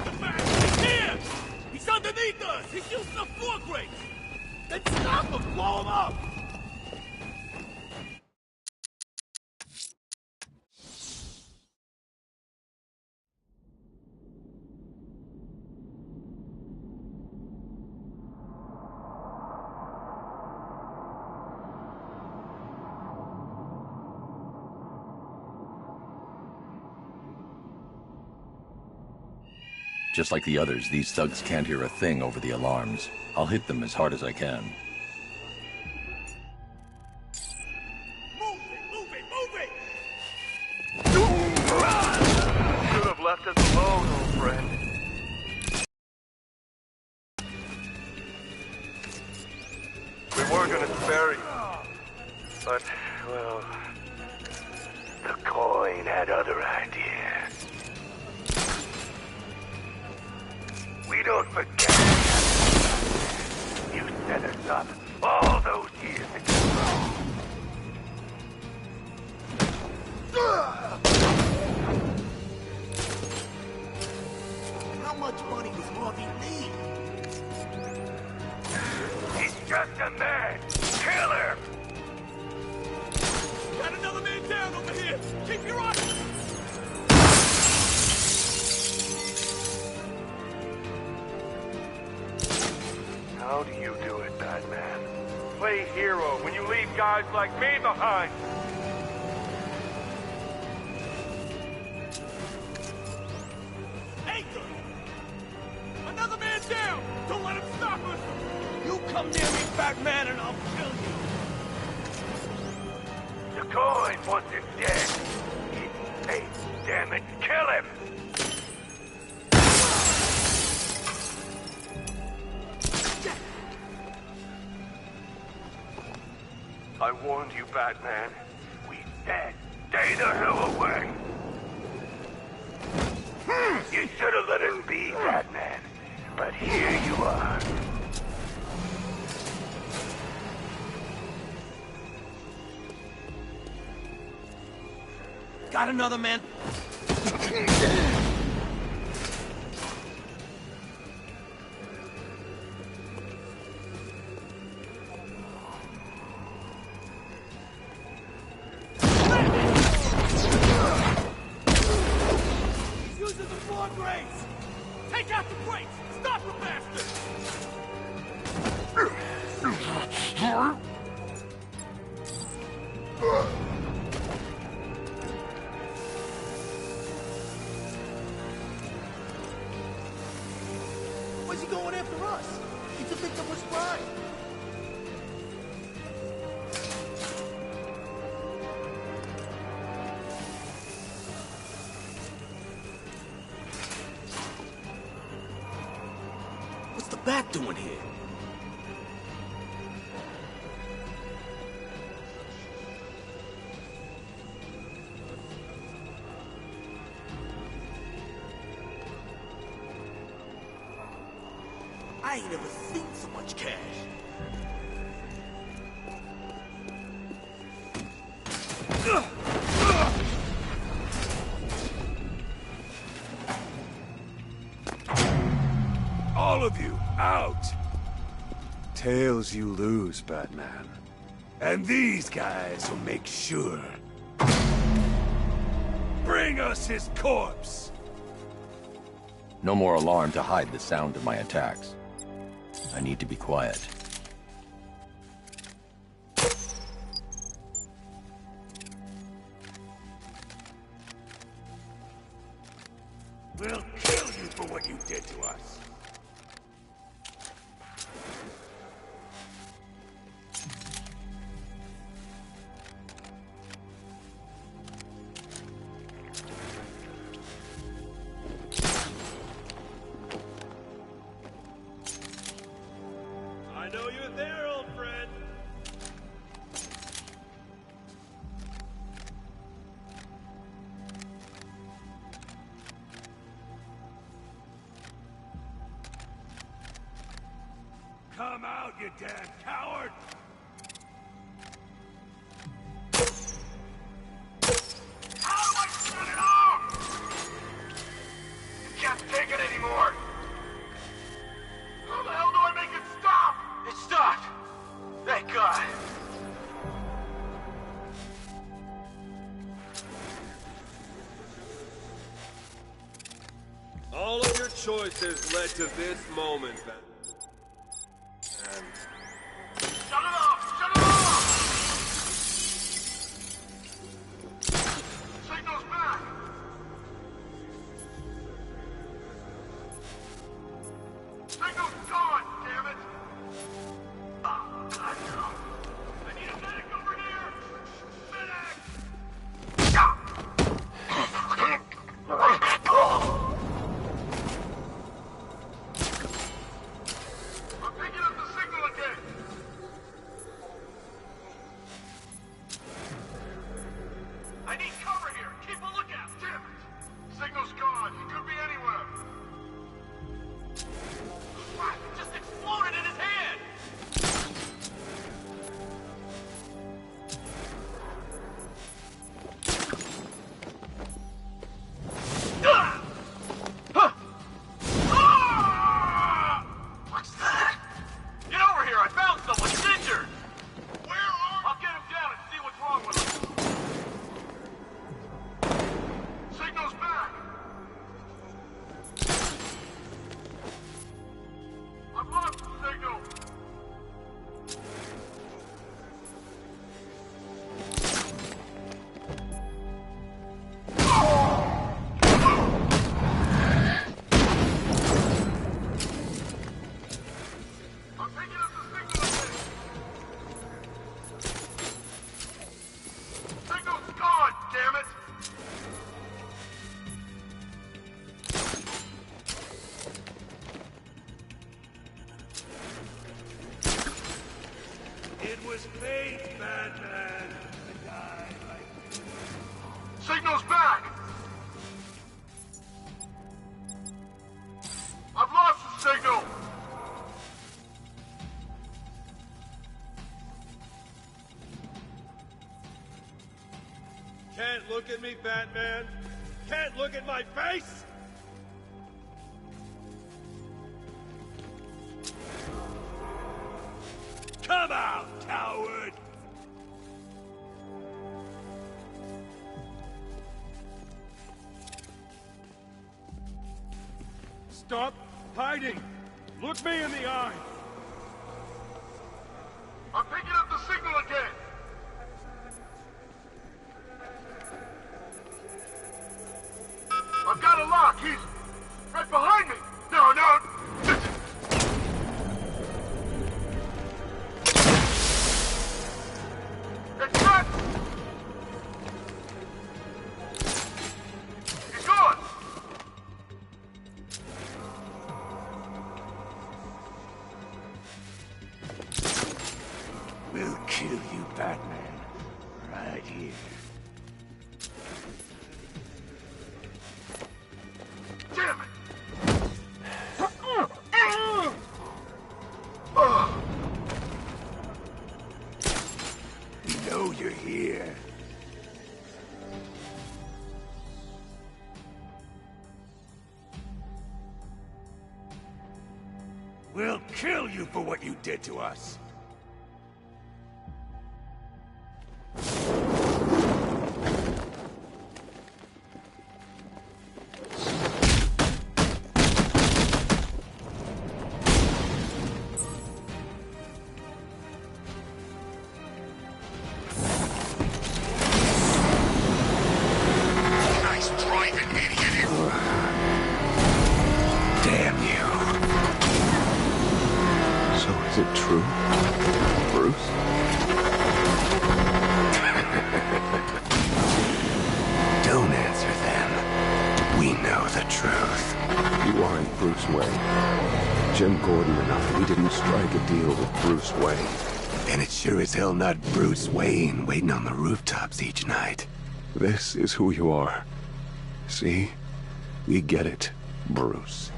The man is here! He's underneath us! He's using the floor grates! Then stop him! Blow him up! Just like the others, these thugs can't hear a thing over the alarms. I'll hit them as hard as I can. Move it! Should have left us alone, old friend. We were gonna spare you. But, well, The coin had other ideas. We don't forget. You set us up all those years ago. How much money does Harvey need? He's just a man. Kill him! Got another man down over here! Keep your eyes... how do you do it, Batman? Play hero when you leave guys like me behind. Anchor! Another man down! Don't let him stop us! You come near me, Batman, and I'll kill you! The coin wants him dead. He's safe, damn it! Kill him! I warned you, Batman. We said, stay the hell away! You should have let us be, Batman. But here you are. Got another man? He's using the floor grates! Take out the grates! Stop the bastard! Where's he going after us? He's a victim of crime. What's the Bat doing here? I ain't ever seen so much cash. All of you, out! Tails you lose, Batman. And these guys will make sure. Bring us his corpse! No more alarm to hide the sound of my attacks. I need to be quiet. We'll kill you for what you did to us. I know you're there, old friend. Come out, you damn coward! How do I shut it off? Can't take it anymore. How the hell do I make it stop? It stopped. Thank God. All of your choices led to this moment, Ben. And Shut it off! Shut it off! Signal's back! Signal's gone, damn it! Oh, God, no. I need a medic over here! Medic! I'm picking up the signal again! I need cover here! Keep a lookout! Damn it! Signal's gone. He could be anywhere. What? It just exploded in his hand! What's that? Get over here! I found someone! He's injured! Where are... I'll get him down and see what's wrong with him. Signal's back! I've lost the signal! I'm picking up the signal again! Signal's gone, damn it! It was fate, Batman. To die like you. Signal's back! I've lost the signal! Can't look at me, Batman? Can't look at my face? Come out, coward! Stop hiding! Look me in the eye! I'm picking up the signal again! I've got a lock. He's right behind me. No, no. It's cut. He's gone. We'll kill you, Batman. Right here. Damn it! We know you're here. We'll kill you for what you did to us. Nice driving, idiot. Damn you. So is it true, Bruce? Don't answer them. We know the truth. You aren't Bruce Wayne. Jim Gordon enough we didn't strike a deal with Bruce Wayne. And it's sure as hell not Bruce Wayne waiting on the rooftops each night. This is who you are. See? We get it, Bruce.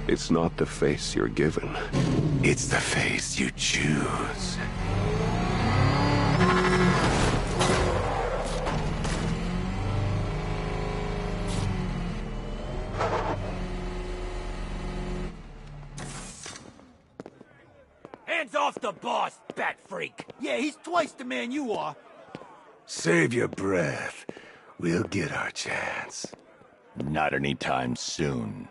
It's not the face you're given. It's the face you choose. Hands off the boss, bat freak! Yeah, he's twice the man you are. Save your breath. We'll get our chance. Not anytime soon.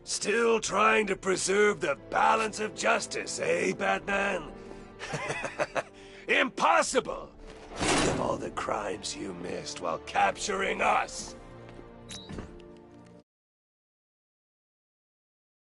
Still trying to preserve the balance of justice, eh, Batman? Impossible! Think of all the crimes you missed while capturing us.